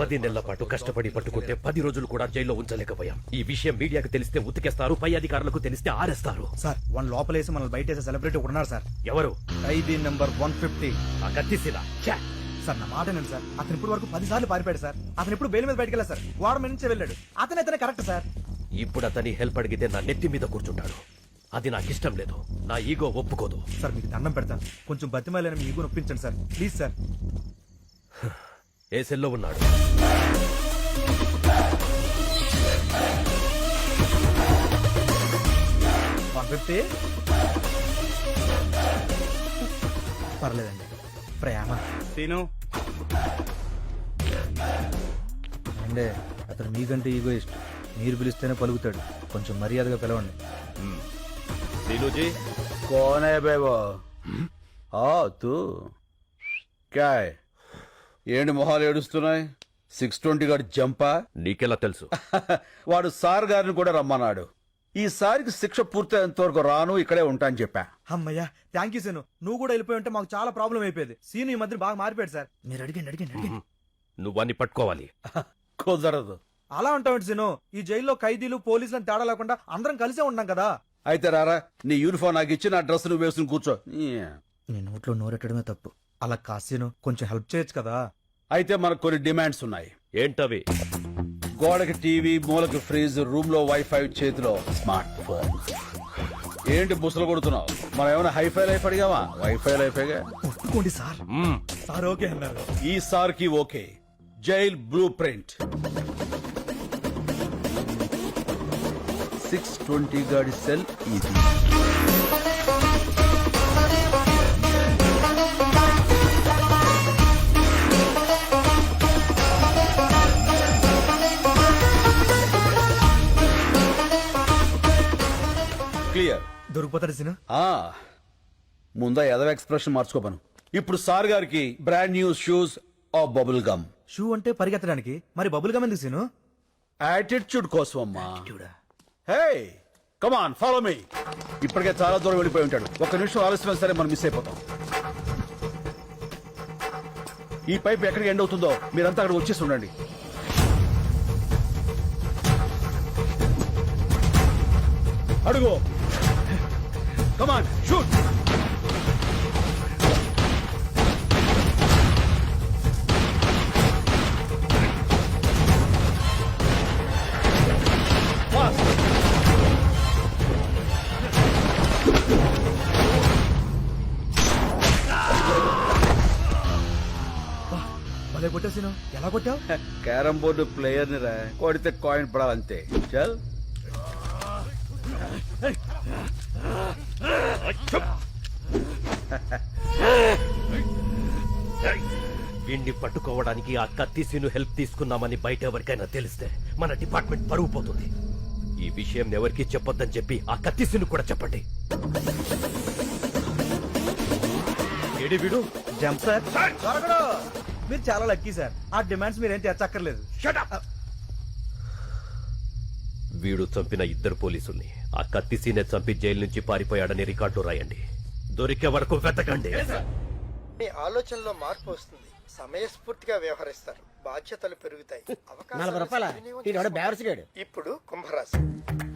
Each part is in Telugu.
10 నెలల పాటు కష్టపడి పట్టుకుంటే 10 రోజులు కూడా జైల్లో ఉంచలేకపోయాం. ఈ విషయం మీడియాకు తెలిస్తే ఉతికేస్తారు, పై అధికారులకు తెలిస్తే ఆరేస్తారు. సార్ వన్ లోపలేసి మనల్ని బయట వేసే సెలబ్రిటీ ఒకడున్నారు సార్. ఎవరు? ఖైదీ నెంబర్ 150. ఆ కత్తిసీల. సార్ నా మాట నేను సార్, అతను ఇప్పుడు వరకు 10 సార్లు పారిపోయాడు సార్. అతను ఇప్పుడు బెయిల్ మీద బయటకు వెళ్ళారు సార్. వాడు మీద నుంచి వెళ్ళాడు. అతనే కరెక్ట్ సార్. ఇప్పుడు అతని హెల్ప్ అడిగితే నా నెత్తి మీద కూర్చుంటాడు. అది నాకు ఇష్టం లేదు. నా ఈగో ఒప్పుకోదు. సార్ మీకు దండం పెడతాను, కొంచెం బతిమాలని మీ ఈగో నొప్పించండి సార్ ప్లీజ్ సార్. ఏ సెల్లో ఉన్నాడు? పర్లేదండి. ప్రేమ సీను అంటే అతను మీకంటే ఈగో ఇష్టం. మీరు పిలిస్తేనే పలుకుతాడు. కొంచెం మర్యాదగా పిలవండి. सीनू कौन है बे वो? तू क्या है? ఏంటి మొహాలు ఏడుస్తున్నాయి? 620 గారి జంపా? నీకెలా తెలుసు? వాడు సార్ గారిని కూడా రమ్మన్నాడు. ఈసారికి శిక్ష పూర్తయ్యేంత వరకు రాను, ఇక్కడే ఉంటా అని చెప్పా. అమ్మయ్యా థ్యాంక్ యూ సీను. నువ్వు కూడా వెళ్ళిపోయి ఉంటే మాకు చాలా ప్రాబ్లం అయిపోయేది. సీను ఈ మధ్య బాగా మారిపోయాడు సార్. మీరు అడిగండి. నువ్వన్నీ పట్టుకోవాలి. కుదరదు. అలా ఉంటావు సీను. ఈ జైల్లో ఖైదీలు పోలీసులను తేడా లేకుండా అందరం కలిసే ఉన్నాం కదా. అయితే రారా, నీ యూనిఫామ్ నాకు ఇచ్చి నా డ్రెస్ నువ్వు వేసుకుని కూర్చో. నీ నోట్లో నోరెట్టడమే తప్పు. అలా కాసీను కొంచెం హెల్ప్ చేయొచ్చు కదా. అయితే మనకు కొన్ని డిమాండ్స్ ఉన్నాయి. ఏంటవి? గోడకి టీవీ, మూలకి ఫ్రిజ్, రూమ్ లో వైఫై, చేతిలో స్మార్ట్ ఫోన్. ఏంటి బుసలు కొడుతున్నావు? మనం ఏమైనా హైఫై లైఫ్ అడిగావా? వైఫై లైఫేగా. ఒప్పుకోండి సార్. సార్ ఓకే అన్నారు. ఈ సార్ కి ఓకే. Jail blue print. 620 గాడి సెల్ ఇది. క్లియర్. దొరికిపోతాడు సీను. ముందా ఎదవ ఎక్స్ప్రెషన్ మార్చుకోపను. ఇప్పుడు సార్ గారికి brand new shoes of bubble gum. Shoe అంటే పరిగెత్తడానికి, మరి బబుల్ గమ్ ఎందుకు సీను? యాటిట్యూడ్ కోసం అమ్మా. Hey come on follow me. ఇప్పటికే చాలా దూరం వెళ్ళిపోయి ఉంటాడు. ఒక్క నిమిషం ఆలస్యం సరే మనం మిస్ అయిపోతాం. ఈ పైప్ ఎక్కడికి ఎండ్ అవుతుందో మీరంతా అక్కడ వచ్చేసి ఉండండి. అడుగు. Come on shoot. భలే కొట్టావు సీను. ఎలా కొట్టావు? క్యారం బోర్డు ప్లేయర్ ని రా, కొడితే కాయిన్ పడాలంతే. చల్. వీణ్ణి పట్టుకోవడానికి ఆ కత్తిసీను హెల్ప్ తీసుకున్నామని బయట ఎవరికైనా తెలిస్తే మన డిపార్ట్మెంట్ పరువు పోతుంది. ఈ విషయం ఎవరికీ చెప్పొద్దని చెప్పి ఆ కత్తిసీను కూడా చెప్పండి. ఏడి వీడు? Jump sir. మీరు చాలా లక్కీ సార్. ఆ డిమాండ్స్ మీరేం తెచ్చక్కర్లేదు. వీడు చంపిన 2 పోలీసుల్ని ఆ కత్తిసీనే చంపి జైలు నుంచి పారిపోయాడని రికార్డు రాయండి. దొరికే వరకు వెతకండి. మీ ఆలోచనలో మార్పు వస్తుంది. సమయస్ఫూర్తిగా వ్యవహరిస్తారు. బాధ్యతలు పెరుగుతాయి. ఇప్పుడు కుంభరాశి.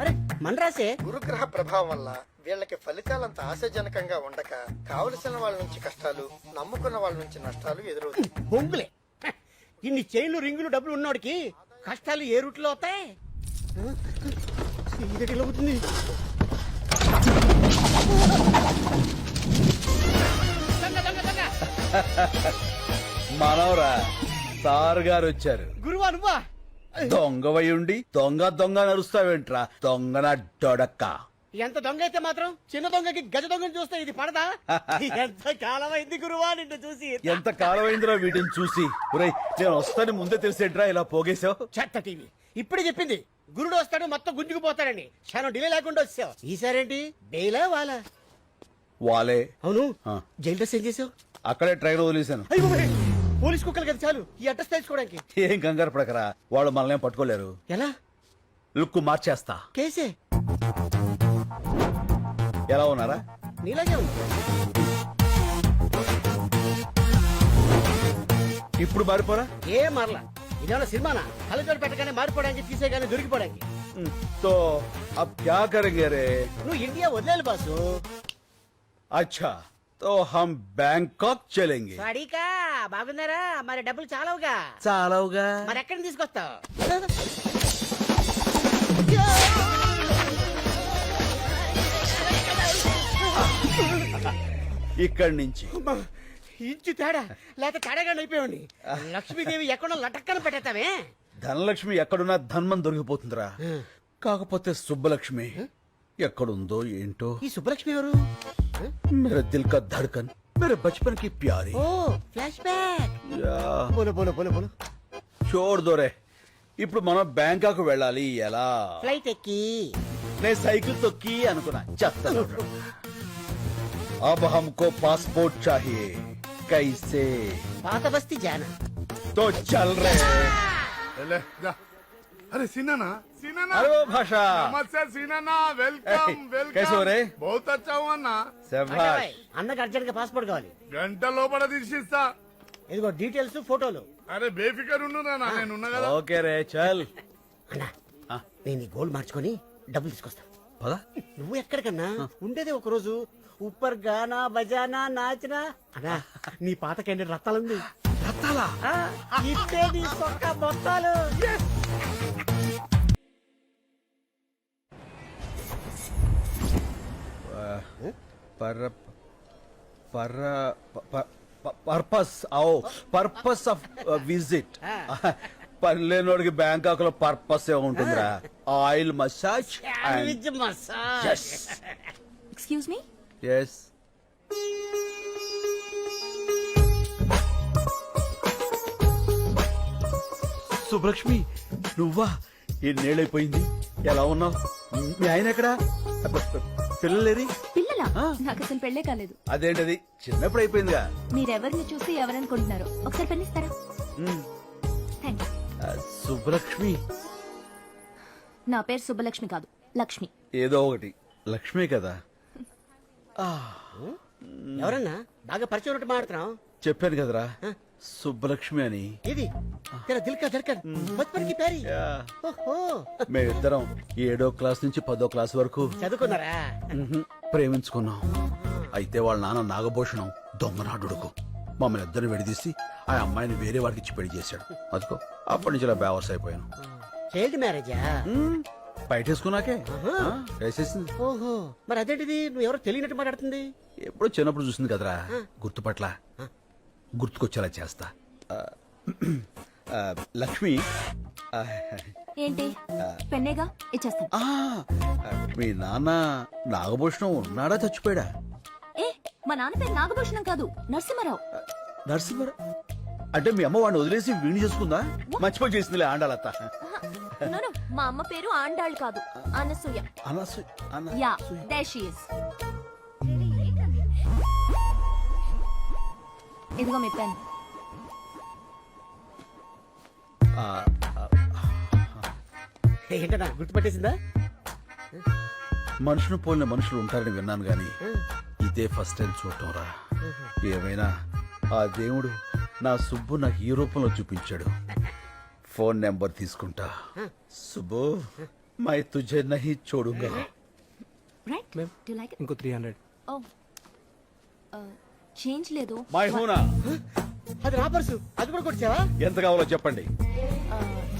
అరే మన రాసే. గురుగ్రహ ప్రభావం వల్ల వీళ్ళకి ఫలితాలంత ఆశాజనకంగా ఉండక కావలసిన వాళ్ళ నుంచి కష్టాలు, నమ్ముకున్న వాళ్ళ నుంచి నష్టాలు ఎదురవుతాయి. బొంగులే. ఇన్ని చైన్లు, రింగులు, డబ్బులు ఉన్నోడికి కష్టాలు ఏ రూట్లో అవుతాయి? ఇలా అవుతుంది. మనవరా, సార్ గారు వచ్చారు. గురువా నువ్వా? దొంగవై ఉండి దొంగ దొంగ నరుస్తావేంట్రా? దొంగన డొడక్క. ఎంత దొంగ అయితే మాత్రం చిన్న దొంగకి గజ దొంగని చూస్తే ఇది పడదా? ఎంత కాలమైంది గురువా నిన్ను చూసి. ఎంత కాలమైందిరా వీటిని చూసి. ఒరేయ్, నేను వస్తాను ముందే తెలిసేట్రా ఇలా పోగేశావు. చెత్త టీవీ ఇప్పుడే చెప్పింది. గురుడు వస్తాడు మొత్తం గుంజుకుపోతాడని. క్షణం డిలే లేకుండా వచ్చావు. ఈసారేంటి బెయిలా వాలా? వాలే. అవును. ఆ. జైలు డ్రెస్ ఏం చేసావు? అక్కడే ట్రైన్ వదిలేశాను. పోలీస్ కుక్కలు కదా చాలు ఈ అడ్రస్ తెలుసుకోవడానికి. ఏం కంగారు పడకరా, వాళ్ళు మనల్ని పట్టుకోలేరు. ఎలా? లుక్ మార్చేస్తా. కేసే. ఎలా ఉన్నారా? నీలాగే ఉంది. ఇప్పుడు మారిపోరా? ఏ మరలా ఇదేమన్నా సినిమానా కళ్ళజోడు పెట్టగానే మారిపోవడానికి తీసేగానే దొరికిపోవడానికి तो अब क्या करेंगे रे? నువ్వు ఇండియా వదిలేదు బాసు. अच्छा तो हम बैंकॉक चलेंगे. వాడికా బాగున్నారా? మరి డబ్బులు చాలవుగా. చాలవుగా. మరి ఎక్కడి తీసుకొస్తావు? ఇక్కడి నుంచి ఇంచు తేడా లేక తేడాగా అయిపోయాడి. లక్ష్మీదేవి ఎక్కడో లటక్కన పెట్టేస్తావే. ధనలక్ష్మి ఎక్కడున్నా ధన్మం దొరికిపోతుందిరా. కాకపోతే సుబ్బలక్ష్మి ఎక్కడుందో ఏంటో. ఈ సుబ్బలక్ష్మి ఎవరు? मेरे दिल का धड़कन मेरे बचपन की प्यारी. ఓ ఫ్లాష్ బ్యాక్. యా, బోలో బోలో బోలో బోలో. छोड़ दो रे. ఇప్పుడు మనం బ్యాంకాక్ వెళ్ళాలి. ఎలా? ఫ్లైట్ ఎక్కి. నేను సైకిల్ తొక్కి అనుకున్నా. చెప్తాను. अब हमको पासपोर्ट चाहिए. कैसे? పాత బస్తీ జానా. तो चल रहे. ले, जा। अरे सीनाना सीनाना अरे वो भाषा. नमस्ते सीनाना वेलकम वेलकम कैसे हो रे? बहुत अच्छा हुआ ना శభాష్. అన్నకు అర్జెంట్ గా పాస్పోర్ట్ కావాలి. గంట లోపల తీసిస్తా ఇదిగో డీటెయిల్స్ ఫోటోలు. అరే బేఫికర్ ఉండురా నా నేనున్నా కదా ఓకే రే చల్. అన్నా ఆ. నేను ఈ గోల్డ్ మార్చుకొని డబ్బులు తీసుకొస్తా. పద. నువ్వు ఎక్కడికన్నా ఉండేది ఒక రోజు. ఉప్పర్ గానా బజానా నాచనా. అన్నా నీ పాత క్యాండిడేట్ రత్తాలుంది. రత్తాలా? ఇట్టే నీ సొక్క మొత్తాలు. पर पर పర్పస్ आओ పర్పస్ ఆఫ్ విజిట్. పర్లేనోడికి బ్యాంకాక్ లో పర్పస్ ఏ ఉంటుందిరా. Oil massage sandwich massage. Excuse me. Yes. Subbalakshmi నువ్వా? ఎన్నేళ్ళైపోయింది. ఎలా ఉన్నావు? మీ ఆయన ఎక్కడా? పిల్లలేరి? పిల్లలా? ఆ. నాకు అసలు పెళ్ళే కాలేదు. అదేంటది చిన్నప్పుడు అయిపోయిందిగా. మీరెవరిని చూసి ఎవరనుకుంటున్నారు? ఒకసారి పెళ్ళిస్తారా? Thank you. సుబ్బలక్ష్మి నా పేరు సుబ్బలక్ష్మి కాదు, లక్ష్మి. ఏదో ఒకటి లక్ష్మి కదా. ఎవరన్నా బాగా పరిచయం ఉన్నట్టు మాట్లాడుతున్నావు. చెప్పాను కదరా సుబ్బలక్ష్మి అని. ఇది తెరా దిల్ కా ధడ్కన్ బచ్పన్ కి ప్యారీ. యా. ఓహో మేమిద్దరం 7వ క్లాస్ నుంచి 10వ క్లాస్ వరకు చదువుకున్నారా? ప్రేమించుకున్నాం. అయితే వాళ్ళ నాన్న నాగభూషణం దొంగనాడుడుకు మమ్మల్ని ఇద్దరిని విడదీసి ఆ అమ్మాయిని వేరే వాడికి ఇచ్చి పెళ్లి చేశాడు. అదిగో అప్పటి నుంచి ఇలా బేవర్స్ అయిపోయాను. చైల్డ్ మ్యారేజా? బయటేసుకున్నాకే వేసేసింది. ఓహో మరి అదేంటిది నువ్వు ఎవరో తెలియనట్టు మాట్లాడుతుంది. ఎప్పుడో చిన్నప్పుడు చూసింది కదరా. గుర్తుపట్ల గుర్తుకొచ్చేలా చేస్తా. లక్ష్మి ఏంటి? పెన్నేగా ఇచ్చేస్తాను. మీ నాన్న నాగభూషణం ఉన్నాడా చచ్చిపోయాడా? ఏ మా నాన్న పేరు నాగభూషణం కాదు, నరసింహారావు. నరసింహరా అంటే మీ అమ్మ వాడిని వదిలేసి వీణి చేసుకుందా? మర్చిపోయి చేసిందిలే ఆండాలత్త. No, no, మా అమ్మ పేరు ఆండాళ్ కాదు, Anasuya. Yeah, there she is. ఇదిగో మీ పెన్. ఏంటన్నా గుర్తుపట్టేసిందా? మనుషులు పోలిన మనుషులు ఉంటారని విన్నాను గాని ఇదే ఫస్ట్ టైం చూడటం రా. ఏమైనా ఆ దేవుడు నా సుబ్బు నాకు ఈ రూపంలో చూపించాడు. ఫోన్ నెంబర్ తీసుకుంటా. Subbu my తుజే Nahi చోడుగా. Right? Do you like it? ఇంకో 300. Oh. చేంజ్ లేదు. మై హూనా. అది నా పర్సు. అది కూడా కొట్టావా? ఎంత కావాలో చెప్పండి.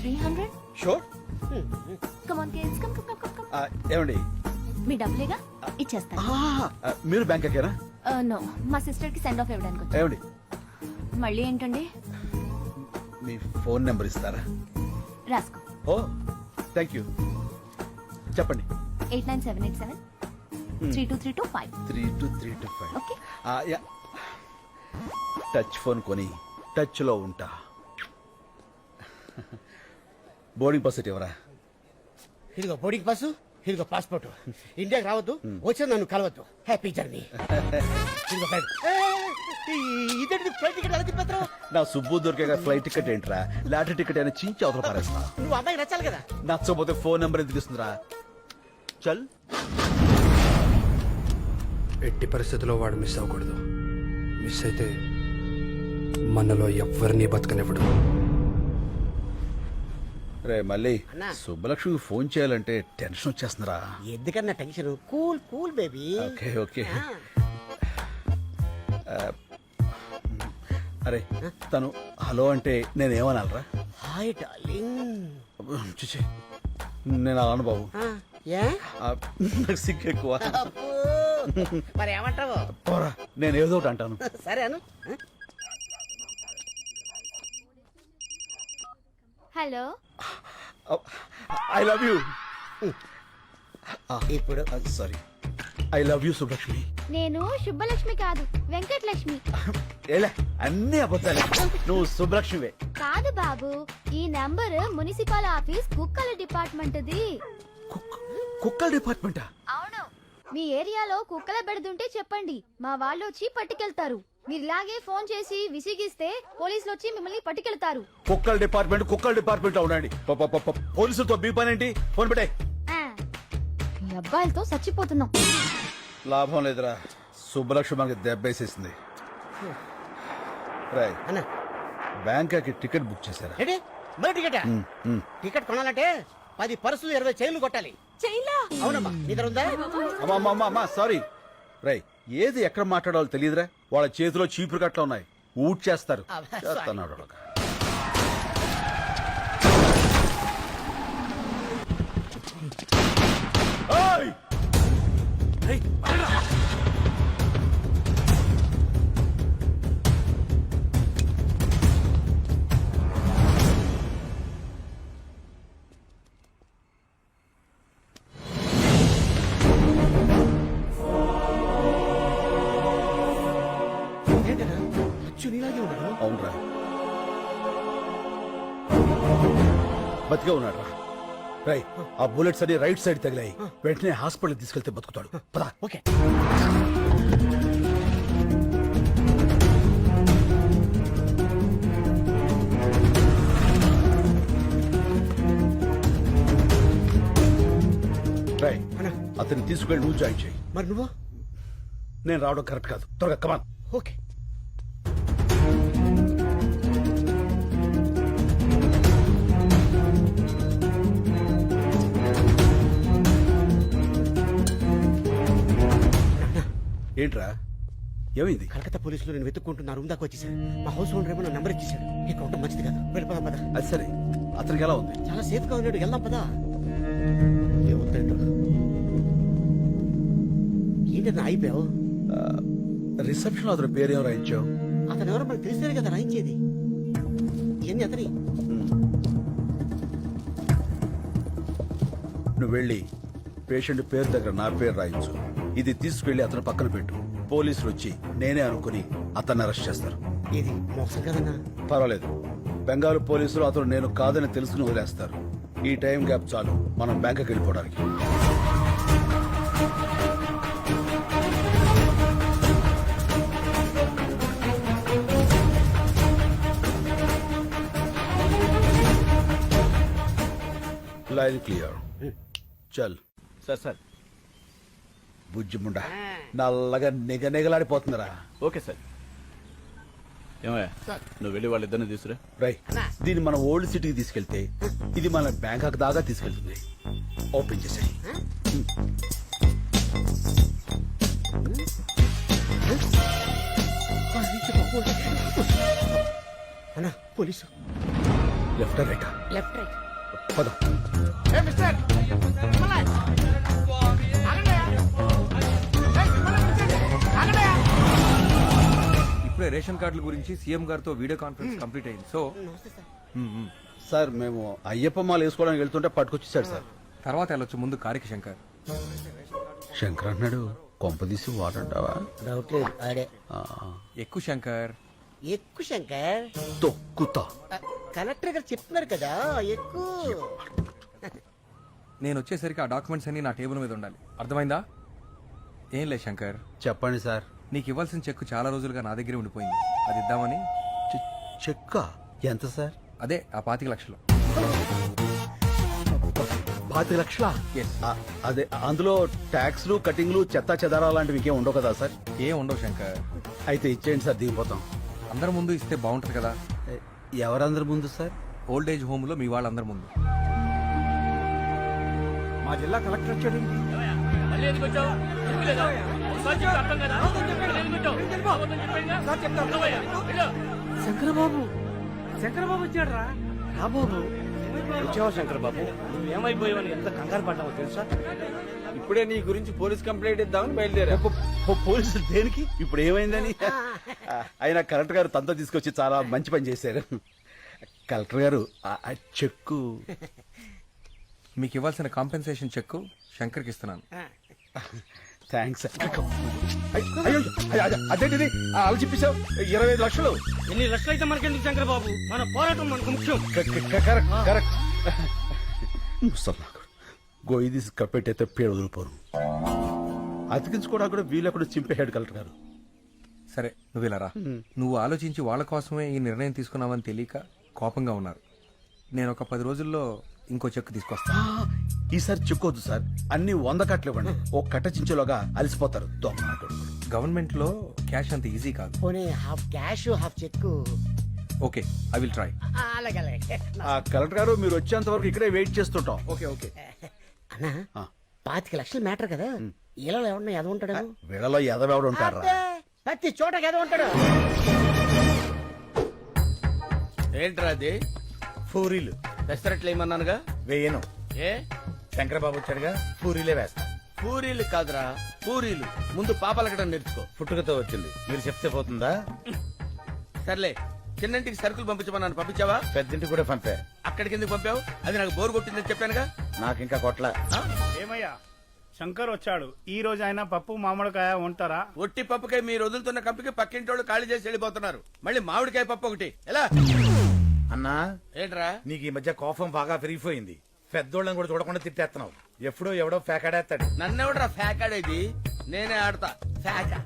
300. Sure. Come on kids, come, come, come, come, come. ఏమండి మీ డబ్బులేగా ఇచ్చేస్తాను. మీరు బ్యాంక్ ఎక్కారా? నో, మా సిస్టర్ కి సెండ్ ఆఫ్ ఇవ్వడానికి వచ్చాను. ఏమండి మళ్ళీ ఏంటండి? మీ ఫోన్ నెంబర్ ఇస్తారా? రాసుకో. ఓ థ్యాంక్ యూ. చెప్పండి. 89787 32325. 32325. ఓకే. టచ్ ఫోన్ కొని టచ్ లో ఉంటా. బోర్డింగ్ పాస్ ఎవరా? ఇదిగో బోర్డింగ్ పాసు, ఇదిగో పాస్పోర్ట్. ఇండియాకి రావద్దు, వచ్చి నన్ను కలవద్దు. Happy journey. ఇదిగో బ్యాగ్. ఇదేంటి ఫ్లైట్ టికెట్ ఎలా తిప్పేస్తావు? నా సుబ్బు దొరికే ఫ్లైట్ టికెట్ ఏంట్రా? లాటరీ టికెట్ అయినా చించి అవతల పారేస్తా. నువ్వు అమ్మాయి నచ్చాలి కదా. నచ్చకపోతే ఫోన్ నెంబర్ ఎందుకు ఇస్తుందిరా? చల్. ఎట్టి పరిస్థితుల్లో వాడు మిస్ అవ్వకూడదు. మిస్ అయితే మనలో ఎవ్వరినీ బతకనివ్వడు. రే మళ్ళీ అన్నా. సుబ్బలక్ష్మికి ఫోన్ చేయాలంటే టెన్షన్ వచ్చేస్తుందిరా. ఎందుకన్నా tension? Cool cool baby. Okay okay అరే తను హలో అంటే నేనేమనాలరా? Hi darling. చూసి నేను అలాను బాబు. ఏ నాకు సిగ్గు ఎక్కువ. అబ్బో. మరి ఏమంటావు? పోరా నేను ఏదో ఒకటి అంటాను. సరే అను. Hello I love you. ఇప్పుడు sorry I love you Subbalakshmi. నేను శుభలక్ష్మి కాదు వెంకటలక్ష్మి. ఏలే అన్ని అబద్ధాలే. నువ్వు సుబ్బలక్ష్మివే. కాదు బాబు, ఈ నంబర్ మున్సిపల్ ఆఫీస్ కుక్కల డిపార్ట్మెంట్ది. కుక్కల డిపార్ట్మెంటా? అవును, మీ ఏరియాలో కుక్కల బెడదుంటే చెప్పండి, మా వాళ్ళు వచ్చి పట్టుకెళ్తారు. మీరు ఇలాగే ఫోన్ చేసి విసిగిస్తే పోలీసులు వచ్చి మిమ్మల్ని పట్టుకెళ్తారు. కుక్కల డిపార్ట్మెంట్ అవునండి. పోలీసులతో మీ పని ఏంటి? ఫోన్ పెట్టే. ఆ, ఈ అబ్బాయిలతో చచ్చిపోతున్నాం. లాభం లేదురా, సుబ్బలక్ష్మి మనకి దెబ్బేసేసింది. రాయ్ అన్న బ్యాంకాకి టికెట్ బుక్ చేశారా? ఏంటి మరి టికెట్? టికెట్ కొనాలంటే 10 పర్సులు 20 చైన్లు కొట్టాలి. చైలా? అవునమ్మా, నీ దగ్గర ఉందా? అమ్మా సారీ. రై ఏది ఎక్కడ మాట్లాడాలో తెలియదురా. వాళ్ళ చేతిలో చీపురు కట్ల ఉన్నాయి, ఊట్ చేస్తారు. చేస్తున్నాడు వాడు. ఏయ్! ఏంటన్నా అచ్చు నీలాగే ఉన్నాడు. అవునరా, బతికే ఉన్నాడు రా. రై ఆ బుల్లెట్స్ అని రైట్ సైడ్ తగిలాయి. వెంటనే హాస్పిటల్ తీసుకెళ్తే బతుకుతాడు. పదా. ఓకే. రై అన్నా అతన్ని తీసుకెళ్ళి నువ్వు జాయిన్ చేయి. మరి నువ్వు? నేను రావడం కరెక్ట్ కాదు. త్వరగా కమాన్. ఓకే. ఏంట్రా ఏమైంది? కలకత్తా పోలీసులు నేను వెతుక్కుంటున్నా రూమ్ దాకా వచ్చేసారు. మా హౌస్ ఓనర్ ఏమో నా నంబర్ ఇచ్చేసాడు. ఇక ఉండడం మంచిది కాదు. వెళ్ళిపోదాం పదా. అది సరే, అతనికి ఎలా ఉంది? చాలా సేఫ్ గా ఉన్నాడు. వెళ్దాం పదా. ఏమవుతాడు? ఏంటన్నా అయిపోయావు? రిసెప్షన్ అతని పేరేం రాయించావు? అతను ఎవరో మనకు తెలిస్తేనే కదా రాయించేది. ఇవన్నీ అతని. నువ్వు వెళ్ళి పేషెంట్ పేరు దగ్గర నా పేరు రాయించు. ఇది తీసుకెళ్లి అతని పక్కన పెట్టు. పోలీసులు వచ్చి నేనే అనుకుని అతన్ని అరెస్ట్ చేస్తారు. ఇది మోసం కదన్నా. పర్వాలేదు, బెంగాల్ పోలీసులు అతను నేను కాదని తెలుసుకుని వదిలేస్తారు. ఈ టైం గ్యాప్ చాలు మనం బ్యాంకుకి వెళ్ళిపోవడానికి. Line clear. చల్. సార్ బుజ్జిముండా నల్లగా నిగనిగలాడిపోతుందిరా. Okay sir. ఏమయ్యా నువ్వు వెళ్ళి వాళ్ళిద్దరిని తీసుకురా. రై దీన్ని మన ఓల్డ్ సిటీకి తీసుకెళ్తే ఇది మన బ్యాంకాక్ దాకా తీసుకెళ్తుంది. ఓపెన్ చేసాయి. అన్నా police. Left right? Left right. పద. ఇప్పుడే రేషన్ కార్డుల గురించి సీఎం గారితో వీడియో కాన్ఫరెన్స్ కంప్లీట్ అయింది. సో సార్ మేము అయ్యప్ప మాల వేసుకోవడానికి వెళ్తుంటే పట్టుకొచ్చేసాడు సార్. తర్వాత వెళ్ళొచ్చు, ముందు కారికి శంకర్. శంకర్ అన్నాడు, కొంపదీసి వాడంటావా? డౌట్ లేదు ఆడే. ఎక్కువ శంకర్. ఎక్కువ శంకర్. తొక్కుతా. కలెక్టర్ గారు చెప్తున్నారు కదా ఎక్కువ. నేను వచ్చేసరికి ఆ డాక్యుమెంట్స్ అన్ని నా టేబుల్ మీద ఉండాలి. అర్థమైందా? ఏం లేదు శంకర్, చెప్పండి సార్. నీకు ఇవ్వాల్సిన చెక్కు చాలా రోజులుగా నా దగ్గరే ఉండిపోయింది. అది ఇద్దామని. చెక్క ఎంత సార్? అదే ఆ 25 లక్షలు. 25 లక్షలా? Yes. అదే అందులో ట్యాక్స్లు కటింగ్లు చెత్త చెదారా లాంటివి ఇంకేం ఉండవు కదా సార్? ఏం ఉండవు శంకర్. అయితే ఇచ్చేయండి సార్, దిగిపోతాం. అందరి ముందు ఇస్తే బాగుంటది కదా. ఎవరందరి ముందు సార్? ఓల్డ్ ఏజ్ హోమ్ లో మీ వాళ్ళందరి ముందు. మా జిల్లా కలెక్టర్ వచ్చాడు. శంకరబాబు శంకరబాబు వచ్చాడు రా బాబు. వచ్చావా శంకరబాబు? నువ్వేమైపోయావని ఎంత కంగారు పడ్డావో తెలుసా? ఇప్పుడే నీ గురించి పోలీస్ కంప్లైంట్ ఇద్దామని బయలుదేరా. పోలీసులు దేనికి? ఇప్పుడు ఏమైందని? అయినా కలెక్టర్ గారు తనతో తీసుకొచ్చి చాలా మంచి పని చేశారు. కలెక్టర్ గారు ఆ చెక్కు మీకు ఇవ్వాల్సిన కాంపెన్సేషన్ చెక్ శంకర్కి ఇస్తున్నాను. థ్యాంక్స్. అయ్యో అదేంటిది అలా చెప్పేశావు? 25 లక్షలు. ఎన్ని లక్షలు అయితే మనకెందుకు శంకరబాబు? మన పోరాటం మనకు ముఖ్యం. కరెక్ట్. ముసల్లాకుడు గొయ్యి తీసి కప్పెట్టయితే పేరు వదిలిపోరు. అతికించుకోవడానికి కూడా వీలెక్కడ చింపేశాడు కలెక్టర్ గారు. సరే నువ్వు ఇలా రా. నువ్వు ఆలోచించి వాళ్ళ కోసమే ఈ నిర్ణయం తీసుకున్నావని తెలియక కోపంగా ఉన్నారు. నేను ఒక 10 రోజుల్లో ఇంకో చెక్ తీసుకొస్తా. ఈసారి చెక్కొద్దు సార్, అన్ని 100 కట్టలు ఇవ్వండి. ఓ కట్ట చించేలోగా అలసిపోతారు. గవర్నమెంట్ లో క్యాష్ అంత ఈజీ కాదు. పోనీ half cash half cheque. Okay I will try. అలాగే అలాగే. కలెక్టర్ గారు మీరు వచ్చేంత వరకు ఇక్కడే వెయిట్ చేస్తుంటాం. ఓకే అన్నా 25 లక్షలు మ్యాటర్ కదా, ఇలా ఎవరన్నా ఎద ఉంటాడు? వీళ్ళలో ఎదవెవడు ఉంటారా? ప్రతి చోట ఎద ఉంటాడు. ఏంట్రా అది? పూరీలు పెసరట్లు ఏమన్నానుగా? వేయను. ఏ శంకరబాబు వచ్చాడుగా, పూరీలే వేస్తా. పూరీలు కాదురా పూరీలు. ముందు పాపలకడం నేర్చుకో. పుట్టుకతో వచ్చింది, మీరు చెప్తే పోతుందా? సర్లే, చిన్నంటికి సరుకులు పంపించమన్నాను, పంపించావా? పెద్దింటి కూడా పంపే. అక్కడికి ఎందుకు పంపావు? అది నాకు బోర్ కొట్టిందని చెప్పానుగా. నాకు ఇంకా కొట్ల. ఏమయ్యా శంకర్ వచ్చాడు. ఈ రోజు ఆయన పప్పు మామిడికాయ ఉంటారా? ఒట్టి పప్పుకై మీరు వదులుతున్న కంపికి పక్కింటోళ్ళు ఖాళీ చేసి వెళ్ళిపోతున్నారు. మళ్ళీ మామిడికాయ పప్పు ఒకటి ఎలా? అన్నా ఏంట్రా? నీకు ఈ మధ్య కోపం బాగా పెరిగిపోయింది. పెద్దోళ్ళని కూడా చూడకుండా తిట్టేస్తున్నావు. ఎప్పుడో ఎవడో ఫేకాడేస్తాడు. నన్నెవడ్రా ఫ్యాకాడేది? నేనే ఆడతా ఫ్యాకా.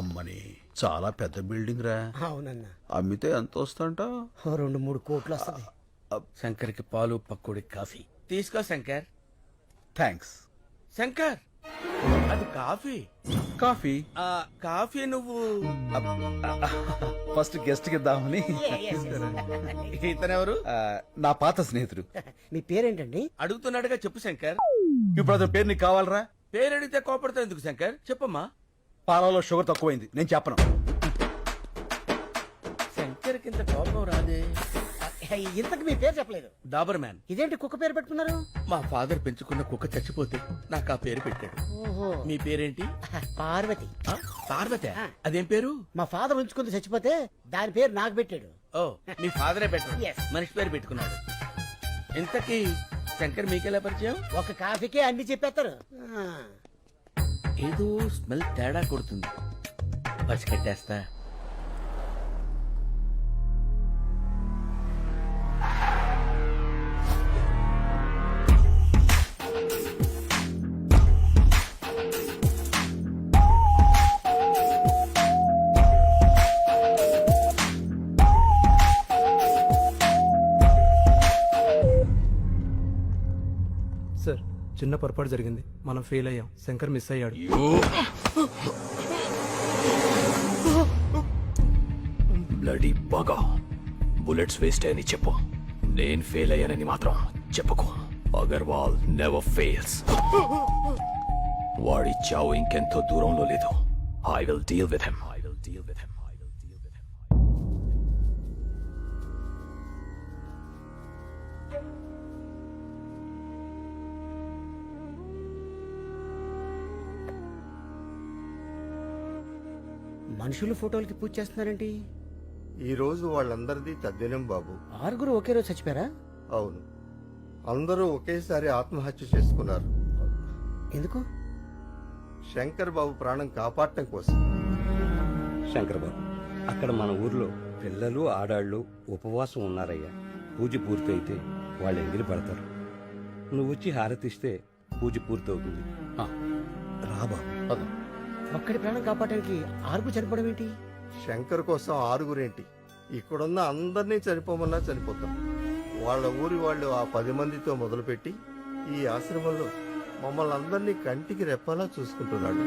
అమ్మని చాలా పెద్ద బిల్డింగ్ రా. అవునన్నా, అమ్మితే ఎంత వస్తుంట? 2-3 కోట్లు వస్తుంది. శంకర్కి పాలు పక్కుడి కాఫీ తీసుకో శంకర్. థ్యాంక్స్. శంకర్ అది కాఫీ. కాఫీ ఆ కాఫీ నువ్వు ఫస్ట్ గెస్ట్ కి ఇద్దామని. ఇతనెవరు? నా పాత స్నేహితుడు. మీ పేరేంటండి? అడుగుతున్నాడుగా చెప్పు శంకర్. ఇప్పుడు అతని పేరు నీకు కావాలరా? పేరు అడిగితే కోపడతావు ఎందుకు శంకర్? చెప్పమ్మా. పాలలో షుగర్ తక్కువైంది, నేను చెప్పను. శంకర్ కింద కోపం రాదే. ఇంతకు మీ పేరు చెప్పలేదు. డాబర్ మ్యాన్. ఇదేంటి కుక్క పేరు పెట్టుకున్నారు? మా ఫాదర్ పెంచుకున్న కుక్క చచ్చిపోతే నాకు ఆ పేరు పెట్టాడు. ఓహో, మీ పేరేంటి? పార్వతి. ఆ, పార్వతి. అదేం పేరు? మా ఫాదర్ ఉంచుకుంది చచ్చిపోతే దాని పేరు నాకు పెట్టాడు. ఓ మీ ఫాదరే పెట్టాడు. Yes. మనిషి పేరు పెట్టుకున్నాడు. ఇంతకీ శంకర్ మీకెలా పరిచయం? ఒక కాఫీకే అన్ని చెప్పేస్తారు. ఏదో స్మెల్ తేడా కొడుతుంది, పసిగట్టేస్తా. సార్, చిన్న పొరపాటు జరిగింది, మనం ఫెయిల్ అయ్యాం. శంకర్ మిస్ అయ్యాడు. బ్లడీ బాగా బుల్లెట్స్ వేస్ట్ అని చెప్పు. నేను ఫెయిల్ అయ్యానని మాత్రం చెప్పుకో. Agarwal never fails. వాడి చావు ఇంకెంతో దూరంలో లేదు. I will deal with him. మనుషులు ఫోటోలకి పూజ చేస్తున్నారేంటి? ఈ రోజు వాళ్ళందరిది తద్దినం బాబు. 6 ఒకే రోజు చచ్చిపోయారా? అవును, అందరూ ఒకేసారి ఆత్మహత్య చేసుకున్నారు. ఎందుకు? శంకర్ బాబు ప్రాణం కాపాడటం కోసం. శంకర్ బాబు, అక్కడ మన ఊర్లో పిల్లలు ఆడాళ్ళు ఉపవాసం ఉన్నారయ్యా. పూజ పూర్తయితే వాళ్ళు ఎంగిలి పడతారు. నువ్వు వచ్చి హారతిస్తే పూజ పూర్తవుతుంది. రా బాబు. ఒక్కడి ప్రాణం కాపాడడానికి 6 చనిపోవడం ఏంటి? శంకర్ కోసం 6 ఇక్కడున్న అందరినీ చనిపోమన్నా చనిపోతాం. వాళ్ళ ఊరి వాళ్ళు ఆ 10 మందితో మొదలుపెట్టి ఈ ఆశ్రమంలో మమ్మల్ని అందరినీ కంటికి రెప్పలా చూసుకుంటున్నాడు.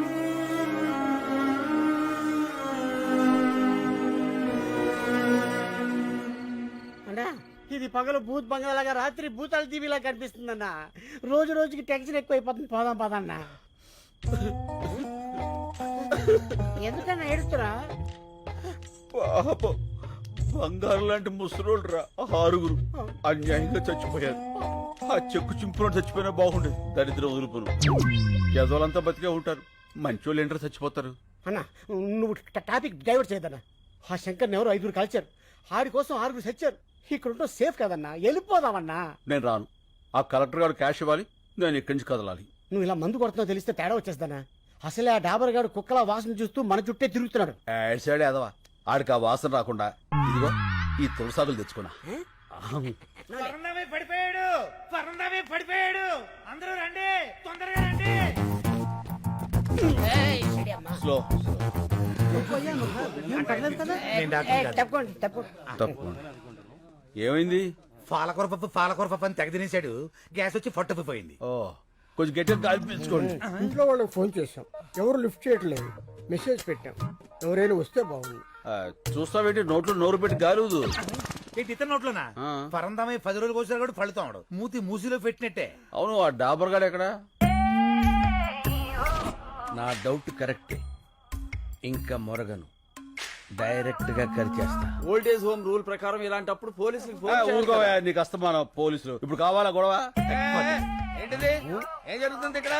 అన్నా ఇది పగలు భూత్ బంగాలాగా రాత్రి భూతాల టీవీలా కనిపిస్తుందన్నా. రోజు రోజుకి టెన్షన్ ఎక్కువైపోతుంది. పోదాం పదన్నా. ఎందుకన్నా ఏడుస్తురా? పాపం బంగారు లాంటి ముసలోళ్ళు రా 6 అన్యాయంగా చచ్చిపోయారు. ఆ చెక్కు చింపులో చచ్చిపోయినా బాగుండేది. దరిద్రం వదులుపును యజోలంతా బతికే ఉంటారు. మంచోళ్ళు ఏంటారు చచ్చిపోతారు. అన్నా నువ్వు టాపిక్ డైవర్ట్ చేయదన్నా. ఆ శంకర్ని ఎవరు 5 కలిచారు. ఆడి కోసం 6 చచ్చారు. ఇక్కడ ఉంటే సేఫ్ కదన్నా. వెళ్ళిపోదామన్నా. నేను రాను. ఆ కలెక్టర్ గారు క్యాష్ ఇవ్వాలి. నేను ఇక్కడి నుంచి కదలాలి. నువ్వు ఇలా మందు కొడుతున్నావు తెలిస్తే తేడా వచ్చేస్తానా? అసలే ఆ డాబర్ గారు కుక్కల వాసన చూస్తూ మన చుట్టే తిరుగుతున్నాడు. యాడ్ సైడ్ ఎదవా. ఆడికి ఆ వాసన రాకుండా ఇదిగో ఈ తులసాకులు తెచ్చుకున్నా. పడిపోయాడు, పడిపోయాడు. అందరూ రండి, తొందరగా రండి. స్లో తప్పకోండి తప్పకుండా. ఏమైంది? పాలకూర పప్పు అని తెగ తినేశాడు. గ్యాస్ వచ్చి ఫట్టపోయింది. ఓ కొంచెం గట్టిగా గాలి పీల్చుకోండి. ఇంట్లో వాళ్ళకి ఫోన్ చేశాం. ఎవరు లిఫ్ట్ చేయట్లేదు. మెసేజ్ పెట్టాం. ఎవరైనా వస్తే బాగుంది. చూస్తావేంటి? నోట్లో నోరు పెట్టి గాలుదు. ఏంటి ఇతర నోట్లోనా? పరందామై 10 రోజులు కోసారు కూడా ఫలితాడు. మూతి మూసిలో పెట్టినట్టే. అవును, ఆ డాబర్ గాడు ఎక్కడ? నా డౌట్ కరెక్టే. ఇంకా మొరగను, డైరెక్ట్ గా కరిచేస్తా. ఓల్డేజ్ హోమ్ రూల్ ప్రకారం ఇలాంటప్పుడు పోలీసులకు ఊరుకోవా, నీకు అస్తమానం పోలీసులు. ఇప్పుడు కావాలా గొడవ? ఏంటిది? ఏం జరుగుతుంది ఇక్కడ?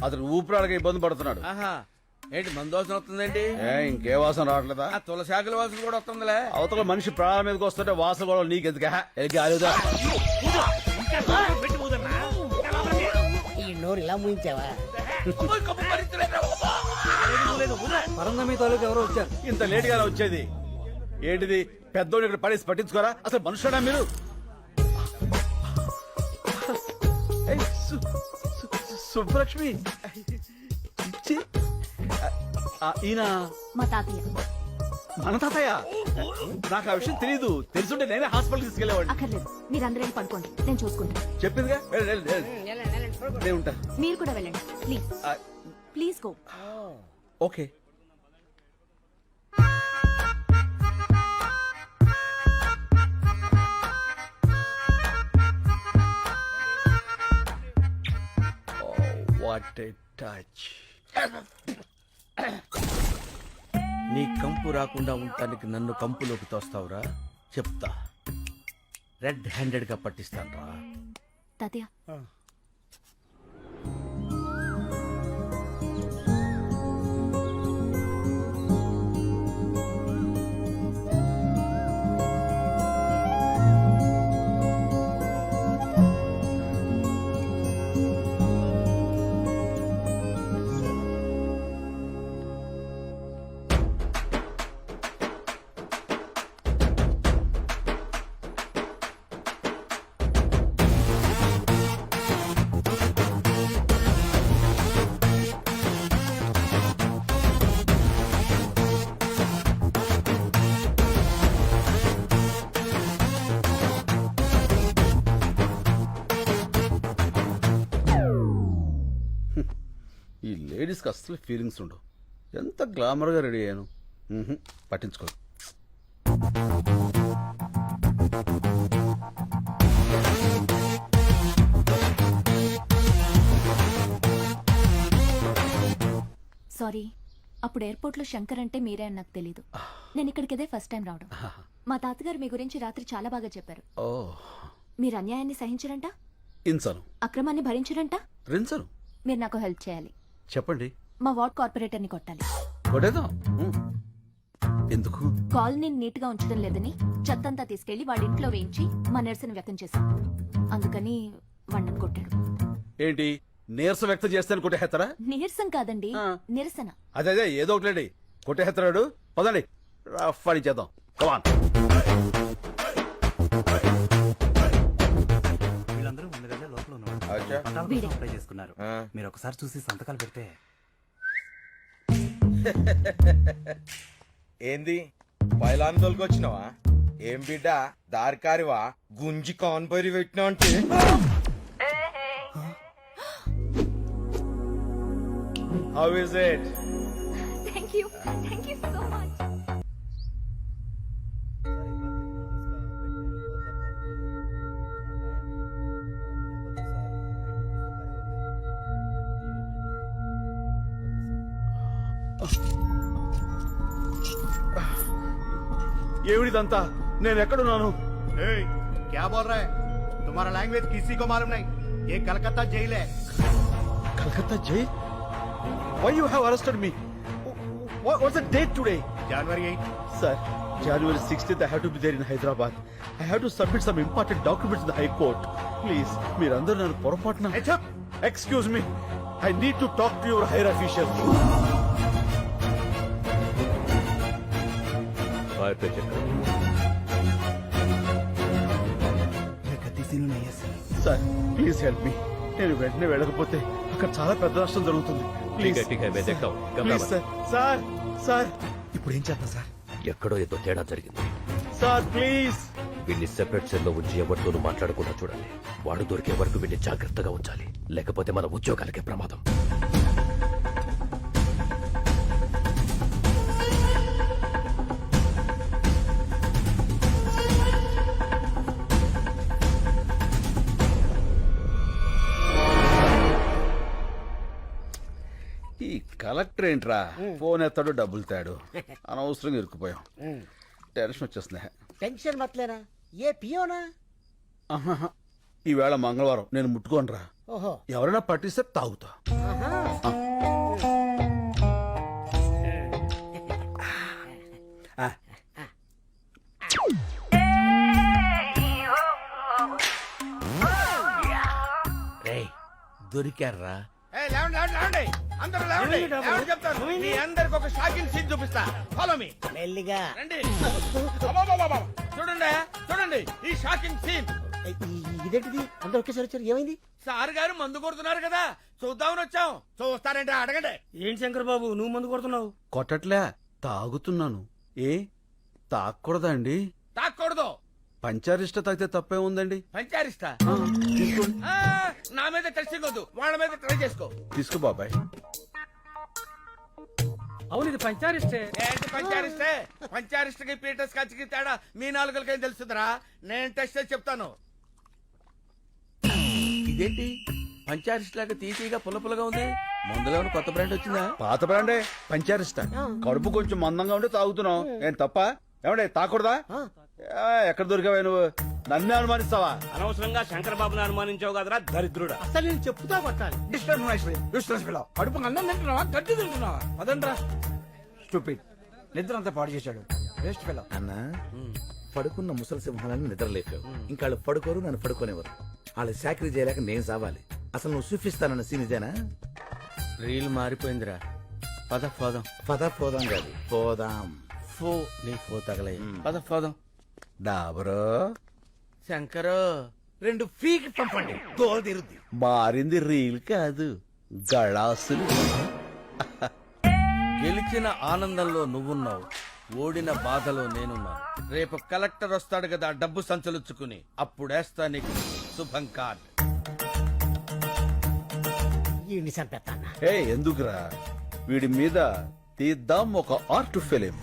అతను ఊపిరాడగా ఇబ్బంది పడుతున్నాడు. ఆహా, ఏంటి మందోసన వస్తుందేంటి? ఇంకే వాసన రావట్లేదా? ఆ తులసాకుల వాసన కూడా వస్తుందిలే. అవతల మనిషి ప్రాణాల మీదకి వస్తుంటే వాసన కూడా నీకెందుక? గాలిదా? ఈ నోరు ఇలా ముయించావా? పరందమి తాలూకు ఎవరో వచ్చారు. ఇంత లేట్ గానే వచ్చేది ఏంటిది? పెద్దోడు ఇక్కడ పడేసి పట్టించుకోరా? అసలు మనుషుడా మీరు? ఏయ్, సుబ్బలక్ష్మి ఇచ్చి. ఈయన మా తాతయ్య. మన తాతయ్య? నాకు ఆ విషయం తెలీదు. తెలుసుంటే నేనే హాస్పిటల్ తీసుకెళ్లేవాడిని. అక్కర్లేదు, మీరందరూ పడుకోండి, నేను చూసుకుంటాను. చెప్పిందిగా, నేను ఉంటా. మీరు కూడా వెళ్ళండి please. Please go. Okay. What a touch. నీ కంపు రాకుండా ఉండటానికి నన్ను కంపులోకి తోస్తావురా? చెప్తా. రెడ్ హ్యాండెడ్ గా పట్టిస్తాను రా. తాతయ్య ఈ లేడీస్కి అస్సలు ఫీలింగ్స్ ఉండవు. ఎంత గ్లామర్గా రెడీ అయ్యాను. పట్టించుకో. సారీ, అప్పుడు ఎయిర్పోర్ట్ లో శంకర్ అంటే మీరే అని నాకు తెలీదు. నేను ఇక్కడికి ఇదే ఫస్ట్ టైం రావడం. మా తాతగారు మీ గురించి రాత్రి చాలా బాగా చెప్పారు. ఓ, మీరు అన్యాయాన్ని సహించరంట, ఇంచను అక్రమాన్ని భరించరంట. రించను. మీరు నాకు హెల్ప్ చేయాలి. చెప్పండి. మా వార్డ్ కార్పొరేటర్ని కొట్టాలి. కొట్టేద్దాం. ఎందుకు? కాలనీని నీట్ గా ఉంచడం లేదని చెత్తంతా తీసుకెళ్లి వాడి ఇంట్లో వేయించి మా నిరసన వ్యక్తం చేశాం. అందుకని వాడిని కొట్టాడు. ఏంటి నీరసం వ్యక్తం చేస్తాను కొట్టేస్తారా? నీరసం కాదండి, నిరసన. అదే ఏదో ఒకటి కొట్టేస్తాడు. పదండి, రఫ్ అని చేద్దాం. కమాన్. వీళ్ళందరూ ముందుగానే లోపల ఉన్నారు. వీడే. అప్లై చేసుకున్నారు. మీరు ఒకసారి చూసి సంతకాలు పెడితే. ఏంది పైలాన్ తోలుకొచ్చినావా? ఏం బిడ్డ దారికారివా? గుంజి కాన్పరి పెట్టినా అంటే how is it? Thank you so much. ఏమిడిదంతా? నేను ఎక్కడున్నాను? क्या बोल रहा है? तुम्हारा लैंग्वेज किसी को मालूम नहीं. ये कलकत्ता जेल है. Calcutta jail? Why you have arrested me? What's the date today? January 8. Sir, January 16th I have to be there in Hyderabad. I have to submit some important documents in the High Court. Please, మీరందరూ నన్ను పొరపాటున... Excuse me. I need to talk to your higher official. Sir, please help me. నేను వెంటనే వెళ్ళకపోతే అక్కడ చాలా పెద్ద నష్టం జరుగుతుంది. Please, please, sir. Sir, sir. ఇప్పుడు ఏం చేద్దాం సార్? ఎక్కడో ఏదో తేడా జరిగింది. Sir, please. వీడిని సెపరేట్ సెల్ లో ఉంచి ఎవరితోనూ మాట్లాడకుండా చూడాలి. వాడు దొరికే వరకు వీడిని జాగ్రత్తగా ఉంచాలి, లేకపోతే మన ఉద్యోగాలకే ప్రమాదం. ఈ కలెక్టర్ ఏంట్రా ఫోన్ ఎత్తాడు డబ్బులు తాడు. అనవసరంగా ఇరుక్కుపోయాం. టెన్షన్ వచ్చేస్తుంది. टेंशन मत लेना. ये पियो ना. ఆహాహా. ఈవేళ మంగళవారం నేను ముట్టుకోనరా. ओहो. ఎవరైనా పట్టిస్తే తాగుతా. రేయ్ దొరికారా? అందరికి ఒక షాకింగ్ సీన్ చూపిస్తా. Follow me. మెల్లిగా రండి. చూడండి చూడండి ఈ షాకింగ్ సీన్. ఇదేంటిది? అందరూ ఒకేసారి వచ్చారు. ఏమైంది? సార్ గారు మందు కొడుతున్నారు కదా, చూద్దామని వచ్చాం. చూస్తారంటే అడగండి. ఏంటి శంకర్ బాబు నువ్వు మందు కొడుతున్నావు? కొట్టట్లే, తాగుతున్నాను. ఏ తాగకూడదా అండి? తాకూడదు. పంచారిష్ట తాగితే తప్పే ఉందండి. పంచారిస్తా? నా మీద టెస్టింగ్ వద్దు, వాళ్ళ మీద ట్రై చేసుకో. తీసుకో బాబాయ్. అవును ఇది పంచారిస్టే. ఏంటి పంచారిస్తే? పంచారిస్ట్కి పీటర్ స్కాచ్ కి తేడా మీ నాలుగులకేం తెలుస్తుందిరా? నేను టెస్ట్ చేసి చెప్తాను. ఇదేంటి పంచారిస్ట్ లాగా తీసిగా పుల్ల పుల్లగా ఉంది? మందులో ఉన్న కొత్త బ్రాండ్ వచ్చిందా? పాత బ్రాండే పంచారిష్ట. కడుపు కొంచెం మందంగా ఉంటే తాగుతున్నాం. ఏం తప్ప? ఏమండే తాకూడదా? ఎక్కడ దొరికావా నువ్వు? నన్నే అనుమానిస్తావా? అనవసరంగా శంకర్ బాబుని అనుమానించావు కదరా దరిద్రుడా. అసలు నేను చెప్తా పట్టాలి. కడుపు అన్నం తింటున్నావా గడ్డి తింటున్నావా? అదండ్రా స్టూపిడ్. నిద్ర అంతా పాడు చేశాడు. Waste fellow. అన్నా పడుకున్న ముసలి సింహాలను నిద్రలేపావు. ఇంకా వాళ్ళు పడుకోరు, నన్ను పడుకోనేవారు. వాళ్ళు చాకరీ చేయలేక నేను సావాలి. అసలు నువ్వు చూపిస్తానన్న సీన్ ఇదేనా? రీల్ మారిపోయిందిరా. పద పోదాం. పద పోదాం కాదు, పోదాం. ఫో నీ ఫో తగలే. పద పోదాం. డాబరో శంకరో 2 ఫీకి పంపండి, తోలు తీరుద్ది. మారింది రీల్ కాదు, గళాసులు. గెలిచిన ఆనందంలో నువ్వున్నావు, ఓడిన బాధలో నేనున్నాను. రేపు కలెక్టర్ వస్తాడు కదా డబ్బు సంచలుచ్చుకుని, అప్పుడేస్తా నీకు శుభం కార్డ్. ఏ ఎందుకురా? వీడి మీద తీద్దాం ఒక ఆర్ట్ ఫిలిం.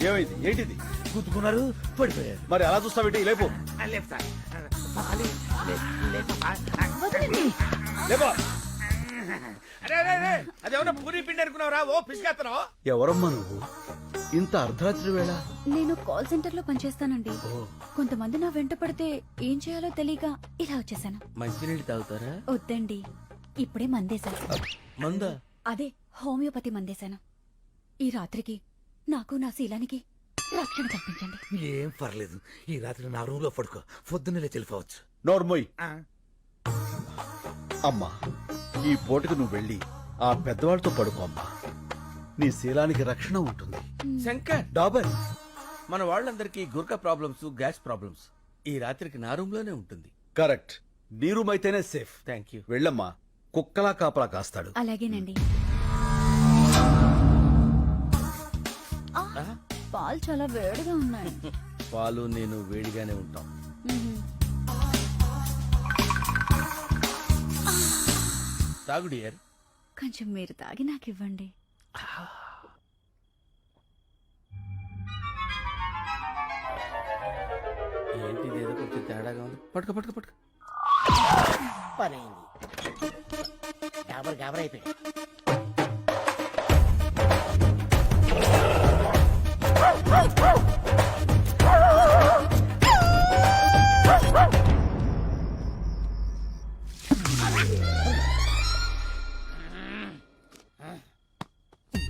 ఏమైంది? ఏంటిది? గుద్దుకున్నారు, పడిపోయారు. మరి అలా చూస్తావేంటి? లేపు. లేపో. అదేమన్నా పూరి పిండి అనుకున్నావురా? ఓ పిసికేస్తున్నావు. ఎవరమ్మా నువ్వు? ఇంత అర్ధరాత్రి వేళ? నేను కాల్ సెంటర్ లో పనిచేస్తానండి. కొంతమంది నా వెంట పడితే ఏం చేయాలో తెలియక ఇలా వచ్చేసాను. మంచినీళ్ళు తాగుతారా? వద్దండి, ఇప్పుడే మందేశాను. మందా? అదే హోమియోపతి మందేశాను. ఈ రాత్రికి నాకు నా శీలానికి రక్షణ కల్పించండి. ఏం పర్లేదు, ఈ రాత్రి నా రూమ్ లో పడుకో, పొద్దున్నే వెళ్ళిపోవచ్చు. నోర్మోయ్. అమ్మా, ఈ పూటకు నువ్వు వెళ్ళి ఆ పెద్దవాళ్ళతో పడుకో అమ్మా. నీ శీలానికి రక్షణ ఉంటుంది. శంకర్, డాబర్, మన వాళ్ళందరికీ గుర్కా ప్రాబ్లమ్స్, గ్యాస్ ప్రాబ్లమ్స్. ఈ రాత్రికి నా రూమ్ లోనే ఉంటుంది. కరెక్ట్. నీ రూమ్ అయితేనే సేఫ్. Thank you. వెళ్ళమ్మా, కుక్కలా కాపలా కాస్తాడు. అలాగేనండి. పాలు చాలా వేడిగా ఉన్నాయి. పాలు నేను వేడిగానే ఉంటాం. తాగు డియర్. కొంచెం మీరు తాగి నాకు ఇవ్వండి. ఏంటి ఏదో కొంచెం తేడాగా ఉంది. పట్టుకో పట్టుకో పట్టుకో. పని అయింది. గాబర్ అయిపోయాడు.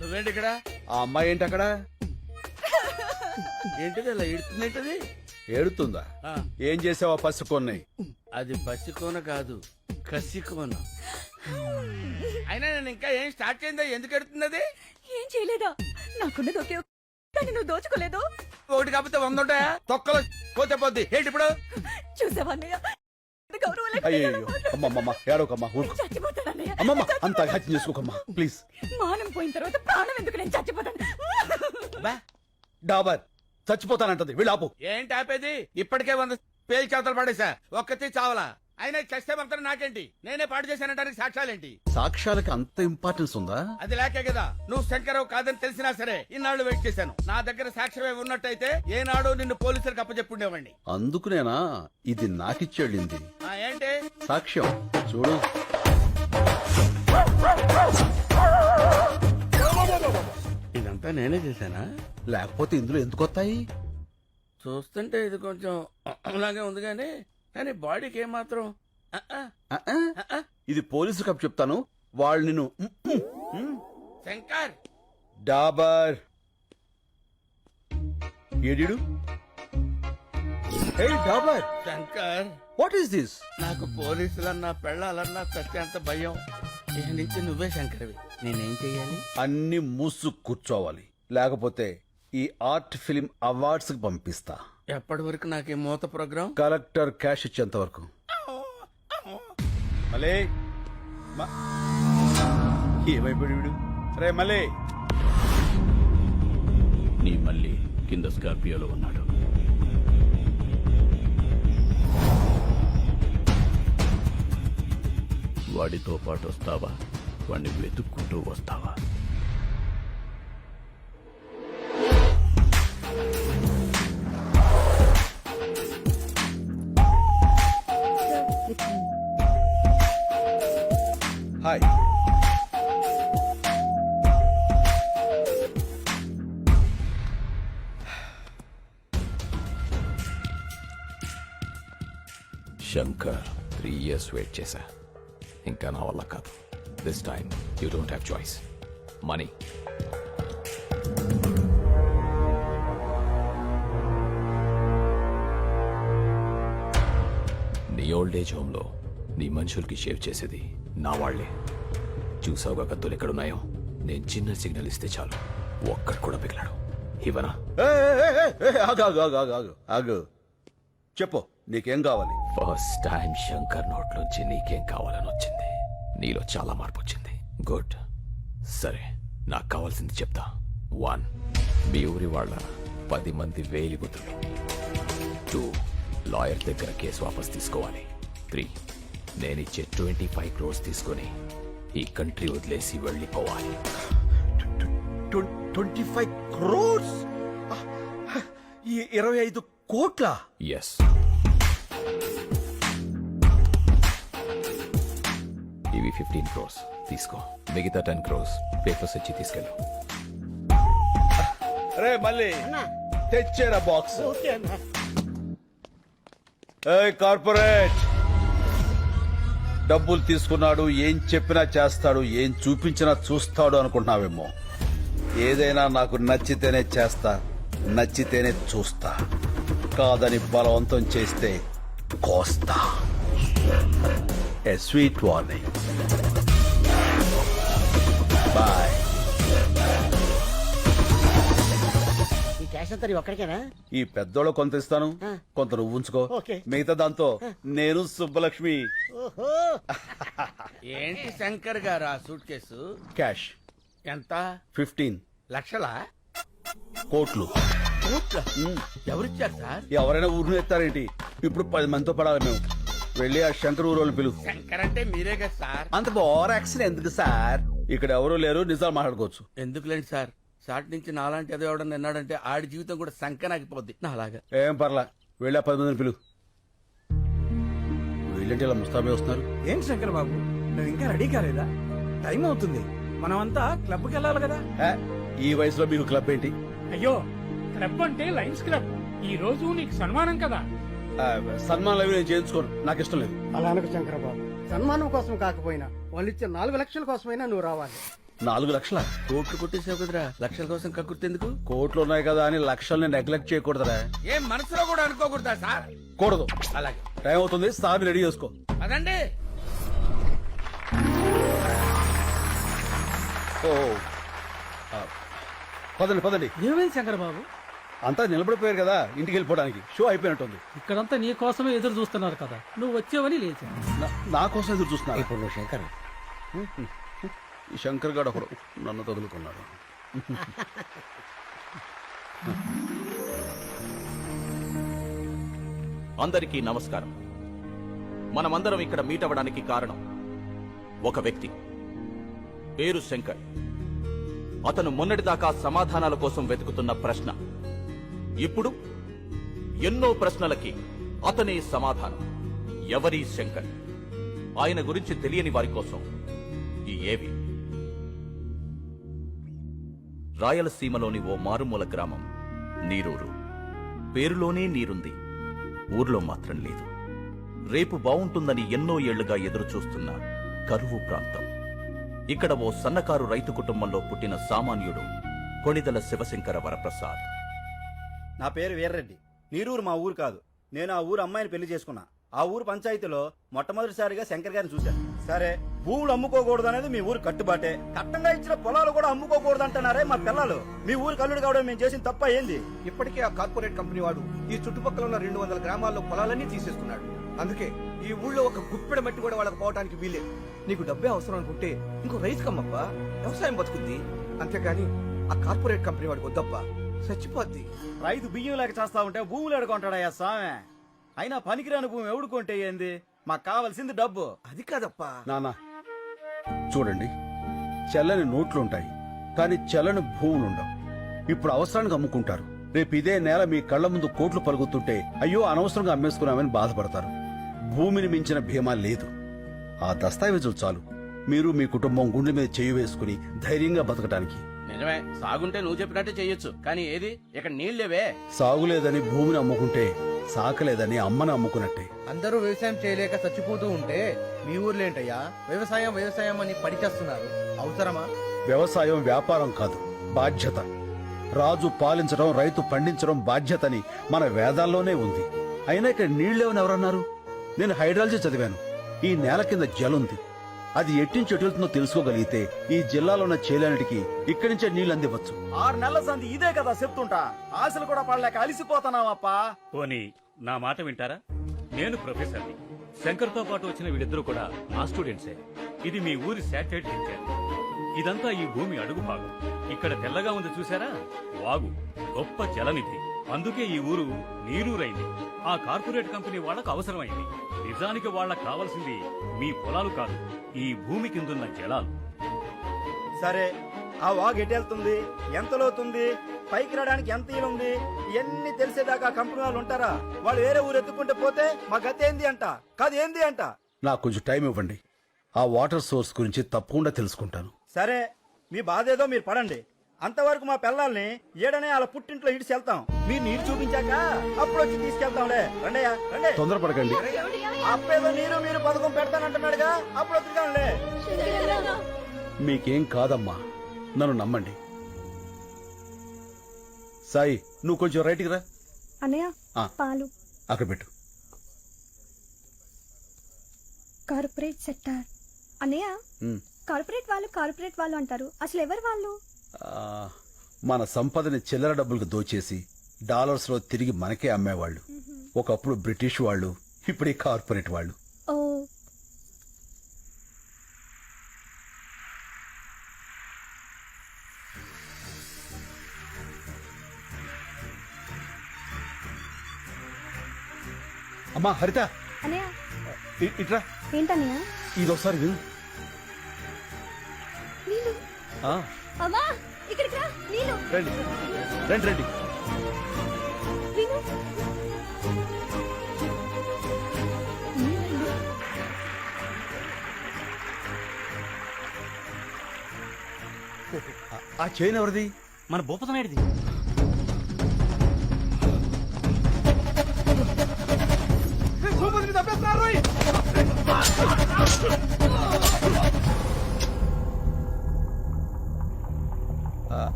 నువ్వేంటి ఇక్కడ? ఆ అమ్మాయి ఏంటి అక్కడ? ఏంటిది అలా ఏడుతుందేంటది? ఏడుతుందా? ఆ, ఏం చేసావా పసుకొన్ని? అది బసికోన కాదు, కసికోన. అయినా నేను ఇంకా ఏం స్టార్ట్ చేయందా? ఎందుకు ఎడుతుంది అది? ఏం చేయలేదా? నాకున్నది ఒకే కానీ నువ్వు దోచుకోలేదు. ఒకటి కాకపోతే 100 ఉంటాయా? తొక్కలో పోతే పోద్ది. ఏంటి ఇప్పుడు? చూసావన్నయ్య, గౌరవం అయ్యో అమ్మమ్మ ఏడవకమ్మా, ఊరుకో. చచ్చిపోతానన్నయ్య. అమ్మమ్మ అంత హత్య చేసుకోకమ్మా ప్లీజ్. మానం పోయిన తర్వాత ప్రాణం ఎందుకు? నేను చచ్చిపోతాను. బా, డాబర్ చచ్చిపోతానంటది, వీళ్ళాపు. ఏంటి ఆపేది? ఇప్పటికే 100 పేలు చేతలు పడేసా, ఒక్కతి చావలా. అయినా చస్తే మాత్రం నాకేంటి? నేనే పాడు చేశానంటానికి సాక్ష్యాలేంటి? సాక్ష్యాలకి అంత ఇంపార్టెన్స్ ఉందా? అది లేకే కదా నువ్వు శంకరావు కాదని తెలిసినా సరే ఇన్నాళ్ళు వెయిట్ చేశాను. నా దగ్గర సాక్ష్యమే ఉన్నట్టయితే ఏనాడు నిన్ను పోలీసులకు అప్పచెప్పుండేవాడిని. అందుకునేనా ఇది నాకిచ్చేళ్ళింది ఏంటి సాక్ష్యం? చూడు. ఇదంతా నేనే చేశానా? లేకపోతే ఇందులో ఎందుకు వస్తాయి? చూస్తుంటే ఇది కొంచెం అలాగే ఉంది కానీ బాడీకి ఏమాత్రం ఇది పోలీసు కప్ చెప్తాను. వాళ్ళు నిన్ను శంకర్ డాబర్ ఏడిడు. హే డాబర్, శంకర్ వాట్ ఈస్ దిస్? నాకు పోలీసులన్నా పెళ్ళాలన్నా సత్యంత భయం. ఈ నుంచి నువ్వే శంకర్వి. నేనేం చెయ్యాలి? అన్ని మూసు కూర్చోవాలి, లేకపోతే ఈ ఆర్ట్ ఫిలిం అవార్డ్స్ కి పంపిస్తా. ఎప్పటి వరకు నాకు ఈ మూత ప్రోగ్రాం? కలెక్టర్ క్యాష్ ఇచ్చేంత వరకు. మలే ఏమైపోయాడు వీడు? రే మలే. నీ మళ్ళీ కింద స్కార్పియోలో ఉన్నాడు. వాడితో పాటు వస్తావా? వాడిని వెతుక్కుంటూ వస్తావా? హాయ్. శంకర్ 3 years వెయిట్ చేశా. ఇంకా నా వల్ల కాదు. This time you don't have choice. Money. నీ ఓల్డ్ ఏజ్ హోమ్ లో నీ మనుషులకి షేవ్ చేసేది నా వాళ్లే. చూసావుగా కత్తులు ఎక్కడున్నాయో? నేను చిన్న సిగ్నల్ ఇస్తే చాలు, ఒక్కడు కూడా పిగలాడు. ఇవనా? ఆగు, చెప్పు నీకేం కావాలి? ఫస్ట్ టైం శంకర్ నోట్లోంచి నీకేం కావాలని వచ్చింది. నీలో చాలా మార్పు వచ్చింది. గుడ్. సరే, నాకు కావాల్సింది చెప్తా. 1, మీ ఊరి వాళ్ళ 10 మంది వేలిగుతులు. 2, లాయర్ దగ్గర కేసు వాపస్ తీసుకోవాలి. 3, నేనిచ్చే 25 crores తీసుకొని ఈ కంట్రీ వదిలేసి వెళ్ళిపోవాలి. 25 crores? 25 కోట్ల? ఎస్. ఇవి 15 crores తీసుకో. మిగతా 10 crores పేపర్స్ ఇచ్చి తీసుకెళ్ళు. రే మళ్ళీ తెచ్చేరా బాక్స్. ఓకే అన్నా. కార్పొరేట్ డబ్బులు తీసుకున్నాడు, ఏం చెప్పినా చేస్తాడు, ఏం చూపించినా చూస్తాడు అనుకుంటున్నావేమో. ఏదైనా నాకు నచ్చితేనే చేస్తా, నచ్చితేనే చూస్తా. కాదని బలవంతం చేస్తే కోస్తా. ఏ స్వీట్ వార్నింగ్. బాయ్. ఈ క్యాష్ అంతా నీ ఒక్కడికేనా? ఈ పెద్దోళ్ళు కొంత ఇస్తాను, కొంత నువ్వు ఉంచుకో. ఓకే. మిగతా దాంతో నేను సుబ్బలక్ష్మి. ఓహో. ఏంటి శంకర్ గారు ఆ సూట్ కేసు? క్యాష్ ఎంత? 15 లక్షలా? కోట్లు. కోట్ల? ఎవరిచ్చారు సార్? ఎవరైనా ఊరిని ఎత్తారేంటి? ఇప్పుడు 10 మందితో పడాలి మేము. వెళ్ళి ఆ శంకర్ ఊరోళ్ళు పిలువు. శంకర్ అంటే మీరే కదా సార్. అంత ఓవర్ యాక్షన్ ఎందుకు సార్? ఇక్కడ ఎవరూ లేరు, నిజాలు మాట్లాడుకోవచ్చు. ఎందుకులేండి సార్, సాటి నుంచి నాలాంటి ఏదో ఎవడన్నా విన్నాడంటే ఆడి జీవితం కూడా సంకనాగిపోద్ది నా అలాగా. ఏం పర్లా, వెళ్ళి ఆ 10 మందిని పిలువు. వీళ్ళంటే ఇలా ముస్తాబే వస్తున్నారు. ఏం శంకర్ బాబు, నువ్వు ఇంకా రెడీ కాలేదా? టైం అవుతుంది. మనమంతా క్లబ్కి వెళ్ళాలి కదా. ఏ, ఈ వయసులో మీకు క్లబ్ ఏంటి? అయ్యో క్లబ్ అంటే లయన్స్ క్లబ్. ఈ రోజు నీకు సన్మానం కదా. సన్మానాలు అవి నేను చేయించుకోను, నాకు ఇష్టం లేదు. అలా అనకు శంకరబాబు, సన్మానం కోసం కాకపోయినా వాళ్ళు ఇచ్చే 4 లక్షల కోసమైనా నువ్వు రావాలి. 4 లక్షల? కోట్లు కొట్టేసావు కదరా, లక్షల కోసం కక్కుర్తెందుకు? కోట్లు ఉన్నాయి కదా అని లక్షల్ని నెగ్లెక్ట్ చేయకూడదురా. ఏం మనసులో కూడా అనుకోకూడదా సార్? కూడదు. అలాగే టైం అవుతుంది, సార్ రెడీ చేసుకో. అదండి. ఓ ఆ, పదండి పదండి. ఏమైంది శంకరబాబు? అంతా నిలబడిపోయారు కదా, ఇంటికి వెళ్ళిపోవడానికి. షో అయిపోయినట్టుంది. ఇక్కడంతా నీ కోసమే ఎదురు చూస్తున్నారు కదా, నువ్వు వచ్చావని లేచా. నా కోసం ఎదురు చూస్తున్నారు. ఇప్పుడు నువ్వు శంకర్. ఈ శంకర్ గారు ఒకడు నన్ను తగులుకున్నాడు. అందరికీ నమస్కారం. మనమందరం ఇక్కడ మీట్ అవ్వడానికి కారణం ఒక వ్యక్తి, పేరు శంకర్. అతను మొన్నటిదాకా సమాధానాల కోసం వెతుకుతున్న ప్రశ్న, ఇప్పుడు ఎన్నో ప్రశ్నలకి అతనే సమాధానం. ఎవరి శంకర్? ఆయన గురించి తెలియని వారి కోసం ఈ ఏవి. రాయలసీమలోని ఓ మారుమూల గ్రామం నీరూరు. పేరులోనే నీరుంది, ఊర్లో మాత్రం లేదు. రేపు బావుంటుందని ఎన్నో ఏళ్లుగా ఎదురుచూస్తున్న కరువు ప్రాంతం. ఇక్కడ ఓ సన్నకారు రైతు కుటుంబంలో పుట్టిన సామాన్యుడు కొణిదల శివశంకర వరప్రసాద్. నా పేరు వీర్రెడ్డి. నీరూరు మా ఊరు కాదు. నేను ఆ ఊరు అమ్మాయిని పెళ్లి చేసుకున్నా. ఆ ఊరు పంచాయతీలో మొట్టమొదటిసారిగా శంకర్ గారిని చూశాను. సరే, భూములు అమ్ముకోకూడదు అనేది మీ ఊరు కట్టుబాటే. కట్టంగా ఇచ్చిన పొలాలు కూడా అమ్ముకోకూడదు అంటున్నారే మా పిల్లలు. మీ ఊరు కల్లుడు కావడం మేము చేసిన తప్ప ఏంది? ఇప్పటికే ఆ కార్పొరేట్ కంపెనీ వాడు ఈ చుట్టుపక్కల ఉన్న 200 గ్రామాల్లో పొలాలన్నీ తీసేసుకున్నాడు. అందుకే ఈ ఊళ్ళో ఒక గుప్పెడ మట్టి కూడా వాళ్ళకి పోవడానికి వీలే. నీకు డబ్బే అవసరం అనుకుంటే ఇంకో రైతు కమ్మప్పా, వ్యవసాయం బతుకుద్ది. అంతేగాని ఆ కార్పొరేట్ కంపెనీ వాడికి వద్దప్పా, చచ్చిపోద్ది. రైతు బియ్యం లేక చేస్తా ఉంటే భూములు ఎడుకుంటాడయ్యా స్వామి. అయినా పనికిరాని భూమి ఎవడుకుంటే ఏంది? మాకు కావాల్సింది డబ్బు. అది కాదప్పా. నానా చూడండి, చెల్లని నోట్లుంటాయి కానీ చెల్లని భూములుండవు. ఇప్పుడు అవసరానికి అమ్ముకుంటారు. రేపు ఇదే నేల మీ కళ్ల ముందు కోట్లు పలుకుతుంటే అయ్యో అనవసరంగా అమ్మేసుకున్నామని బాధపడతారు. భూమిని మించిన భీమా లేదు. ఆ దస్తావేజులు చాలు మీరు మీ కుటుంబం గుండె మీద చేయి వేసుకుని ధైర్యంగా బతకటానికి. నిజమే, సాగుంటే నువ్వు చెప్పినట్టే చెయ్యొచ్చు. కానీ ఏది ఇక్కడ నీళ్లేవే. సాగులేదని భూమిని అమ్ముకుంటే సాకలేదని అమ్మని అమ్ముకున్నట్టే. అందరూ వ్యవసాయం చేయలేక చచ్చిపోతూ ఉంటే మీ ఊర్లో ఏంటయ్యా వ్యవసాయం వ్యవసాయం అని పడిచేస్తున్నారు? అవసరమా? వ్యవసాయం వ్యాపారం కాదు, బాధ్యత. రాజు పాలించడం, రైతు పండించడం బాధ్యతని మన వేదాల్లోనే ఉంది. అయినా ఇక్కడ నీళ్లేవని ఎవరన్నారు? నేను హైడ్రాలజీ చదివాను. ఈ నేల కింద జలుంది. అది ఎట్టించి ఎటుతుందో తెలుసుకోగలిగితే ఈ జిల్లాలో ఉన్న చేలన్నిటికీ ఇక్కడి నుంచే నీళ్లు అందివచ్చు. 6 నెలల సంది ఇదే కదా చెప్తుంటా. ఆశలు కూడా పడలేక అలిసిపోతున్నావప్పా. పోనీ నా మాట వింటారా? నేను ప్రొఫెసర్ని. శంకర్తో పాటు వచ్చిన వీళ్ళిద్దరూ కూడా నా స్టూడెంట్సే. ఇది మీ ఊరి శాటిలైట్ పిక్చర్. ఇదంతా ఈ భూమి అడుగు భాగం. ఇక్కడ తెల్లగా ఉంది చూసారా, వాగు, గొప్ప జలనిధి. అందుకే ఈ ఊరు నీరూరైంది. ఆ కార్పొరేట్ కంపెనీ వాళ్లకు అవసరమైంది. నిజానికి వాళ్లకు కావాల్సింది మీ పొలాలు కాదు, ఈ భూమి కిందున్న జలాలు. సరే, ఆ వాగు ఎటెళ్తుంది, ఎంత లోతుంది, పైకి రావడానికి ఎంత ఈలుంది, ఇవన్నీ తెలిసేదాకా కంపెనీ వాళ్ళు ఉంటారా? వాళ్ళు వేరే ఊరు ఎత్తుకుంటే పోతే మా గతి ఏంది అంట, కాదు ఏంది అంట. నాకు కొంచెం టైం ఇవ్వండి. ఆ వాటర్ సోర్స్ గురించి తప్పకుండా తెలుసుకుంటాను. సరే, మీ బాధ ఏదో మీరు పడండి. అంతవరకు మా పిల్లల్ని ఏడనే వాళ్ళ పుట్టింట్లో ఇడిచి వెళ్తాం. మీరు నీరు చూపించాక అప్పుడు వచ్చి తీసుకెళ్తాంలే. రండయ్యా రండి. తొందరపడకండి. అప్పేదో నీరు మీరు పథకం పెడతానంటున్నాడుగా, అప్పుడు వద్దుగాంలే. మీకేం కాదమ్మా, నన్ను నమ్మండి. సాయి, నువ్వు కొంచెం రైట్కి రా. అన్నయ్య ఆ. పాలు. అక్కడ పెట్టు. Corporate sector. అన్నయ్య, ఉమ్. కార్పొరేట్ వాళ్ళు అంటారు, అసలు ఎవరు వాళ్ళు? ఆ, మన సంపదని చిల్లర డబ్బులకు దోచేసి డాలర్స్ లో తిరిగి మనకే అమ్మేవాళ్ళు. ఒకప్పుడు బ్రిటిష్ వాళ్ళు, ఇప్పుడు ఈ కార్పొరేట్ వాళ్ళు. ఓ, అమ్మా హరిత అనయ్య ఇట్రా ఏంటన్నయ్య? ఇదొకసారి విను. నీళ్ళు. ఆ, అమ్మా ఇక్కడికి రా. నీళ్ళు. రండి రండి రండి. విను. ఆ చైన్ ఎవరిది? మన భూపతనాయుడిది.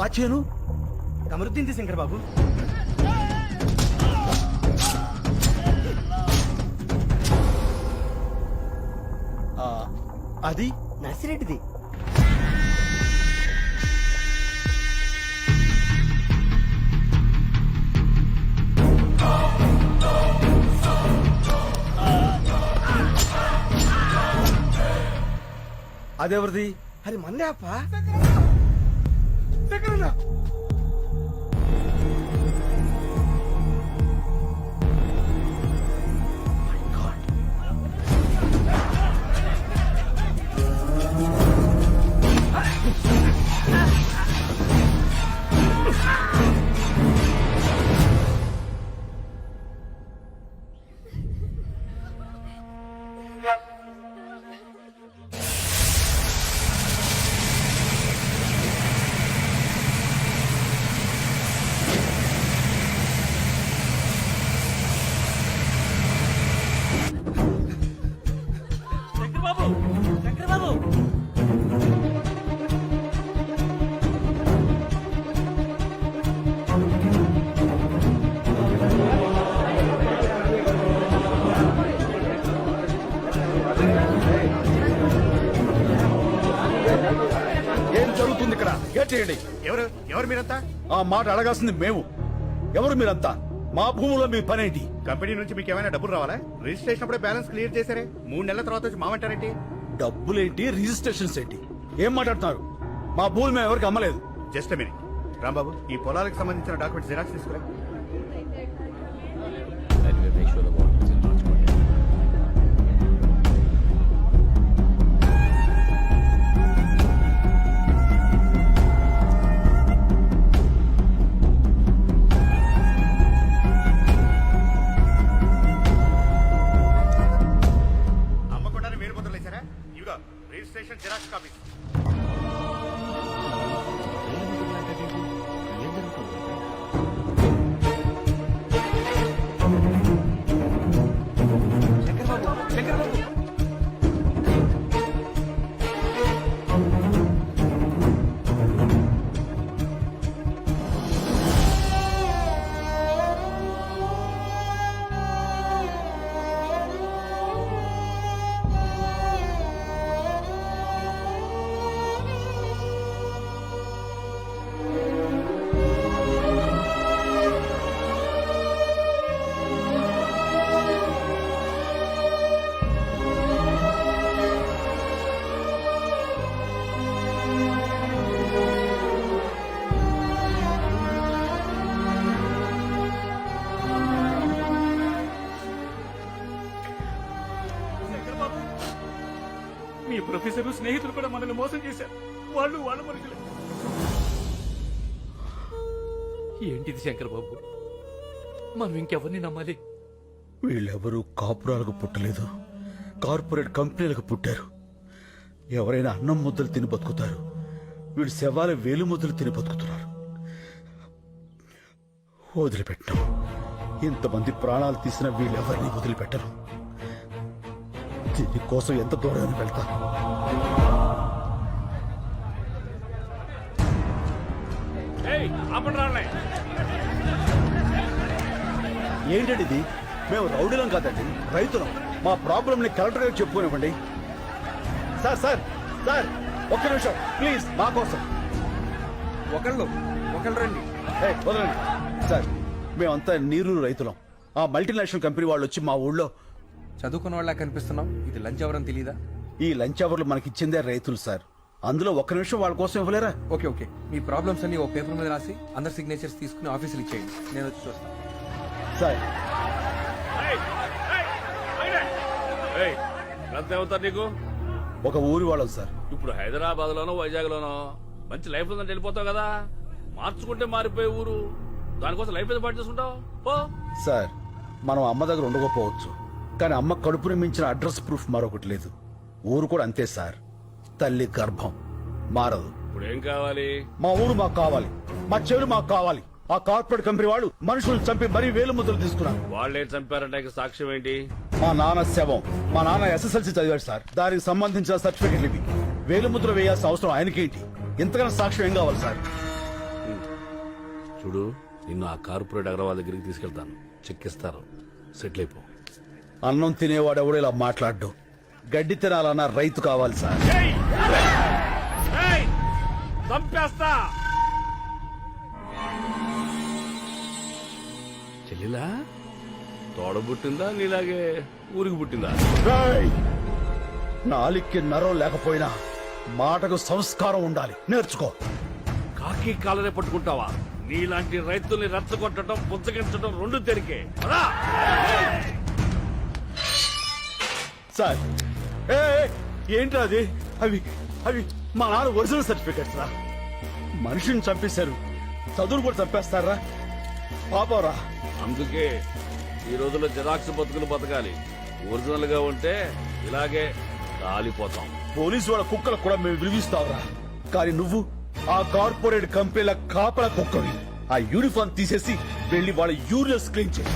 ఆ చైను కమరుద్దీన్ శంకర్ బాబు. ఆ, అది నర్సిరెడ్డిది. అదెవరిది? అది మందే అప్ప. ఏం జరుగుతుంది ఇక్కడ? గేట్ చేయండి. ఎవరు మీరంతా? ఆ మాట అడగాల్సింది మేము. ఎవరు మీరంతా? మా భూములో మీ పనేంటి? కంపెనీ నుంచి మీకు ఏమైనా డబ్బులు రావాలా? రిజిస్ట్రేషన్ అప్పుడే బ్యాలెన్స్ క్లియర్ చేశారే. 3 నెలల తర్వాత వచ్చి మామంటారేంటి? డబ్బులేంటి, రిజిస్ట్రేషన్స్ ఏంటి? ఏం మాట్లాడుతున్నారు? మా భూములు మేము ఎవరికి అమ్మలేదు. జస్ట్ మినిట్ రాంబాబు, ఈ పొలాలకు సంబంధించిన డాక్యుమెంట్స్ జిరాక్స్ తీసుకురా. Anyway, make sure the water is in transport. అమ్మకుండానే వేలు ముద్రలు వేశారా? ఇవిగో రిజిస్ట్రేషన్ జిరాక్స్ కాపీ. మీ ప్రొఫెసర్ స్నేహితులు కూడా మనల్ని మోసం చేశారు. వాళ్ళు వాళ్ళ మనుషులే. ఏంటిది శంకర్ బాబు? మనం ఇంకెవరిని నమ్మాలి? వీళ్ళెవరూ కాపురాలకు పుట్టలేదు, కార్పొరేట్ కంపెనీలకు పుట్టారు. ఎవరైనా అన్నం ముద్దలు తిని బతుకుతారు. వీడు శవాల వేలు ముద్దలు తిని బతుకుతున్నారు. వదిలిపెట్టం. ఇంతమంది ప్రాణాలు తీసిన వీళ్ళెవరిని వదిలిపెట్టరు. దీనికోసం ఎంత దూరం వెళ్తా. ఏంటండి ఇది? మేము రౌడీలం కాదండి, రైతులం. మా ప్రాబ్లం ని కలెక్టర్ గారికి చెప్పుకోనివ్వండి. సార్ సార్ సార్ ఒక్క నిమిషం ప్లీజ్, మా కోసం. ఒకళ్ళు రండి. వదలండి సార్. మేమంతా నీరు రైతులం. ఆ మల్టీనేషనల్ కంపెనీ వాళ్ళు వచ్చి మా ఊళ్ళో చదువుకున్న వాళ్ళ కనిపిస్తున్నాం. ఇది లంచ్ అవర్ అని తెలీదా? ఈ లంచ్ అవర్లు మనకిచ్చిందే రైతులు సార్. అందులో ఒక్క నిమిషం వాళ్ళ కోసం ఇవ్వలేరా? ఓకే ఓకే, మీ ప్రాబ్లమ్స్ అన్ని ఓ పేపర్ మీద రాసి అందరి సిగ్నేచర్స్ తీసుకుని ఆఫీసులు ఇచ్చేయండి. నేను వచ్చి చూస్తాను. సార్ ఎంత అవుతారు నీకు? ఒక ఊరి వాళ్ళం సార్. ఇప్పుడు హైదరాబాద్ లోనో వైజాగ్ లోనో మంచి లైఫ్ ఉందని వెళ్ళిపోతావు కదా, మార్చుకుంటే మారిపోయే ఊరు. దానికోసం లైఫ్ ఏదో పాటు చేసుకుంటావు పో. సార్, మనం అమ్మ దగ్గర ఉండకపోవచ్చు, కానీ అమ్మ కడుపుని మించిన అడ్రస్ ప్రూఫ్ మరొకటి లేదు. ఊరు కూడా అంతే సార్, తల్లి గర్భం మారదు. ఇప్పుడు ఏం కావాలి? మా ఊరు మాకు కావాలి, మా చెవులు మాకు కావాలి. ఆ కార్పొరేట్ కంపెనీ వాళ్ళు మనుషులను చంపి మరీ వేలు ముద్రలు తీసుకున్నారు. వాళ్ళే చంపారంటే సాక్ష్యం ఏంటి? మా నాన్న శవం. మా నాన్న ఎస్ఎస్ఎల్సీ చదివాడు సార్, దానికి సంబంధించిన సర్టిఫికెట్లు ఇవి. వేలు ముద్ర వేయాల్సిన అవసరం ఆయనకేంటి? ఇంతకన్నా సాక్ష్యం ఏం కావాలి సార్? చూడు, నిన్ను ఆ కార్పొరేట్ అగ్రవాల్ దగ్గరికి తీసుకెళ్తాను, చెక్కిస్తారు, సెటిల్ అయిపో. అన్నం తినేవాడు ఎవడు ఇలా మాట్లాడ్డు. గడ్డి తినాలన్నా రైతు కావాలి సార్. చంపేస్తా. చెల్లిలా తోడబుట్టిందా నీలాగే ఊరికి పుట్టిందా? నాలిక్కి నరం లేకపోయినా మాటకు సంస్కారం ఉండాలి, నేర్చుకో. కాకి కాలనే పట్టుకుంటావా? నీలాంటి రైతుల్ని రెచ్చగొట్టడం, పుచ్చగించడం రెండు తెరికే. సార్ ఏంట్రా అది? అవి అవి మా నాన్న ఒరిజినల్ సర్టిఫికెట్స్ రా. మనిషిని చంపేశారు, చదువులు కూడా చంపేస్తారా? పాపరా. అందుకే ఈ రోజుల్లో జిరాక్స్ బతుకులు బతకాలి. ఒరిజినల్ గా ఉంటే ఇలాగే కాలిపోతాం. పోలీసు వాళ్ళ కుక్కలకు కూడా మేము విలువిస్తావురా, కానీ నువ్వు ఆ కార్పొరేట్ కంపెనీల కాపల కుక్కవి. ఆ యూనిఫామ్ తీసేసి వెళ్లి వాళ్ళ యూరియస్ క్లీన్ చేయి.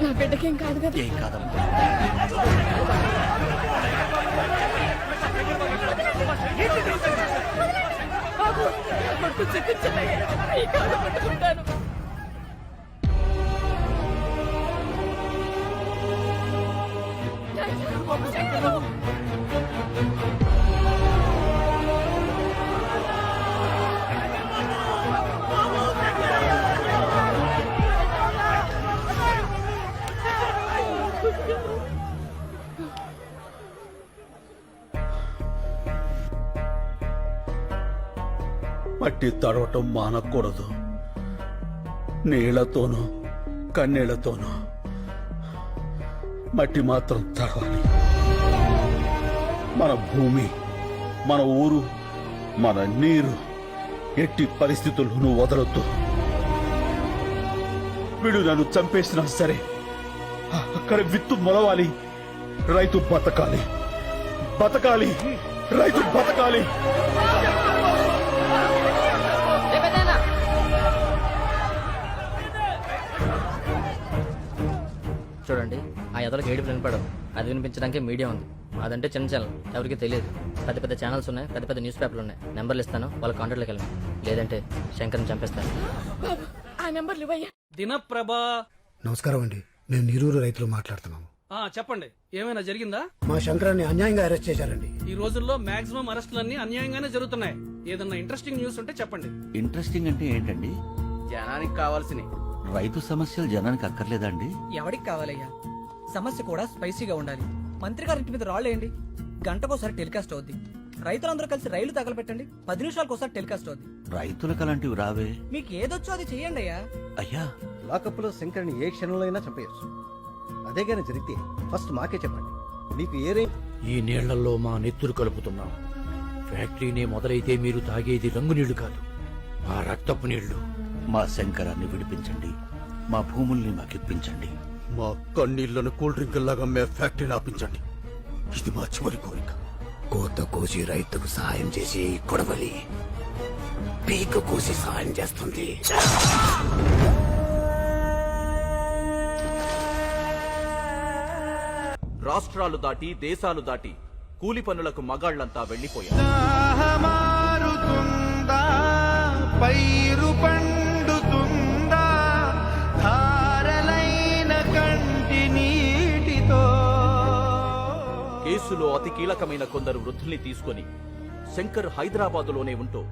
నా బిడ్డకేం కాదు కదా? ఏం కాదమ్మా. మట్టి తడవటం మానకూడదు. నీళ్లతోనూ కన్నీళ్లతోనూ మట్టి మాత్రం తడవాలి. మన భూమి, మన ఊరు, మన నీరు ఎట్టి పరిస్థితుల్లోనూ వదలొద్దు. వీడు నన్ను చంపేసినా సరే అక్కడ విత్తు మొలవాలి. రైతు బతకాలి, బతకాలి, రైతు బతకాలి. చూడండి, ఆ ఎదలకు ఏడుపు వినపడవు. అది వినిపించడానికి మీడియా ఉంది. అదంటే చిన్న ఛానల్, ఎవరికి తెలియదు. పెద్ద పెద్ద ఛానల్స్ ఉన్నాయి, పెద్ద పెద్ద న్యూస్ పేపర్లు ఉన్నాయి. నెంబర్లు ఇస్తాను, వాళ్ళ కాంటాక్ట్లోకి వెళ్ళండి. లేదంటే శంకర్ని చంపేస్తాను. దినప్రభా. నమస్కారం అండి, నేను నీరూరు రైతులు మాట్లాడుతున్నాము. చెప్పండి, ఏమైనా జరిగిందా? మా శంకరాన్ని అన్యాయంగా అరెస్ట్ చేశారండి. ఈ రోజుల్లో మాక్సిమం అరెస్టులన్నీ అన్యాయంగానే జరుగుతున్నాయి. ఏదన్నా ఇంట్రెస్టింగ్ న్యూస్ ఉంటే చెప్పండి. ఇంట్రెస్టింగ్ అంటే ఏంటండి? జనానికి కావాల్సిన రైతు సమస్యలు జనానికి అక్కర్లేదండి. ఎవరికి కావాలయ్యా? సమస్య కూడా స్పైసీగా ఉండాలి. మంత్రి గారింటి మీద రాళ్ళేయండి, గంటకోసారి టెలికాస్ట్ అవుద్ది. రైతులందరూ కలిసి రైలు తగలబెట్టండి, 10 నిమిషాలకు ఒకసారి టెలికాస్ట్ అవుద్ది. రైతులకు అలాంటివి రావే. మీకు ఏదొచ్చో అది చెయ్యండి అయ్యా. అయ్యా, లాకప్ లో శంకర్ని ఏ క్షణంలో అయినా చంపేయచ్చు. అదే గాని జరిగితే ఫస్ట్ మాకే చెప్పండి. మీకు ఈ నీళ్లలో మా నెత్తురు కలుపుతున్నాం. ఫ్యాక్టరీనే మొదలైతే మీరు తాగేది రంగు నీళ్లు కాదు, ఆ రక్తపు నీళ్లు. మా శంకరాన్ని విడిపించండి, మా భూముల్ని మాకిప్పించండి. మా కన్నీళ్లను కూల్ డ్రింక్ లాగా మే ఫ్యాక్టరీని ఆపించండి. ఇది మా చివరి కోరిక. కోత కోసి రైతుకు సహాయం చేసి కొడవలి పీక కోసి సహాయం చేస్తుంది. రాష్ట్రాలు దాటి దేశాలు దాటి కూలి పనులకు మగాళ్లంతా వెళ్లిపోయారు. పైరు పండుతుందా ధారలైన కంటి నీటితో. కేసులో అతి కీలకమైన కొందరు వృద్ధుల్ని తీసుకొని శంకర్ హైదరాబాదులోనే ఉంటూ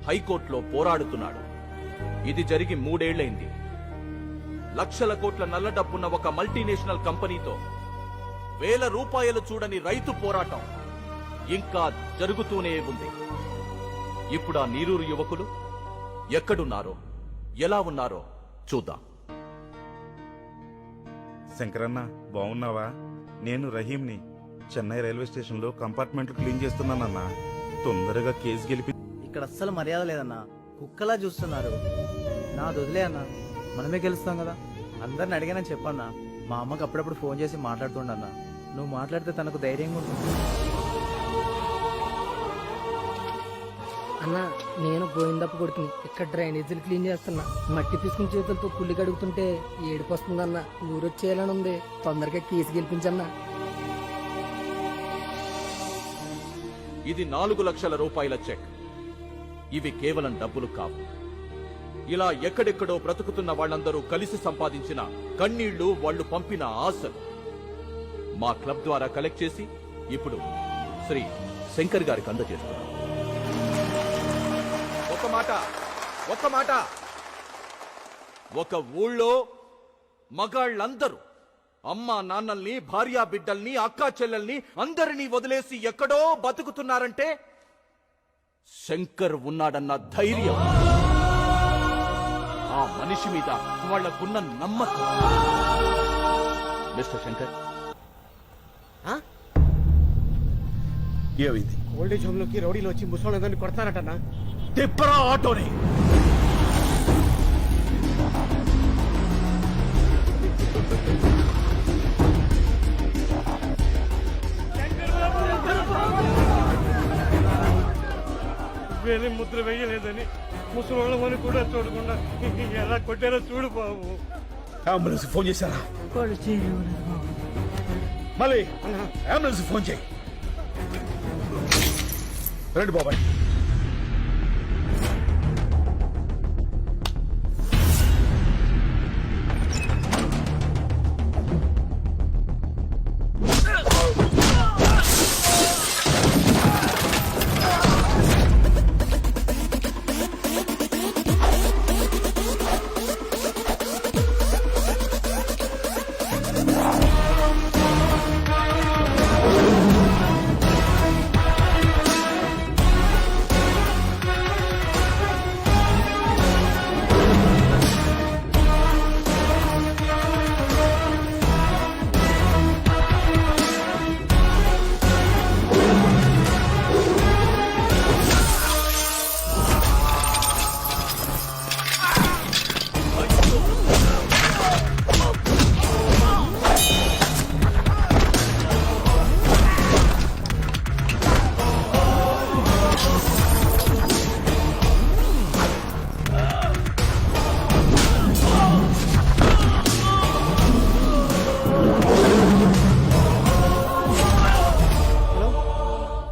హైకోర్టులో పోరాడుతున్నాడు. ఇది జరిగి 3 ఏళ్లైంది. లక్షల కోట్ల నల్ల డబ్బున్న ఒక మల్టీనేషనల్ కంపెనీతో వేల రూపాయలు చూడని రైతు పోరాటం ఇంకా జరుగుతూనే ఉంది. ఇప్పుడు ఆ నీరూరు యువకులు ఎక్కడున్నారో, ఎలా ఉన్నారో చూద్దాం. శంకరన్న బాగున్నావా? నేను రహీంని. చెన్నై రైల్వే స్టేషన్లో కంపార్ట్మెంట్లు క్లీన్ చేస్తున్నానన్నా. తొందరగా కేసు గెలిపి. ఇక్కడ అస్సలు మర్యాద లేదన్నా, కుక్కలా చూస్తున్నారు. నా వదిలే అన్నా, మనమే గెలుస్తాం కదా. అందరిని అడిగానని చెప్పన్నా. మా అమ్మకి అప్పుడప్పుడు ఫోన్ చేసి మాట్లాడుతుండన్నా. నువ్వు మాట్లాడితే తనకు ధైర్యంగా ఉంటుంది. అన్న నేను గోవిందప్ప కొడుకుని. ఇక్కడ డ్రైనేజీలు క్లీన్ చేస్తున్నా. మట్టి తీసుకుని చేతులతో కుళ్ళి కడుగుతుంటే ఏడుపు వస్తుందన్న. ఊరొచ్చేయాలని ఉంది. తొందరగా కేసు గెలిపించన్నా. ఇది 4 లక్షల రూపాయల చెక్. ఇవి కేవలం డబ్బులు కావు. ఇలా ఎక్కడెక్కడో బ్రతుకుతున్న వాళ్ళందరూ కలిసి సంపాదించిన కన్నీళ్లు, వాళ్ళు పంపిన ఆశలు మా క్లబ్ ద్వారా కలెక్ట్ చేసి ఇప్పుడు శ్రీ శంకర్ గారికి అందజేస్తున్నాం. ఒక్క మాట, ఒక ఊళ్ళో మగాళ్ళందరూ అమ్మా నాన్నల్ని, భార్యా బిడ్డల్ని, అక్కా చెల్లెల్ని అందరినీ వదిలేసి ఎక్కడో బతుకుతున్నారంటే శంకర్ ఉన్నాడన్న ధైర్యం, ఆ మనిషి మీద వాళ్లకున్న నమ్మకం. మిస్టర్ శంకర్, ఏమైంది? ఓల్డేజ్ హోమ్ లోకి రౌడీలు వచ్చి ముసలి కొడతారటన్నా. తిప్పరా ఆటోని. వేరే ముద్ర వేయలేదని ముసలి కూడా చూడకుండా ఎలా కొట్టారో చూడు బాబు. అంబులెన్స్ ఫోన్ చేశారా? మళ్ళీ అంబులెన్స్ ఫోన్ చేయి. రండి బాబాయ్.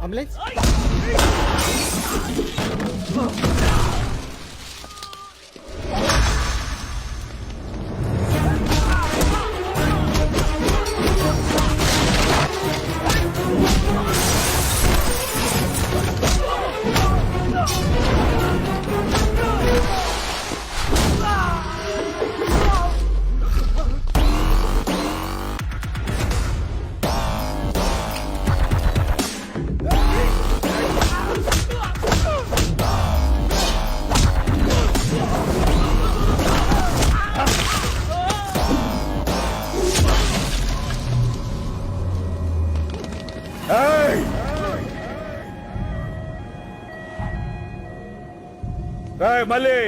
అంబులెన్స్ మళ్ళీ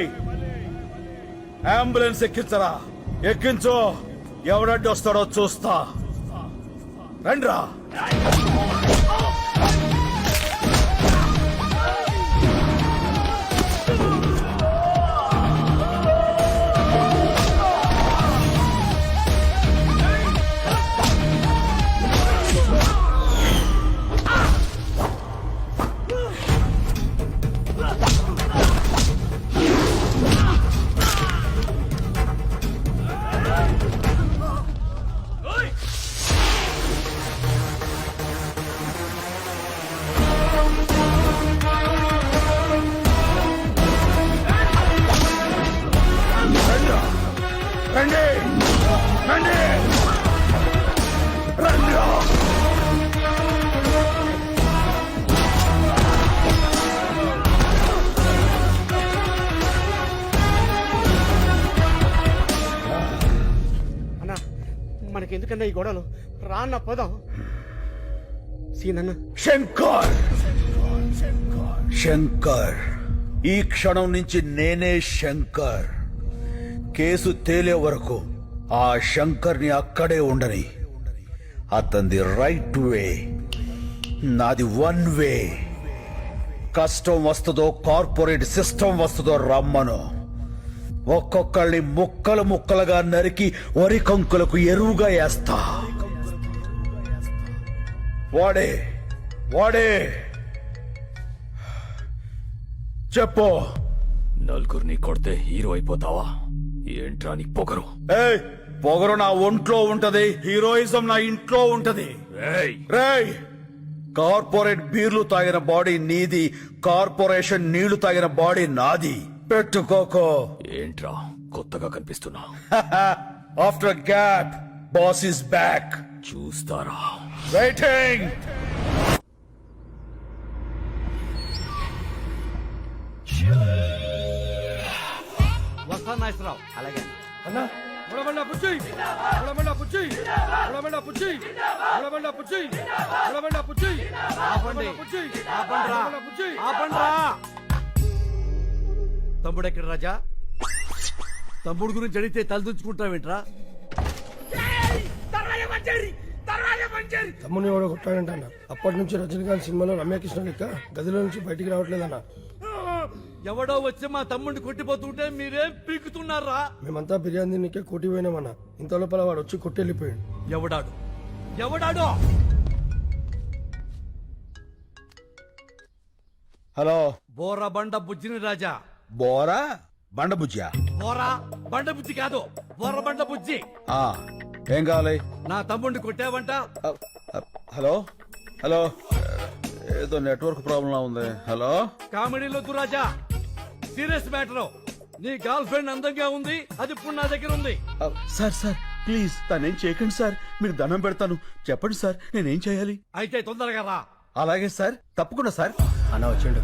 అంబులెన్స్ ఎక్కించరా. ఎక్కించు. ఎవడడ్డు వస్తాడో చూస్తా. రండ్రా. ఎందుకన్నా ఈ గొడవలు రాన్న పోదాం సీనన్న. శంకర్ శంకర్ ఈ క్షణం నుంచి నేనే శంకర్. కేసు తేలే వరకు ఆ శంకర్ని అక్కడే ఉండని. అతనిది రైట్ వే, నాది వన్ వే. కష్టం వస్తుందో కార్పొరేట్ సిస్టమ్ వస్తుందో రమ్మను. ఒక్కొక్కళ్ళని ముక్కలు ముక్కలుగా నరికి వరి కంకులకు ఎరువుగా వేస్తా. వాడే వాడే చెప్పు. నలుగురిని కొడితే హీరో అయిపోతావా? ఏంట్రా నీ పొగరు? ఏయ్, పొగరు నా ఒంట్లో ఉంటది, హీరోయిజం నా ఇంట్లో ఉంటది. రేయ్, కార్పొరేట్ బీర్లు తాగిన బాడీ నీది, కార్పొరేషన్ నీళ్లు తాగిన బాడీ నాది. పెట్టుకోకో. ఏంట్రా కొత్తగా కనిపిస్తున్నా? After gap boss is back. చూస్తారా? వెయిటింగ్. వస్తా నాగేశ్వరరావు. అలాగే అన్నా ఉడబండ పుచ్చి ఉడబండ పుచ్చి ఉడబండ పుచ్చి ఉడబండ పుచ్చి ఉడబండ పుచ్చి ఆపండి పుచ్చి ఆపండ్రా పుచ్చి ఆపండ్రా. తమ్ముడు ఎక్కడ రాజా? తమ్ముడు గురించి అడిగితే తలదించుకుంటావేంట్రా? తమ్ముని ఎవడో కొట్టాడంట అన్న. అప్పటి నుంచి రజనీకాంత్ సినిమాలో రమ్యకృష్ణ లెక్క గదిలో నుంచి బయటికి రావట్లేదన్న. ఎవడో వచ్చి మా తమ్ముడిని కొట్టిపోతుంటే మీరేం పీకుతున్నారా? మేమంతా బిర్యానీ నీకే కొట్టి పోయినామన్న. ఇంత లోపల వాడు వచ్చి కొట్టెళ్ళిపోయాడు. ఎవడాడు ఎవడాడు? హలో, బోర బండ బుజ్జిని రాజా. బోరా బండబుజ్జా? బోరా బండ బుజ్జి కాదు, బోర బండ బుజ్జి. ఏం కావాలి? నా తమ్ముడిని కొట్టావంట. హలో హలో, ఏదో నెట్వర్క్ ప్రాబ్లం ఉంది. హలో, కామెడీలో రాజా, సీరియస్ మ్యాటర్. నీ గర్ల్ ఫ్రెండ్ అందంగా ఉంది, అది ఇప్పుడు నా దగ్గర ఉంది. సార్ సార్ ప్లీజ్ తనేం చేయకండి సార్, మీకు దండం పెడతాను. చెప్పండి సార్, నేనేం చేయాలి? అయితే తొందరగా రా. అలాగే సార్, తప్పకుండా సార్. అన్న వచ్చిండు.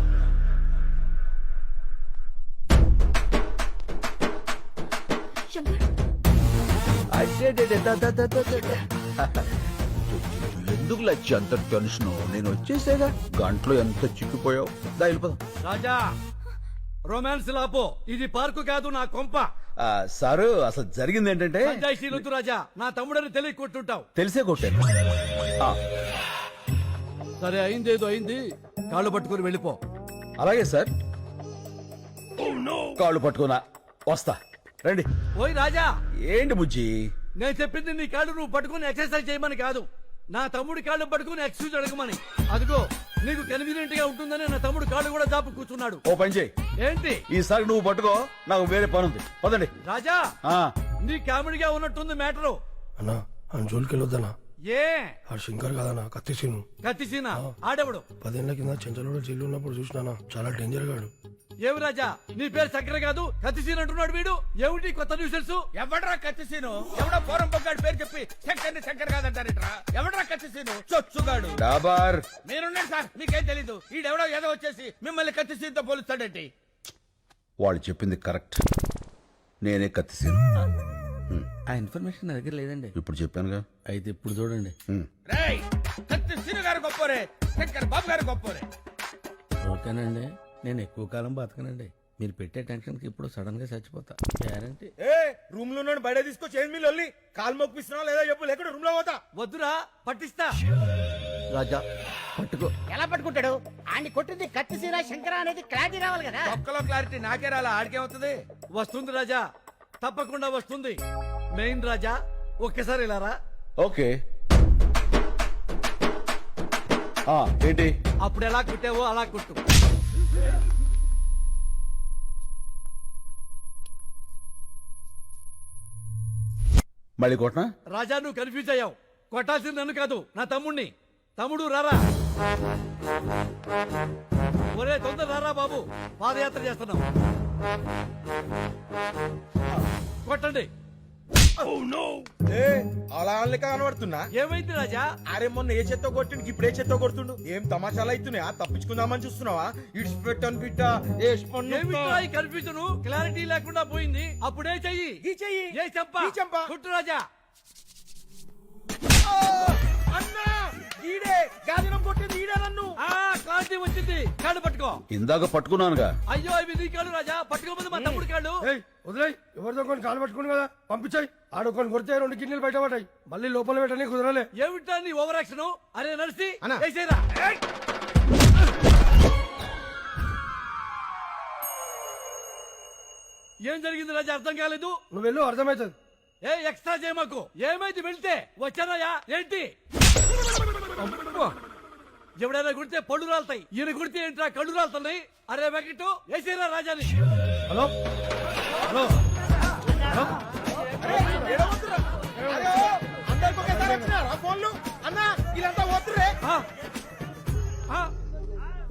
ఎందుకు లచ్చి అంత టెన్షన్? నేను వచ్చేసేగా, గంటలో ఎంత చిక్కిపోయావు. దా వెళ్ళిపోదాం. రాజా, రొమాన్స్ లాపో, ఇది పార్కు కాదు, నా కొంప. సారు, అసలు జరిగింది ఏంటంటే, సంజాయిషీలొద్దు రాజా, నా తమ్ముడని తెలియ కొట్టుంటావు. తెలిసే కొట్టాను. సరే, అయిందేదో అయింది, కాళ్ళు పట్టుకుని వెళ్ళిపో. అలాగే సార్, కాళ్ళు పట్టుకున్నా వస్తా. రండి. ఓయ్ రాజా. ఏంటి బుజ్జి? నేను చెప్పింది నీ కాళ్ళు నువ్వు పట్టుకుని ఎక్సర్సైజ్ చేయమని కాదు, నా తమ్ముడి కాళ్ళు పట్టుకుని ఎక్స్క్యూజ్ అడగమని. అదిగో నీకు కన్వీనియంట్ గా ఉంటుందని నా తమ్ముడు కాళ్ళు కూడా జాపు కూర్చున్నాడు. ఓ పని చేయి. ఏంటి? ఈసారి నువ్వు పట్టుకో, నాకు వేరే పని ఉంది. పదండి. రాజా, నీ కామెడీగా ఉన్నట్టుంది మ్యాటరు. అన్నా ఆయన జోలికి వెళ్ళొద్దన్నా. ఏ ఆ శంకర్ కదన్నా, కత్తిసీను. కత్తిసీనా? ఆడెవడు? 10 ఏళ్ల కింద చెంచలోడు జైలు ఉన్నప్పుడు చూసినానా, చాలా డేంజర్ గాడు. ఏమి రాజా, నీ పేరు చక్కెర కాదు కత్తిసీన్ అంటున్నాడు వీడు. ఏమిటి కొత్త న్యూసెన్స్? ఎవడ్రా కత్తిసీను? ఎవడో పోరం పొగ్గాడు పేరు చెప్పి శంకర్ని శంకర్ కాదంటారేట్రా? ఎవడ్రా కత్తిసీను? చొచ్చుగాడు. డాబార్, మీరున్నాడు సార్, మీకేం తెలీదు. ఈడెవడో ఏదో వచ్చేసి మిమ్మల్ని కత్తిసీన్తో పోలుస్తాడేంటి? వాళ్ళు చెప్పింది కరెక్ట్, నేనే కత్తిసీను. ఆ ఇన్ఫర్మేషన్ నా దగ్గర లేదండి. ఇప్పుడు చెప్పానుగా. అయితే ఇప్పుడు చూడండి. రేయ్, కత్తిసీను గారు గొప్పోరే, శంకర్ బాబు గారు గొప్పోరే. ఓకేనండి, నేను ఎక్కువ కాలం బతకనండి. మీరు పెట్టే టెన్షన్ కి ఇప్పుడు సడన్ గా చచ్చిపోతా గ్యారంటీ. రూమ్ లో బయట తీసుకొచ్చి ఏం మీరు వెళ్ళి కాలు మొప్పిస్తున్నా లేదా చెప్పు, లేకుండా రూమ్ లో పోతా. వద్దురా, పట్టిస్తా. రాజా పట్టుకో. ఎలా పట్టుకుంటాడు? ఆడిని కొట్టింది కత్తిసీన శంకర అనేది క్లారిటీ రావాలి కదా. ఒక్కలో క్లారిటీ నాకే రాలా, ఆడికేమవుతుంది? వస్తుంది రాజా, తప్పకుండా వస్తుంది. మెయిన్ రాజా, ఒక్కసారి ఇలా రా. ఓకే. ఏంటి? అప్పుడు ఎలా కుట్టావో అలా కుట్టు. మళ్ళీ కొట్టనా? రాజా, నువ్వు కన్ఫ్యూజ్ అయ్యావు. కొట్టాల్సింది నన్ను కాదు, నా తమ్ముణ్ణి. తమ్ముడు రారా. ఒరే తొందర రారా బాబు, పాదయాత్ర చేస్తున్నాం. కొట్టండి. అలా కనబడుతున్నా. ఏమైంది రాజా? అరే మొన్న ఏ చెత్త కొట్టిండు, ఇప్పుడు ఏ చెత్త కొడుతుండు. ఏం తమాషాలు అవుతున్నాయా? తప్పించుకుందామని చూస్తున్నావా? ఇడ్స్ పెట్టను బిడ్డ. కన్ఫ్యూజన్ క్లారిటీ లేకుండా పోయింది. అప్పుడే చెయ్యి. ఈ చెయ్యి. ఏ చెంప. ఈ చెంప. కుట్టు రాజా. కాంతి వచ్చింది కాళ్ళు పట్టుకో. ఇందాక పట్టుకున్నానుగా. అయ్యో ఇవి నీ కాళ్ళు రాజా, పట్టుకోకపోతే మా తమ్ముడు కాళ్ళు. వదిలే, ఎవరితో కొన్ని కాలు పట్టుకుని కదా పంపించాయి. ఆడుకొని కొడితే 2 కిడ్నీలు బయట పడ్డాయి. మళ్ళీ లోపల పెట్టని కుదరలే. ఏమిటా నీ ఓవర్ యాక్షన్? అరే నడిసి వేసేరా. ఏం జరిగింది రాజా అర్థం కాలేదు. నువ్వు వెళ్ళు, అర్థమవుతుంది. ఏ ఎక్స్ట్రా చేయమాకు. ఏమైంది వెళ్తే వచ్చానయ్యా ఏంటి? ఎవడైనా కుడితే పళ్ళు రాలుతాయి, ఈయన కుడితే ఏంట్రా కళ్ళు రాలుతున్నాయి. అరే వెంకటు వేసేరా రాజాని. హలో హలో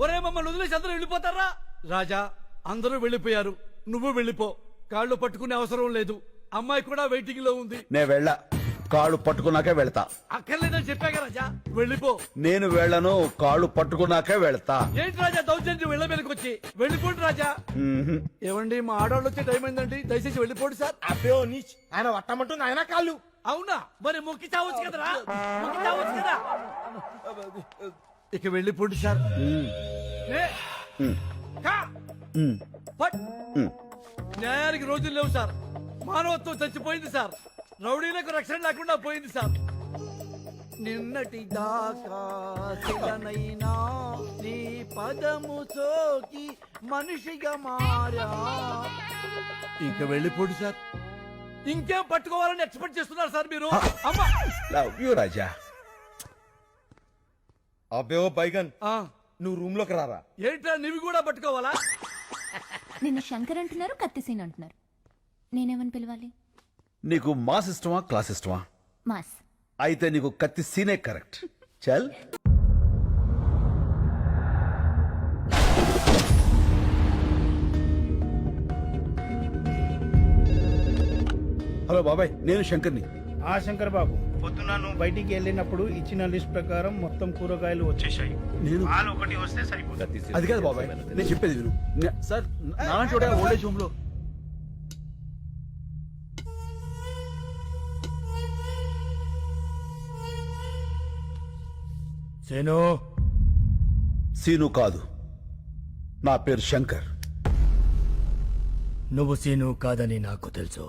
ఒరే మమ్మల్ని వదిలేసి అందరూ వెళ్ళిపోతారా? రాజా అందరూ వెళ్ళిపోయారు, నువ్వు వెళ్ళిపో. కాళ్ళు పట్టుకునే అవసరం లేదు, అమ్మాయి కూడా వెయిటింగ్ లో ఉంది. నే వెళ్ళా, కాళ్ళు పట్టుకున్నాకే వెళ్తా. అక్కర్లేదని చెప్పాక రాజా వెళ్ళిపో. నేను వెళ్ళను, కాళ్ళు పట్టుకున్నాకే వెళ్తా. ఏంటి రాజా దౌర్జన్యం వెళ్ళ మీదకి వచ్చి? వెళ్ళిపోండి రాజా. ఏమండి మా ఆడవాళ్ళు వచ్చే టైం అయిందండి, దయచేసి వెళ్ళిపోండి సార్. అబ్బే నీచ్, ఆయన వట్టమంటుంది ఆయన కాళ్ళు. అవునా, మరి మొక్కి చావచ్చు కదరా, మొక్కి చావచ్చు కదా. ఇక వెళ్ళిపోండి సార్. న్యాయానికి రోజులు లేవు సార్, మానవత్వం చచ్చిపోయింది సార్, రౌడీలకు రక్షణ లేకుండా పోయింది సార్. నిన్నటి దాకా శిలనైనా నీ పదము సోకి మనిషిగా మారా. ఇక వెళ్ళిపోండి సార్. ఇంకేం పట్టుకోవాలని ఎక్స్పెక్ట్ చేస్తున్నారు సార్ మీరు? అమ్మా లవ్ యూ రాజా. అబ్బే ఓ బైగన్, నువ్వు రూమ్ లోకి రారా. ఏంట్రా నీవి కూడా పట్టుకోవాలా? నిన్న శంకర్ అంటున్నారు, కత్తిసీన్ అంటున్నారు. నేనేమని పిలవాలి? నీకు మాస్ ఇష్టమా క్లాస్ ఇష్టమా? మాస్. అయితే నీకు కత్తి సీనే కరెక్ట్. చల్. హలో బాబాయ్, నేను శంకర్ని. ఆ శంకర్ బాబు, పొద్దున నువ్వు బయటికి వెళ్ళినప్పుడు ఇచ్చిన లిస్ట్ ప్రకారం మొత్తం కూరగాయలు వచ్చేసాయి. నేను పాలు ఒకటి వస్తే సరిపోతుంది. అది కాదు బాబాయ్, నేను చెప్పేది విను. సార్ నాలాంటి ఓల్డేజ్ హోమ్ లో సీను కాదు, నా పేరు శంకర్. నువ్వు సీను కాదని నాకు తెలుసు.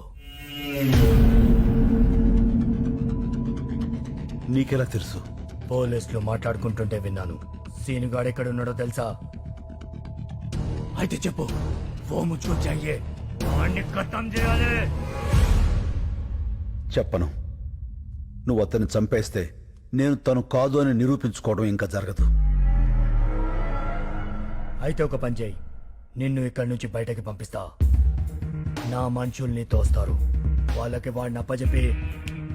నీకెలా తెలుసు? పోలీసులు మాట్లాడుకుంటుంటే విన్నాను. సీను గాడు ఎక్కడున్నాడో తెలుసా? అయితే చెప్పు. ఫోన్ చూచాయే, వాణ్ణి ఖతం చేయాలి. చెప్పను. నువ్వు అతన్ని చంపేస్తే నేను తను కాదు అని నిరూపించుకోవడం ఇంకా జరగదు. అయితే ఒక పని చేయి, నిన్ను ఇక్కడి నుంచి బయటకి పంపిస్తా. నా మనుషుల్ని తోస్తారు, వాళ్ళకి వాడిని అప్పచెప్పి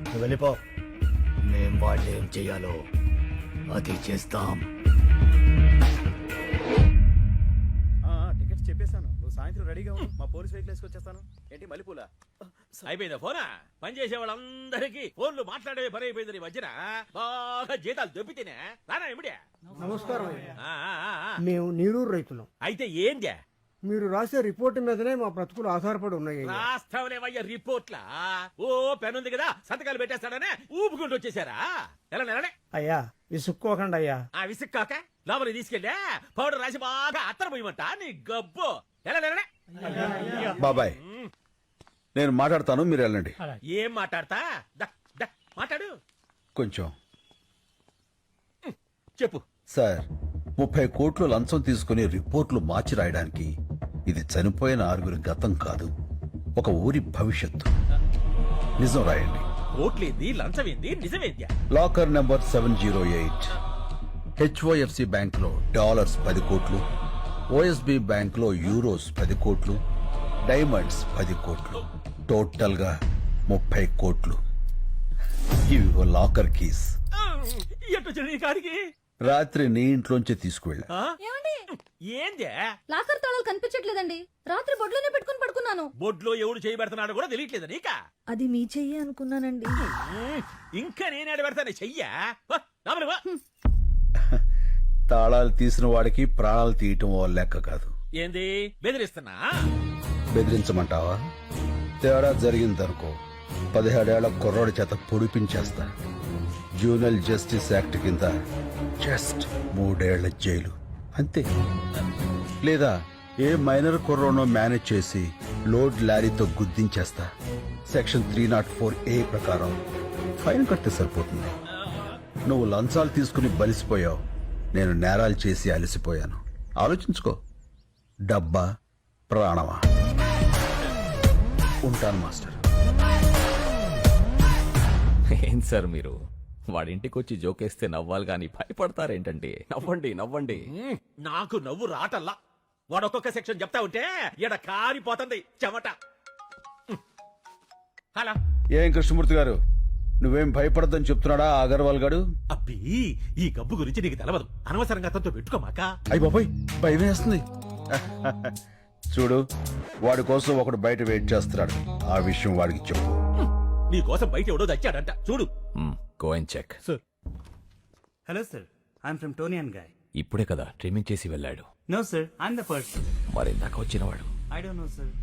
నువ్వు వెళ్ళిపో. మేం వాళ్ళు ఏం చెయ్యాలో అది చేస్తాం. టికెట్స్ చెప్పేశాను, నువ్వు సాయంత్రం రెడీగా ఉండు. మా పోలీస్ వెహికల్ వేసుకొచ్చేస్తాను. ఏంటి మల్లెపూల అయిపోయిందా ఫోనా? పనిచేసే వాళ్ళందరికీ ఫోన్లు మాట్లాడే పని అయిపోయింది. మధ్యన బాగా జీతాలు దొబ్బితేనే రానా ఇమిడియా. నమస్కారం. మేము నీరూరు రైతులం. అయితే ఏంది? మీరు రాసే రిపోర్ట్ మీదనే మా బ్రతుకులు ఆధారపడి ఉన్నాయి. రాస్తావులేవయ్యా రిపోర్ట్లా? ఓ పెన్ ఉంది కదా, సంతకాలు పెట్టేస్తాడనే ఊపుకుంటూ వచ్చేసారా? ఎలా నెలనే అయ్యా విసుక్కోకండి అయ్యా. ఆ విసుక్కాక లోపలికి తీసుకెళ్ళా పౌడర్ రాసి బాగా అత్తర పోయమంట నీ గబ్బు. ఎలా నెలనే బాబాయ్, నేను మాట్లాడతాను, మీరు వెళ్ళండి. ఏం మాట్లాడతా? మాట్లాడు కొంచెం. చెప్పు సార్, 30 కోట్లు లంచం తీసుకుని రిపోర్ట్లు మార్చి రాయడానికి ఇది చనిపోయిన 6 గతం కాదు, ఒక ఊరి భవిష్యత్తు. నిజం రాయండి. కోట్లేంది, లంచమేంది, నిజమేంద్యా? లాకర్ నెంబర్ 708 HOFC బ్యాంక్ లో డాలర్స్ 10 కోట్లు, OSB బ్యాంక్ లో యూరోస్ 10 కోట్లు, డైమండ్స్ 10 కోట్లు, టోటల్ గా 30 కోట్లు. ఇవి లాకర్ కీస్. కాడికి రాత్రి నీ ఇంట్లోంచి తీసుకువెళ్ళా. ఏందే? లాకర్ తాళాలు కనిపించట్లేదండి. రాత్రి బొడ్లోనే పెట్టుకుని పడుకున్నాను. బొడ్లో ఎవడు చేయబెడుతున్నాడో కూడా తెలియట్లేదు నీకా? అది మీ చెయ్యి అనుకున్నానండి. ఇంకా నేనేడ పెడతాను చెయ్యా. తాళాలు తీసిన వాడికి ప్రాణాలు తీయటం ఓ లెక్క కాదు. ఏంది బెదిరిస్తున్నా? బెదిరించమంటావా? తేడా జరిగిందనుకో 17 కుర్రోడి చేత పొడిపించేస్తా. జూనియర్ జస్టిస్ యాక్ట్ కింద జస్ట్ 3 ఏళ్ల జైలు అంతే. లేదా ఏ మైనర్ కుర్రోనో మేనేజ్ చేసి లోడ్ లారీతో గుద్దించేస్తా. సెక్షన్ 304A ప్రకారం ఫైన్ కడితే సరిపోతుంది. నువ్వు లంచాలు తీసుకుని బలిసిపోయావు, నేను నేరాలు చేసి అలసిపోయాను. ఆలోచించుకో, డబ్బా ప్రాణమా? ఉంటాను మాస్టర్. ఏం సార్ మీరు వాడింటికి వచ్చి జోకేస్తే నవ్వాలి కానీ భయపడతారేంటండి? నవ్వండి నవ్వండి. నాకు నవ్వు రాటల్లా. వాడు ఒక్కొక్క సెక్షన్ చెప్తా ఉంటే ఈడ కారిపోతుంది చెమట. హలా ఏం కృష్ణమూర్తి గారు, నువ్వేం భయపడద్దని చెప్తున్నాడా అగర్వాల్ గాడు? అబ్బి, ఈ గబ్బు గురించి నీకు తెలవదు. అనవసరంగా అతనితో పెట్టుకోమాక. అయ్యి బాబాయ్, భయం వేస్తుంది. చూడు, వాడి కోసం ఒకడు బయట వెయిట్ చేస్తున్నాడు. ఆ విషయం వాడికి చెప్పు. నీ కోసం బయట ఎవడో తెచ్చాడంట చూడు. Go and check. Hello sir, I'm from Toni and Guy. ఇప్పుడే కదా ట్రిమ్మింగ్ చేసి వెళ్ళాడు. No sir, I'm the person. మరి ఇందాక వచ్చినవాడు ఐ డోంట్ నో సార్.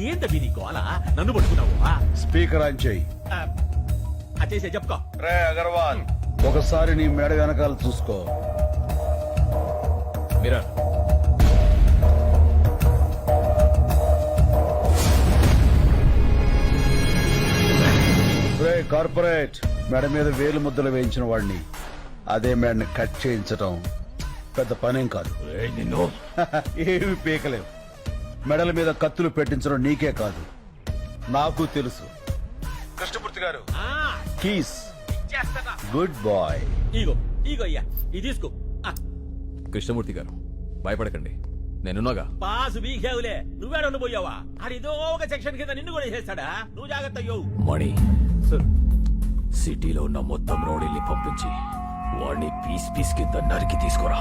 ఏంటవి నీ గోల? నన్ను పట్టుకున్నావు? స్పీకర్ ఆన్ చేయి. అచేసే చెప్పుకో. రే అగర్వాల్, ఒకసారి నీ మెడ వెనకాల చూసుకో. మీరా రే కార్పొరేట్, మెడ మీద వేలు ముద్దలు వేయించిన వాడిని అదే మెడని కట్ చేయించటం పెద్ద పనేం కాదు. నిన్ను ఏమి పీకలేవు. మెడల మీద కత్తులు పెట్టించడం నీకే కాదు, నాకు తెలుసు. Krishnamurthy garu, keys. Good boy. ఇగో ఇగో అయ్యా, ఇది తీసుకో. కృష్ణమూర్తి గారు భయపడకండి, నేనున్నాగా. పాసు బీకేవులే, నువ్వేడను పోయావా? అడిదో ఒక సెక్షన్ కింద నిన్ను కూడా చేస్తాడా? నువ్వు జాగ్రత్త అయ్యో. మణి, సిటీలో ఉన్న మొత్తం రౌడీల్ని పంపించి వాడిని పీస్ పీస్ కింద నరికి తీసుకురా.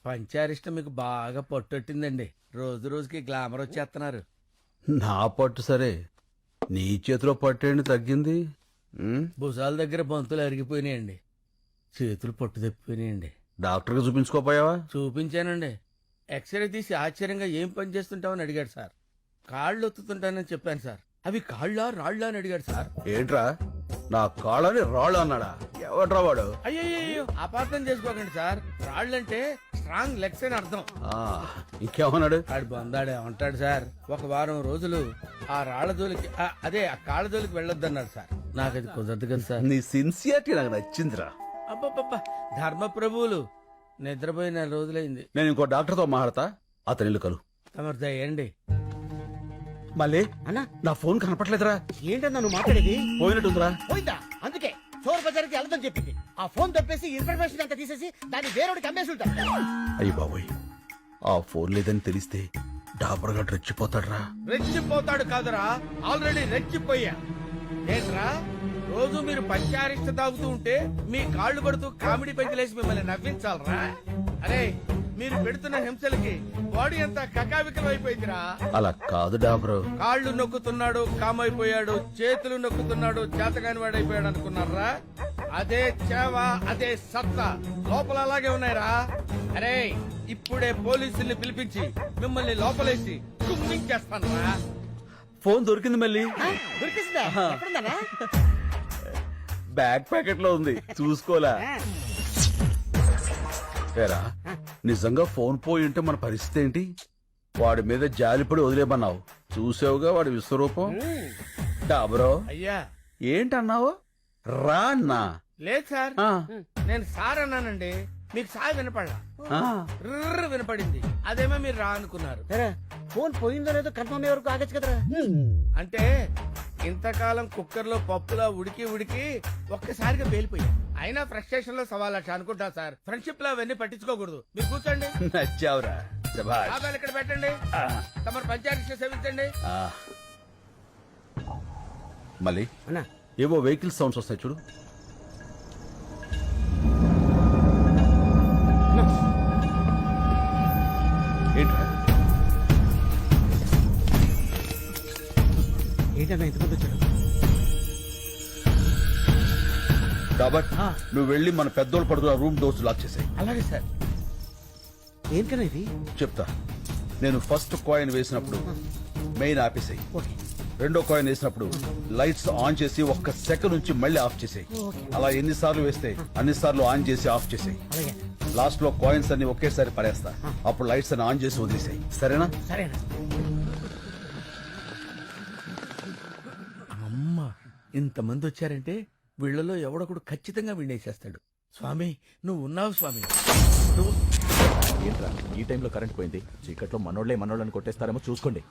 పంచారిష్టం మీకు బాగా పట్టొట్టిందండి. రోజు రోజుకి గ్లామర్ వచ్చేస్తున్నారు. నా పట్టు సరే, నీ చేతిలో పట్టేయండి తగ్గింది. భుజాల దగ్గర బంతులు అరిగిపోయినాయండి, చేతులు పట్టు తప్పిపోయినాయండి. డాక్టర్కి చూపించుకోపోయావా? చూపించానండి. ఎక్స్రే తీసి ఆశ్చర్యంగా ఏం పని చేస్తుంటావని అడిగాడు సార్. కాళ్ళు ఒత్తుతుంటానని చెప్పాను సార్. అవి కాళ్ళ రాళ్ళ అని అడిగాడు సార్. ఏంట్రా, నా కాళ్ళని రాళ్ళు అన్నాడా? ఎవడ్రా వాడు? అయ్యో అపార్థం చేసుకోకండి సార్. రాళ్ళంటే స్ట్రాంగ్ లెగ్స్ అని అర్థం. ఇంకేమన్నాడు? ఆడు బందాడే ఉంటాడు సార్. ఒక వారం రోజులు ఆ రాళ్ల జోలికి అదే ఆ కాళ్ళ జోలికి వెళ్ళొద్దన్నాడు సార్. నాకు అది కుదరదు కదా సార్. నీ సిన్సియారిటీ నాకు నచ్చిందిరా. అబ్బబ్బబ్బా, ధర్మ ప్రభువులు. నిద్రపోయి 4 రోజులైంది. నేను ఇంకో డాక్టర్తో మాట్లాడతా, అతని ఇల్లు కలు. తమరు దయండి. మళ్ళీ అన్నా, నా ఫోన్ కనపట్లేదురా. ఏంటన్నా నువ్వు మాట్లాడేది? పోయినట్టుందిరా. పోయిందా? అందుకే చోర్ బజార్కి వెళ్తాం చెప్పింది. ఆ ఫోన్ తప్పేసి ఇన్ఫర్మేషన్ అంతా తీసేసి దాన్ని వేరేవాడికి అమ్మేసి ఉంటా. అయ్యి బాబోయ్, ఆ ఫోన్ లేదని తెలిస్తే డాబర్గా రెచ్చిపోతాడ్రా. రెచ్చిపోతాడు కాదురా, ఆల్రెడీ రెచ్చిపోయా. ఏంట్రా, రోజు మీరు పంచారిష్ట తాగుతూ ఉంటే మీ కాళ్ళు పడుతూ కామెడీ పెంచలేసి మిమ్మల్ని నవ్వించాలరా? అరే, మీరు పెడుతున్న హింసలకి బాడీ అంతా కకావికలం అయిపోయిందిరా. అలా కాదు డాబరు. కాళ్ళు నొక్కుతున్నాడు కామైపోయాడు, చేతులు నొక్కుతున్నాడు చేతగాని వాడైపోయాడు అనుకున్నారా? అదే చేవ, అదే సత్తా లోపల అలాగే ఉన్నాయిరా. అరే, ఇప్పుడే పోలీసుల్ని పిలిపించి మిమ్మల్ని లోపలేసి కుమ్మించేస్తాను రా. ఫోన్ దొరికింది మళ్ళీ. దొరికిస్తుందా? ఎక్కడుందన్నా? బ్యాగ్ ప్యాకెట్ లో ఉంది, చూసుకోలే. ఏరా, నిజంగా ఫోన్ పోయి ఉంటే మన పరిస్థితి ఏంటి? వాడి మీద జాలిపడి వదిలేమన్నావు, చూసావుగా వాడి విశ్వరూపం. డాబరో అయ్యా, ఏంటన్నావు? రా అన్నా. లేదు సార్, నేను సార్ అన్నానండి. మీకు సార్ వినపడలా, ర్ర్ వినపడింది. అదేమో మీరు రా అనుకున్నారు. ఫోన్ పోయిందో లేదో కన్ఫర్మ్ అయ్యే వరకు ఆగచ్చు కదరా. అంటే ఇంతకాలం కుక్కర్ లో పప్పులా ఉడికి ఉడికి ఒక్కసారిగా పేలిపోయా. అయినా ఫ్రస్ట్రేషన్ లో 1.25 అనుకుంటా సార్. ఫ్రెండ్షిప్ లో అవన్నీ పట్టించుకోకూడదు. మీరు కూర్చోండి. నచ్చావురా, శభాష్. ఆదాలు ఇక్కడ పెట్టండి. తమరు పంచాయతీ సేవించండి. మళ్ళీ ఏవో వెహికల్ సౌండ్స్ వస్తాయి చూడు. ఏంట్రా, ఏంటన్నా ఇంతమంది వచ్చాడు? డాబర్, నువ్వు వెళ్ళి మన పెద్దోళ్ళు పడుతున్న రూమ్ డోర్స్ లాక్ చేసాయి. అలాగే సార్. ఏంటన్నా ఇది? చెప్తా. నేను ఫస్ట్ కాయిన్ వేసినప్పుడు మెయిన్ ఆపేసాయి. రెండో కాయిన్ వేసినప్పుడు లైట్స్ ఆన్ చేసి 1 సెకండ్ నుంచి మళ్ళీ ఆఫ్ చేసాయి. అలా ఎన్నిసార్లు వేస్తే అన్నిసార్లు ఆన్ చేసి ఆఫ్ చేసాయి. లాస్ట్ లో కాయిన్స్ అన్ని ఒకేసారి పడేస్తా. అప్పుడు లైట్స్ అన్ని ఆన్ చేసి వదిలేసాయి. సరేనా? సరేనా? అమ్మ, ఇంతమంది వచ్చారంటే వీళ్ళలో ఎవడొకడు ఖచ్చితంగా వినేసేస్తాడు. స్వామి నువ్వు ఉన్నావు స్వామి. ఏంట్రా ఈ టైంలో కరెంట్ పోయింది? చీకట్లో మనోళ్ళని కొట్టేస్తారేమో చూసుకోండి.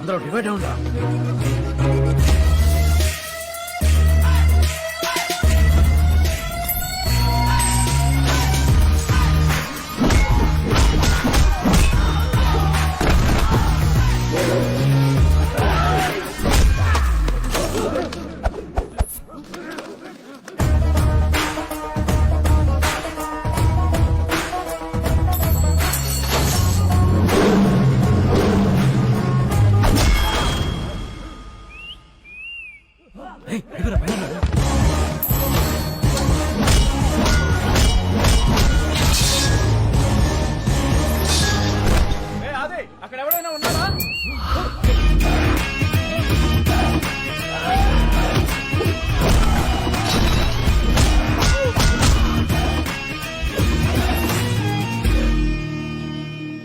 అందరూ డివైడ్ అవునా? అక్కడ ఎవరైనా ఉన్నారా?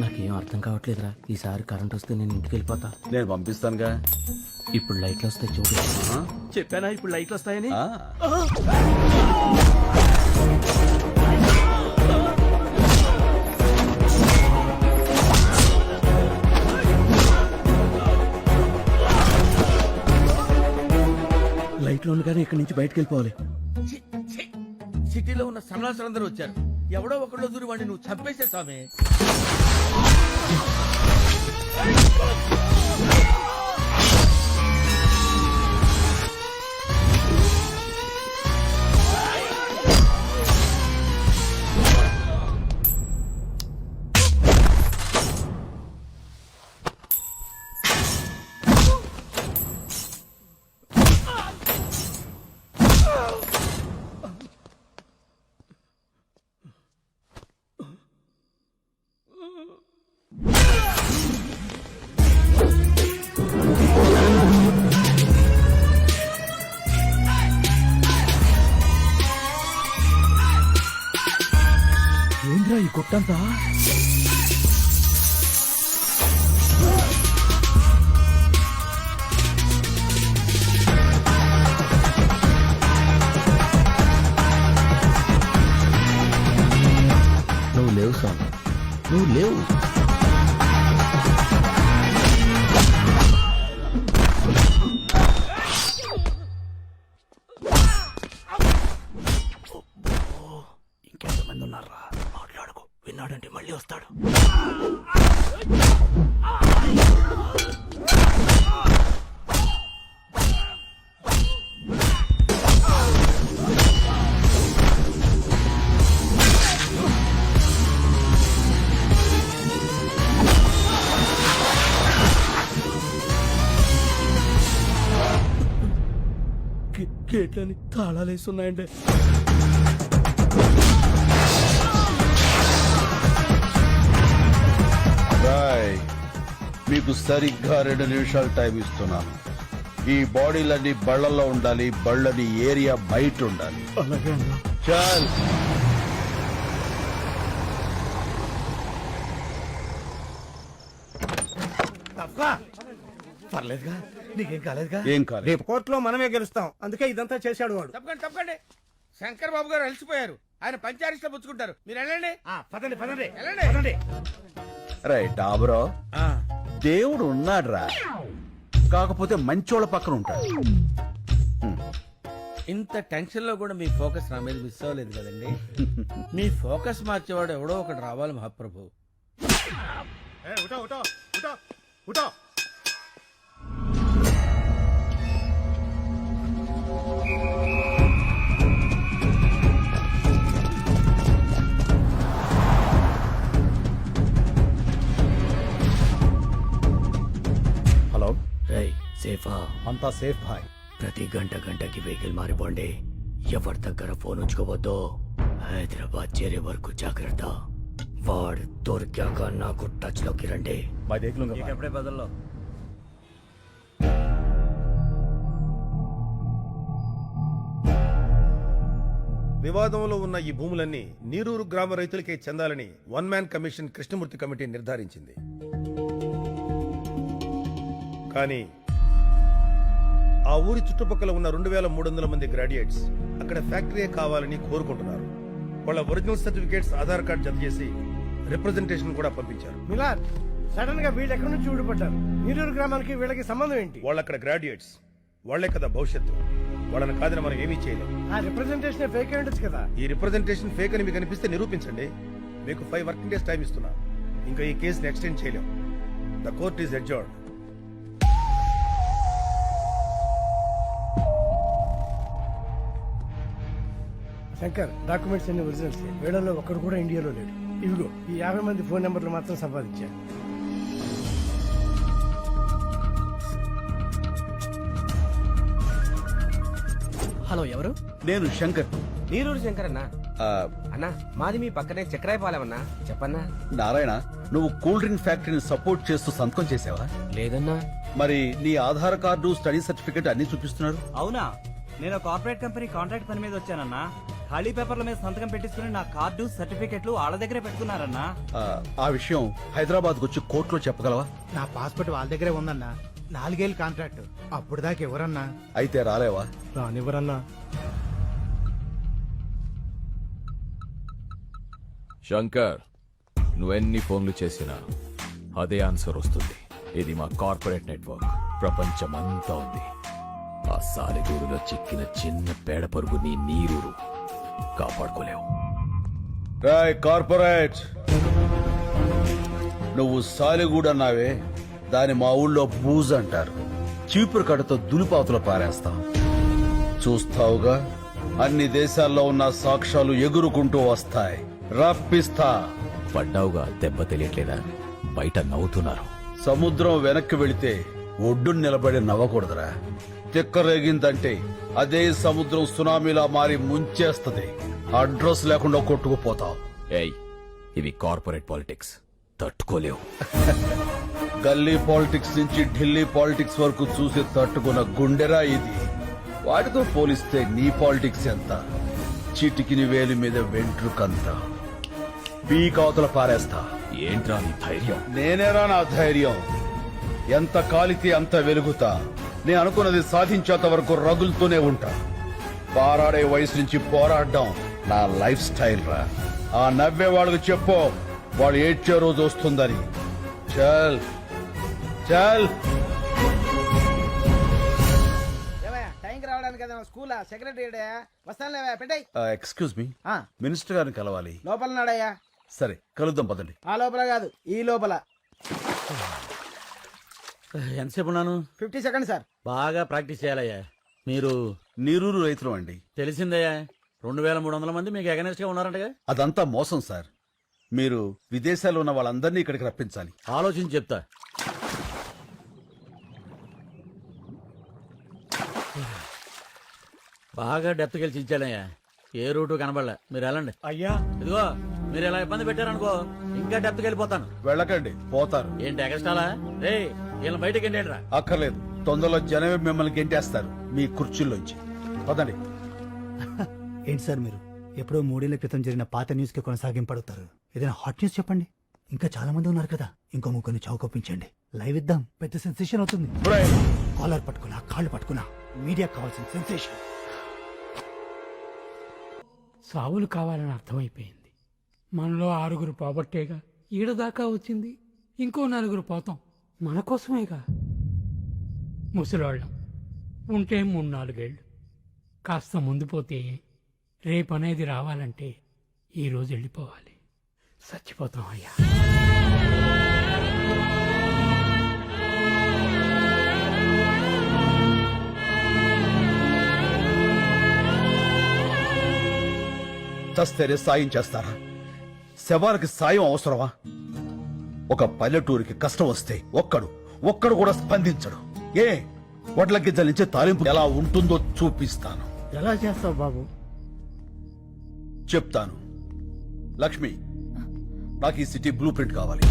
నాకేం అర్థం కావట్లేదురా. ఈసారి కరెంట్ వస్తే నేను ఇంటికి వెళ్ళిపోతా. నేను పంపిస్తానుగా. ఇప్పుడు లైట్లు వస్తాయి చూడు. చెప్పానా ఇప్పుడు లైట్లు వస్తాయని? లైట్లు ఉండగానే ఇక్కడి నుంచి బయటకు వెళ్ళిపోవాలి. సిటీలో ఉన్న సన్నాసులందరూ వచ్చారు. ఎవడో ఒకళ్ళు దూరి వాడిని నువ్వు చంపేసే స్వామి. ఏంద్రా ఈ కొట్టంతా? నువ్వు లేవు స్వామి, నువ్వు లేవు. ఇంకెంతమంది ఉన్నారా? మాట్లాడుకో, విన్నాడంటే మళ్ళీ వస్తాడు. గేట్లని తాళాలేస్తున్నాయండి. మీకు సరిగ్గా 2 నిమిషాలు టైం ఇస్తున్నాను. ఈ బాడీలన్నీ బళ్ళల్లో ఉండాలి, బళ్ళని ఏరియా బయట ఉండాలి. అలాగే అన్నా. చాల్. పర్లేదుగా, నీకేం కాలేదుగా? ఏం కాదు. రేపు కోర్టులో మనమే గెలుస్తాం. అందుకే ఇదంతా చేశాడు వాడు. తప్పకండి. శంకర్ బాబు గారు అలసిపోయారు. ఆయన పంచారిస్ట్లో పుచ్చుకుంటారు. మీరు వెళ్ళండి. పదండి పదండి వెళ్ళండి. పదండి. రైట్ డాబరో దేవుడు ఉన్నాడ్రా, కాకపోతే మంచోళ్ళ పక్కన ఉంటాడు. ఇంత టెన్షన్ లో కూడా మీ ఫోకస్ నా మీద మిస్ అవ్వలేదు కదండి. మీ ఫోకస్ మార్చేవాడు ఎవడో ఒకటి రావాలి మహాప్రభు. హలో, రై సేఫా? అంతా సేఫ్ భాయ్. ప్రతి గంటకి వెహికల్ మారిపోండి. ఎవరి దగ్గర ఫోన్ ఉంచుకోవద్దు. హైదరాబాద్ చేరే వరకు జాగ్రత్త. వాడు దొరికాక నాకు టచ్ లోకి రండి. ఎప్పుడే బదుల్లో వివాదంలో ఉన్న ఈ భూములన్నీ నీరూరు గ్రామ రైతులకే చెందాలని one man commission Krishnamurthy committee నిర్ధారించింది. కానీ ఆ ఊరి చుట్టుపక్కల ఉన్న 2300 మంది గ్రాడ్యుయేట్స్ అక్కడ ఫ్యాక్టరీ కావాలని కోరుకుంటున్నారు. వాళ్ళ ఒరిజినల్ సర్టిఫికేట్స్, ఆధార్ కార్డ్ జత చేసి రిప్రజెంటేషన్ కూడా పంపించారు. మిలాద్, సడన్ గా వీళ్ళు ఎక్కడి నుంచి ఊడిపడ్డారు? నీరూరు గ్రామానికి వీళ్ళకి సంబంధం ఏంటి? వాళ్ళు అక్కడ గ్రాడ్యుయేట్స్, వాళ్లే కదా భవిష్యత్తు. వాళ్ళని కాదని మనం ఏమీ చేయలేం. ఆ రిప్రజెంటేషన్ ఫేక్ అయి ఉండొచ్చు కదా. ఈ రిప్రజెంటేషన్ ఫేక్ అని మీకు అనిపిస్తే నిరూపించండి. మీకు 5 వర్కింగ్ డేస్ టైం ఇస్తున్నా. ఇంకా ఈ కేసుని ఎక్స్టెండ్ చేయలేం. The court is adjourned. Shankar, documents అన్ని ఒరిజినల్స్. వీళ్ళలో ఒక్కడు కూడా ఇండియాలో లేడు. ఇవిగో ఈ 50 మంది ఫోన్ నెంబర్లు మాత్రం సంపాదించారు. హలో, ఎవరు? నేను శంకర్. నీరూరు శంకర్ అన్నా. ఆ, అన్నా, మాది మీ పక్కనే చక్రాయపాలెమన్నా. చెప్పన్నా. నారాయణ, నువ్వు కూల్ డ్రింక్ ఫ్యాక్టరీని సపోర్ట్ చేస్తూ సంతకం చేసావా? లేదన్నా. మరి నీ ఆధార్ కార్డు, స్టడీ సర్టిఫికేట్ అన్ని చూపిస్తున్నారు. అవునా? నేను కార్పొరేట్ కంపెనీ కాంట్రాక్ట్ పని మీద వచ్చానన్నా. ఖాళీ పేపర్ల మీద సంతకం పెట్టించుకుని నా కార్డు, సర్టిఫికెట్లు వాళ్ళ దగ్గరే పెట్టుకున్నారన్నా. ఆ విషయం హైదరాబాద్ వచ్చి కోర్టులో చెప్పగలవా? నా పాస్పోర్ట్ వాళ్ళ దగ్గరే ఉందన్నా. 4 ఏళ్ళు కాంట్రాక్ట్. అప్పుడు దాకా ఎవరన్నా అయితే రాలేవా? రానివ్వరన్నా. శంకర్, నువ్వెన్ని ఫోన్లు చేసినా అదే ఆన్సర్ వస్తుంది. ఇది మా కార్పొరేట్ నెట్వర్క్. ప్రపంచమంతా ఉంది. ఆ సాలెగూరులో చిక్కిన చిన్న పేడ పరుగు నీ నీరూరు కాపాడుకోలేవు. రాయ్ కార్పొరేట్, నువ్వు సాలిగూడ అన్నావే, దాని మా ఊళ్ళో బూజ్ అంటారు. చీపురు కడతో దులిపాతులు పారేస్తాం. చూస్తావుగా, అన్ని దేశాల్లో ఉన్న సాక్ష్యాలు ఎగురుకుంటూ వస్తాయి. రప్పిస్తా. పడ్డావుగా, దెబ్బ తెలియట్లేదా? బయట నవ్వుతున్నారు. సముద్రం వెనక్కి వెళితే ఒడ్డును నిలబడి నవ్వకూడదురా. తిక్కరేగిందంటే అదే సముద్రం సునామీలా మారి ముంచేస్తది. అడ్రస్ లేకుండా కొట్టుకుపోతావు. ఏయ్, ఇవి కార్పొరేట్ పాలిటిక్స్, తట్టుకోలేవు. గల్లీ పాలిటిక్స్ నుంచి ఢిల్లీ పాలిటిక్స్ వరకు చూసి తట్టుకున్న గుండెరా ఇది. వాటితో పోలిస్తే నీ పాలిటిక్స్ ఎంత? చిటికిని వేలి మీద వెంట్రుకంత పీకావతల పారేస్తా. ఏంట్రా నీ ధైర్యం? నేనేరా నా ధైర్యం. ఎంత కాలితే అంత వెలుగుతా. నేను అనుకున్నది సాధించేంత వరకు రగులుతూనే ఉంటా. పారాడే వయసు నుంచి పోరాడడం నా లైఫ్ స్టైల్ రా. ఆ నవ్వే వాళ్ళకి చెప్పు, వాడు ఏడ్చే రోజు వస్తుందని. చల్ చల్. టైంకి రావడానికి కదా స్కూల్ సెక్రటరీ వస్తాను. పెట్టాయి. ఎక్స్క్యూజ్ మీ, మినిస్టర్ గారిని కలవాలి. లోపల నాడయ్యా. సరే, కలుద్దాం పదండి. ఆ లోపల కాదు, ఈ లోపల. ఎంతసేపు ఉన్నాను? 50 సెకండ్స్ సార్. బాగా ప్రాక్టీస్ చేయాలయ్యా. మీరు నీరూరు రైతులు అండి. తెలిసిందయ్యా. 2300 మంది మీకు అగనెస్ట్ గా ఉన్నారంటగా. అదంతా మోసం సార్. మీరు విదేశాల్లో ఉన్న వాళ్ళందరినీ ఇక్కడికి రప్పించాలి. ఆలోచించి చెప్తా. బాగా డెప్త్ గెలిచి ఇచ్చానయ్యా. ఏ రూటు కనబడలే. మీరు వెళ్ళండి. అయ్యా, ఇదిగో మీరు ఇలా ఇబ్బంది పెట్టారనుకో, ఇంకా డెప్త్ వెళ్ళిపోతాను. వెళ్ళకండి, పోతారు. ఏంటి ఎగస్టాలా? రే, వీళ్ళని బయటకి ఏంటరా? అక్కర్లేదు, తొందరలో జనమే మిమ్మల్ని గెంటేస్తారు మీ కుర్చీల్లోంచి. పదండి. ఏంటి సార్ మీరు ఎప్పుడో 3 ఏళ్ల క్రితం జరిగిన పాత న్యూస్ కి కొనసాగింపడుతారు? ఏదైనా హాట్ న్యూస్ చెప్పండి. ఇంకా చాలా మంది ఉన్నారు కదా, ఇంకో ముగ్గురిని చౌకొప్పించండి. లైవ్ ఇద్దాం, పెద్ద సెన్సేషన్ అవుతుంది. కాలర్ పట్టుకున్నా, కాళ్ళు పట్టుకున్నా, మీడియా కావాల్సిన సెన్సేషన్. సావులు కావాలని అర్థమైపోయింది. మనలో 6 పోబట్టేగా ఈడదాకా వచ్చింది. ఇంకో 4 పోతాం. మన కోసమేగా. ముసలాళ్ళం ఉంటే 3-4 ఏళ్ళు. కాస్త ముందు పోతే రేపు అనేది రావాలంటే ఈరోజు వెళ్ళిపోవాలి. చచ్చిపోతాం అయ్యా. చస్తేనే సాయం చేస్తారా? శవానికి సాయం అవసరమా? ఒక పల్లెటూరికి కష్టం వస్తే ఒక్కడు కూడా స్పందించడు. వడ్ల గిద్దల నుంచి తాలింపు ఎలా ఉంటుందో చూపిస్తాను. ఎలా చేస్తావు బాబు? చెప్తాను. లక్ష్మి, నాకు ఈ సిటీ బ్లూ ప్రింట్ కావాలి.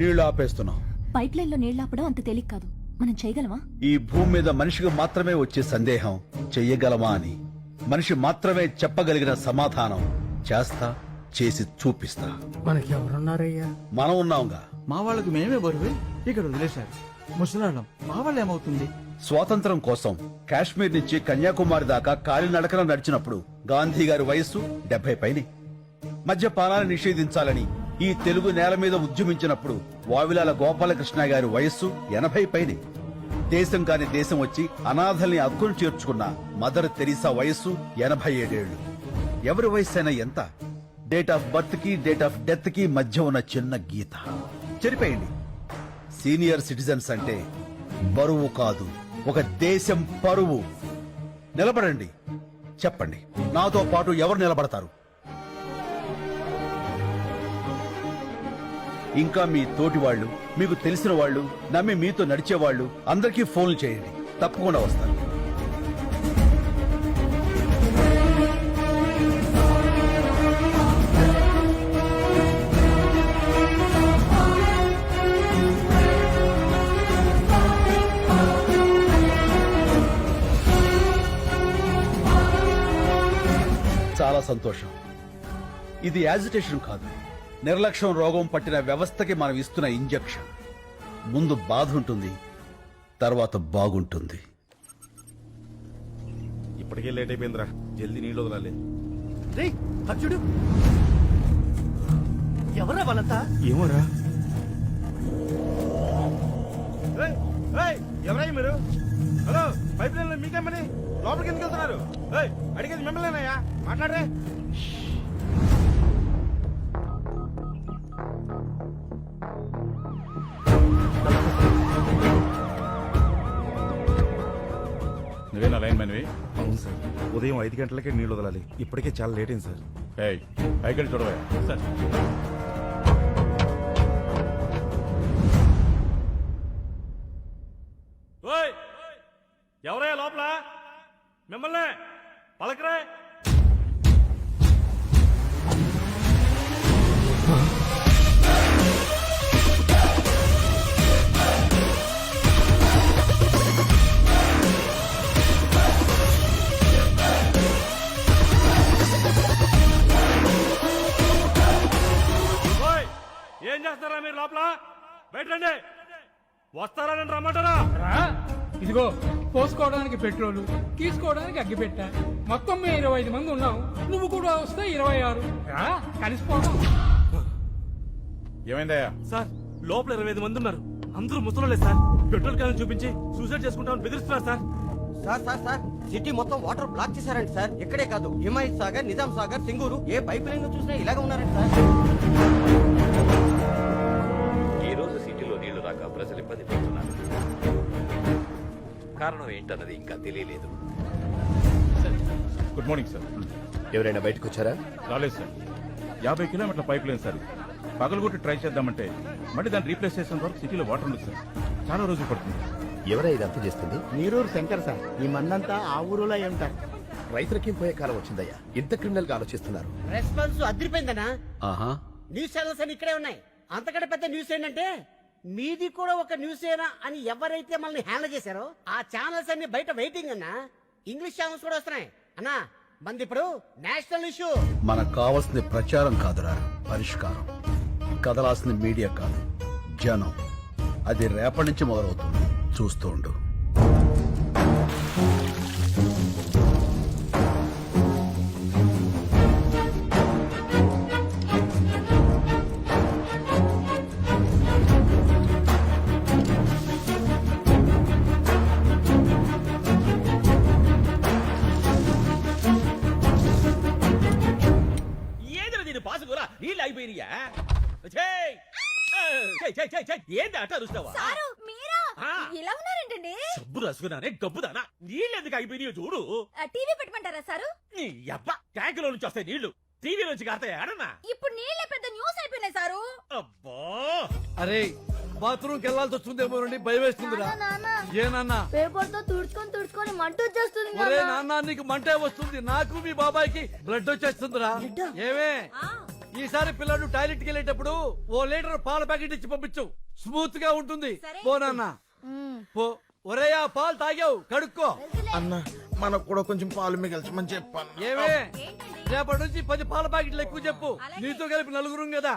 నీళ్లు ఆపేస్తున్నాం. పైప్ లైన్ లో నీళ్లు ఆపడం అంత తేలిక కాదు. మనం చేయగలమా? ఈ భూమి మీద మనిషికి మాత్రమే వచ్చే సందేహం చెయ్యగలమా అని. మనిషి మాత్రమే చెప్పగలిగిన సమాధానం చేసి చూపిస్తా. మనకి ఎవరున్నారయ్యా? మనం ఉన్నాంగా. మా వాళ్ళకి మేమే బరువే ఇక్కడ వదిలేశారు. ముసలాళ్ళం మా వాళ్ళు ఏమవుతుంది? స్వాతంత్రం కోసం కాశ్మీర్ నుంచి కన్యాకుమారి దాకా కాలినడకన నడిచినప్పుడు గాంధీ గారి వయస్సు 70 పైనే. మద్యపానాన్ని నిషేధించాలని ఈ తెలుగు నేల మీద ఉద్యమించినప్పుడు వావిలాల గోపాలకృష్ణ గారి వయస్సు 80 పైనే. దేశం కాని దేశం వచ్చి అనాథల్ని అక్కును చేర్చుకున్న మదర్ తెరీసా వయస్సు 87 ఏళ్లు. ఎవరి వయస్సు అయినా ఎంత? డేట్ ఆఫ్ బర్త్ కి డేట్ ఆఫ్ డెత్ కి మధ్య ఉన్న చిన్న గీత చెరిపేయండి. సీనియర్ సిటిజన్స్ అంటే బరువు కాదు, ఒక దేశం పరువు. నిలబడండి, చెప్పండి, నాతో పాటు ఎవరు నిలబడతారు? ఇంకా మీ తోటి వాళ్ళు, మీకు తెలిసిన వాళ్ళు, నమ్మి మీతో నడిచేవాళ్ళు అందరికీ ఫోన్లు చేయండి. తప్పకుండా వస్తారు. చాలా సంతోషం. ఇది యాజిటేషన్ కాదు, నిర్లక్ష్యం రోగం పట్టిన వ్యవస్థకి మనం ఇస్తున్న ఇంజెక్షన్. ముందు బాధ ఉంటుంది, తర్వాత బాగుంటుంది. ఇప్పటికే లేట్ అయిపోయిందిరా, జల్దీ నీళ్ళు వదలాలి. చూడు, ఎవరా వాళ్ళంతా? ఏమోరా. ఎవరై మీరు? హలో, పైప్ లైన్ లో మీకేమని లోపలికి ఎందుకు వెళ్తున్నారు? అడిగేది మిమ్మల్నేనయ్యా, మాట్లాడరే. నువ్వేనా లైన్ మ్యాన్వి? అవును సార్. ఉదయం 5 గంటలకే నీళ్ళు వదలాలి. ఇప్పటికే చాలా లేట్ అయింది సార్. పైకి చూడవా సార్. ఎవరయ్యా లోపల? మిమ్మల్ని పలకరే. ఏం చేస్తారా మీరు లోపల? బయట రండి. వస్తారా నేను రమ్మంటారా? ఇదిగో, పోసుకోవడానికి పెట్రోలు, తీసుకోవడానికి అగ్గిపెట్ట. మొత్తం మేము 25 మంది ఉన్నాం. నువ్వు కూడా వస్తే 26. కలిసిపోతాం. ఏమైందయ్యా? సార్, లోపల 25 మంది ఉన్నారు. అందరూ ముసలోళ్ళే సార్. పెట్రోల్ క్యాన్ చూపించి సూసైడ్ చేసుకుంటామని బెదిరిస్తున్నారు సార్. సార్ సిటీ మొత్తం వాటర్ బ్లాక్ చేశారండి సార్. ఇక్కడే కాదు, హిమాయత్ సాగర్, నిజాం సాగర్, సింగూరు, ఏ పైప్ లైన్ చూసినా ఇలాగ ఉన్నారండి సార్. ఈ రోజు సిటీలో నీళ్లు రాక ప్రజలు ఇబ్బంది పడుతున్నారు. కారణం ఏంటన్నది ఇంకా తెలియలేదు. Good morning sir. ఎవరైనా బయటకు వచ్చారా? రాలేదు సార్. 50 కిలోమీటర్ల పైప్ లైన్ సార్. పగలగొట్టి ట్రై చేద్దామంటే మళ్ళీ దాన్ని రీప్లేస్ చేసిన వరకు సిటీలో వాటర్ ఉండదు సార్. చాలా రోజులు పడుతుంది. ఎవరై ఇదంతా చేస్తుంది? నీరూరు శంకర్ సార్. ఈ మందంతా ఆ ఊరులో ఉంటారు. రైతులకి పోయే కాలం వచ్చిందయ్యా. ఇంత క్రిమినల్ గా ఆలోచిస్తున్నారు. రెస్పాన్స్ అదిరిపోయిందనా? ఆహా, న్యూస్ ఛానల్స్ అని ఇక్కడే ఉన్నాయి. అంతకంటే పెద్ద న్యూస్ ఏంటంటే మీది కూడా ఒక న్యూస్ ఏనా అని ఎవరైతే మనల్ని హ్యాండిల్ చేశారో ఆ ఛానల్స్ అన్ని బయట వెయిటింగ్ అన్నా. ఇంగ్లీష్ ఛానల్స్ కూడా వస్తున్నాయి అన్నా. మంది ఇప్పుడు నేషనల్ ఇష్యూ. మనకు కావాల్సింది ప్రచారం కాదురా, పరిష్కారం. కదలాల్సింది మీడియా కాదు, జనం. అది రేపటి నుంచి మొదలవుతుంది, చూస్తూ ఉండు. నీళ్ళు అయిపోయినాయా? ఏంటి అట్ట అరుస్తావా? ఇలా ఉన్నారేంటండి? సబ్బు రసుకున్నానే గబ్బుదానా, నీళ్ళు ఎందుకు అయిపోయినాయో చూడు. టీవీ పెట్టమంటారా సారు? నీ అబ్బా, ట్యాంకులో నుంచి వస్తాయి నీళ్లు, టీవీ నుంచి కాస్తాయి ఆడన్నా. ఇప్పుడు నీళ్ళే పెద్ద న్యూస్ అయిపోయినాయి సారు. అబ్బా, అరే బాత్రూమ్కి వెళ్ళాల్సి వస్తుందేమో భయం వేస్తుందిరా. ఏనన్నా పేపర్ తో తుడుచుకొని మంట వచ్చేస్తుంది. ఒరే నాన్న, నీకు మంటే వస్తుంది, నాకు మీ బాబాయ్కి బ్లడ్ వచ్చేస్తుందిరా. ఏమే ఈసారి పిల్లడు టాయిలెట్కి వెళ్ళేటప్పుడు 1 లీటర్ పాల ప్యాకెట్ ఇచ్చి పంపించు, స్మూత్ గా ఉంటుంది. పో నాన్న పో. ఒరే ఆ పాలు తాగావు, కడుక్కో. అన్న మనకు కూడా కొంచెం పాలు మిగల్చమని చెప్పాను. ఏమే రేపటి నుంచి 10 పాల ప్యాకెట్లు ఎక్కువ చెప్పు, నీతో కలిపి 4 కదా.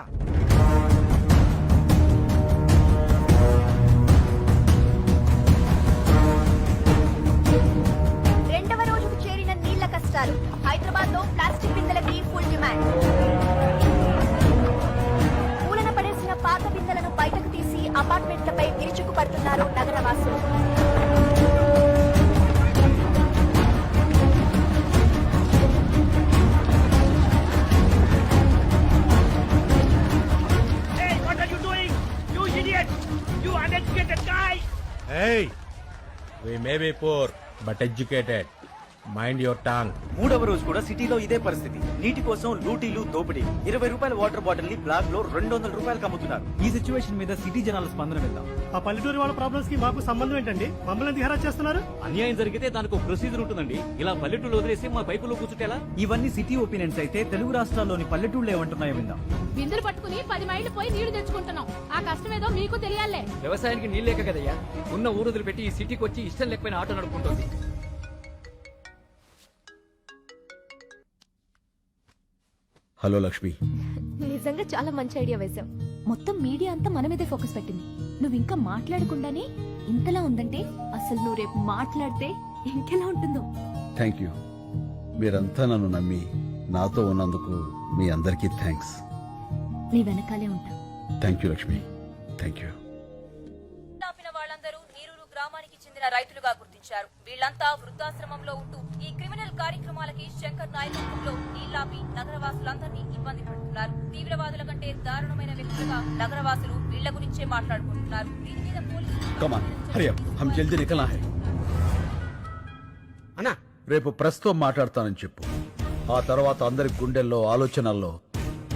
రెండవ రోజుకు చేరిన నీళ్ల కష్టాలు. హైదరాబాద్ లో ప్లాస్టిక్ బిందెలకి ఫుల్ డిమాండ్. మూలన పడేసిన పాత బిందెలను బయటకు తీసి అపార్ట్మెంట్లపై విరుచుకు పడుతున్నారు నగరవాసులు. We may be poor, but educated. Mind your tongue. 3వ రోజు కూడా సిటీలో ఇదే పరిస్థితి. నీటి కోసం లూటీలు, దోపిడీ. 20 రూపాయల వాటర్ బాటిల్ ని బ్లాక్ లో 200 రూపాయలకు అమ్ముతున్నారు. ఈ సిచ్యువేషన్ మీద సిటీ జనాల స్పందన వెళ్దాం. ఆ పల్లెటూరు వాళ్ళ ప్రాబ్లమ్స్ కి మాకు సంబంధం ఏంటండి? మమ్మల్ని హెరాస్ చేస్తున్నారు. అన్యాయం జరిగితే దానికి ఒక ప్రొసీజర్ ఉంటుందండి. ఇలా పల్లెటూరు వదిలేసి మా పైపులో కూర్చుంటేలా? ఇవన్నీ సిటీ ఒపీనియన్స్ అయితే తెలుగు రాష్ట్రాల్లోని పల్లెటూళ్ళు ఏమంటున్నాయో విందాం. బిందులు పట్టుకుని 10 మైళ్ళు పోయి నీళ్లు తెచ్చుకుంటున్నాం. ఆ కష్టమేదో మీకు తెలియాలే. వ్యవసాయానికి నీళ్ళేక కదయ్యా, ఉన్న ఊరుదులు పెట్టి ఈ సిటీకి వచ్చి ఇష్టం లేకపోయిన ఆటో నడుపుకుంటుంది. హలో లక్ష్మి. నిజంగా చాలా మంచి ఐడియా వేశావు. మొత్తం మీడియా అంతా మన మీదే ఫోకస్ పెట్టింది. నువ్వు ఇంకా మాట్లాడకుండానే ఇంతలా ఉందంటే అసలు నువ్వు రేపు మాట్లాడితే ఇంకెలా ఉంటుందో. Thank you. మీరంతా నన్ను నమ్మి నాతో ఉన్నందుకు మీ అందరికీ థ్యాంక్స్. నీ వెనకాలే ఉంటా. Thank you Lakshmi, thank you. వాళ్ళందరూ నీరూరు గ్రామానికి చెందిన రైతులుగా గుర్తించారు. వీళ్లంతా వృద్ధాశ్రమంలో ఉంటూ ఈ క్రిమినల్ కార్యక్రమాలకి శంకర్ నాయకత్వంలో నీళ్లాపి నగరవాసులందరినీ ఇబ్బంది పెడుతున్నారు. తీవ్రవాదుల కంటే దారుణమైన వ్యక్తులుగా నగరవాసులు వీళ్ల గురించే మాట్లాడుకుంటున్నారు. దీని మీద అన్నా రేపు ప్రెస్తో మాట్లాడతానని చెప్పు. ఆ తర్వాత అందరి గుండెల్లో, ఆలోచనల్లో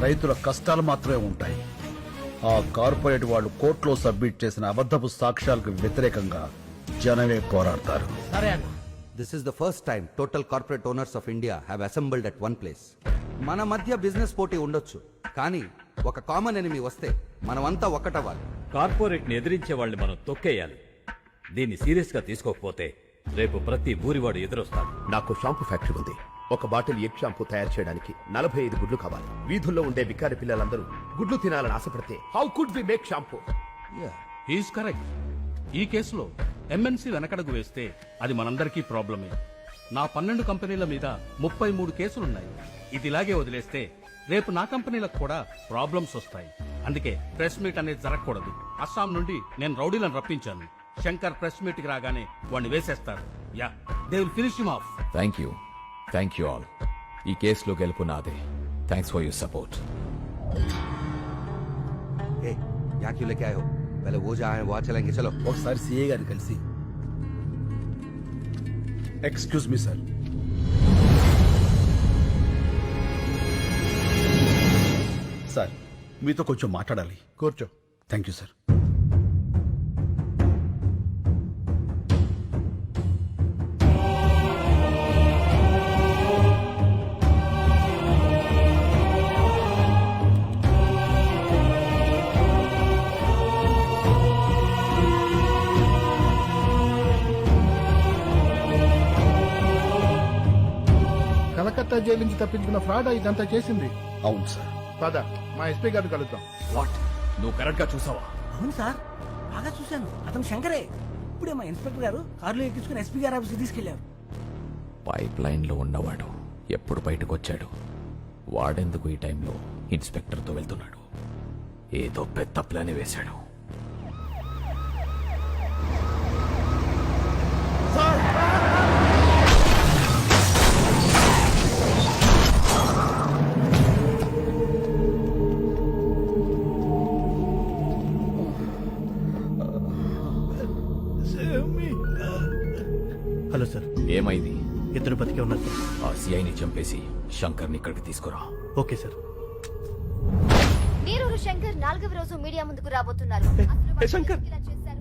రైతుల కష్టాలు మాత్రమే ఉంటాయి. ఆ కార్పొరేట్ వాళ్ళు కోర్టులో సబ్మిట్ చేసిన అబద్ధపు సాక్ష్యాలకు వ్యతిరేకంగా జనమే పోరాడతారు. సరే అన్న. This is the first time total corporate owners of India have assembled at one place. మన మధ్య బిజినెస్ పోటీ ఉండొచ్చు, కానీ ఒక కామన్ ఎనిమీ వస్తే మనమంతా ఒక్కటవ్వాలి. కార్పొరేట్ ని ఎదిరించే వాళ్ళని మనం తొక్కేయాలి. దీన్ని సీరియస్ గా తీసుకోకపోతే రేపు ప్రతి ఊరివాడు ఎదురొస్తాడు. నాకు షాంపూ ఫ్యాక్టరీ ఉంది. ఒక బాటిల్ ఎగ్ షాంపూ తయారు చేయడానికి 45 గుడ్లు కావాలి. వీధుల్లో ఉండే బికారి పిల్లలందరూ గుడ్లు తినాలని ఆశపడితే how could we make shampoo? He's correct. ఈ కేసులో ఎంఎన్సీ వెనకడుగు వేస్తే అది మనందరికీ ప్రాబ్లమే. నా 12 కంపెనీల మీద 33 కేసులున్నాయి. ఇది ఇలాగే వదిలేస్తే రేపు నా కంపెనీలకు కూడా ప్రాబ్లమ్స్ వస్తాయి. అందుకే ప్రెస్ మీట్ అనేది జరగకూడదు. అస్సాం నుండి నేను రౌడీలను రప్పించాను. శంకర్ ప్రెస్ మీట్ కి రాగానే వాడిని వేసేస్తారు. Yeah, they will finish him off. Thank you all. ఈ కేసులో గెలుపు నాదే. Thanks for your support. ఏ యా క్యూ లేకే ఆయో? పहले वो जहां है वहां चलेंगे, चलो. ఒకసారి సిఏ గారిని కలిసి. Excuse me sir. సార్ మీతో కొంచెం మాట్లాడాలి. కూర్చో. Thank you sir. Calcutta jail నుంచి తప్పించుకున్న ఫ్రాడ్ ఇదంతా చేసింది. అవును సార్. పద మా ఎస్పీ గారిని కలుద్దాం. వాట్, నువ్వు కరెక్ట్ గా చూసావా? అవును సార్, బాగా చూశాను. అతను శంకరే. ఇప్పుడే మా ఇన్స్పెక్టర్ గారు కారులో ఎక్కించుకుని ఎస్పీ గారి ఆఫీస్కి తీసుకెళ్లారు. పైప్ లైన్ లో ఉన్నవాడు ఎప్పుడు బయటకు వచ్చాడు? వాడెందుకు ఈ టైంలో ఇన్స్పెక్టర్తో వెళ్తున్నాడు? ఏదో పెద్ద ప్లాన్ వేశాడు. హలో సార్, ఏమైంది? ఇద్దరు బతికే ఉన్నారు సార్. ఆ సిఐని చంపేసి శంకర్ని ఇక్కడికి తీసుకురా. Okay sir. నీరూరు శంకర్ 4వ రోజు మీడియా ముందుకు రాబోతున్నారు. శంకర్,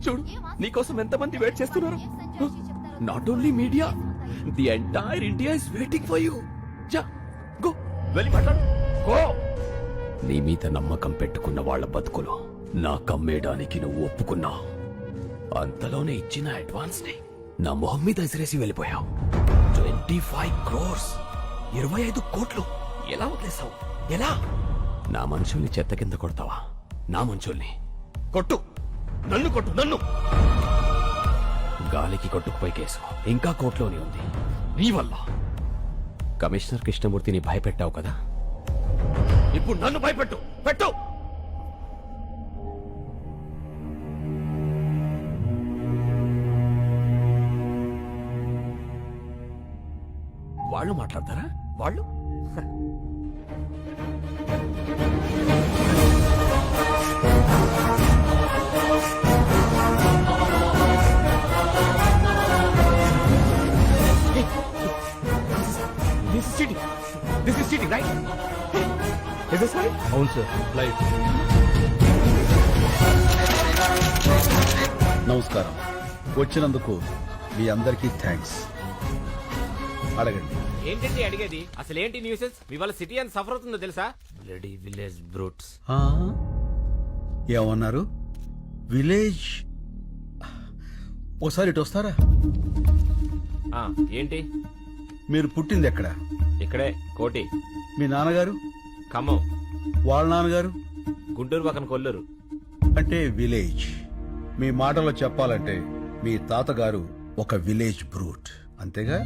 చూడు నీకోసం ఎంతమంది వెయిట్ చేస్తున్నారు. Not only media, the entire India is waiting for you. జా, గో, వెళ్ళి మాట్లాడు. గో. నీ మీద నమ్మకం పెట్టుకున్న వాళ్ళ బతుకులు నా కమ్మేయడానికి నువ్వు ఒప్పుకున్నా. అంతలోనే ఇచ్చిన అడ్వాన్స్ ని నా మొహం మీద ఇసిరేసి వెళ్ళిపోయావు. 25 crores, 25 కోట్లు ఎలా వదిలేసావు? ఎలా? నా మనుషుల్ని చెత్త కింద కొడతావా? నా మనుషుల్ని కొట్టు, నన్ను కొట్టు, నన్ను. గాలికి కొట్టుకుపోయి కేసు ఇంకా కోర్టులోనే ఉంది నీ వల్ల. కమిషనర్ కృష్ణమూర్తిని భయపెట్టావు కదా, ఇప్పుడు నన్ను భయపెట్టు. పెట్టు. వాళ్ళు మాట్లాడతారా? వాళ్ళు This is cheating, right? Is this right? అవును సార్, లైట్. నమస్కారం. వచ్చినందుకు మీ అందరికీ థ్యాంక్స్. అడగండి. ఏంటండి అడిగేది? అసలు ఏంటి న్యూసెన్స్? మీ వాళ్ళ సిటీ అని సఫర్ అవుతుందో తెలుసా? Bloody village brutes. ఏమన్నారు? విలేజ్? ఓసారి ఇటు వస్తారా? ఏంటి? మీరు పుట్టింది ఎక్కడ? ఇక్కడే, కోటి. మీ నాన్నగారు? ఖమ్మం. వాళ్ళ నాన్నగారు? గుంటూరు పక్కన కొల్లూరు. అంటే విలేజ్. మీ మాటలో చెప్పాలంటే మీ తాతగారు ఒక విలేజ్ బ్రూట్, అంతేగా?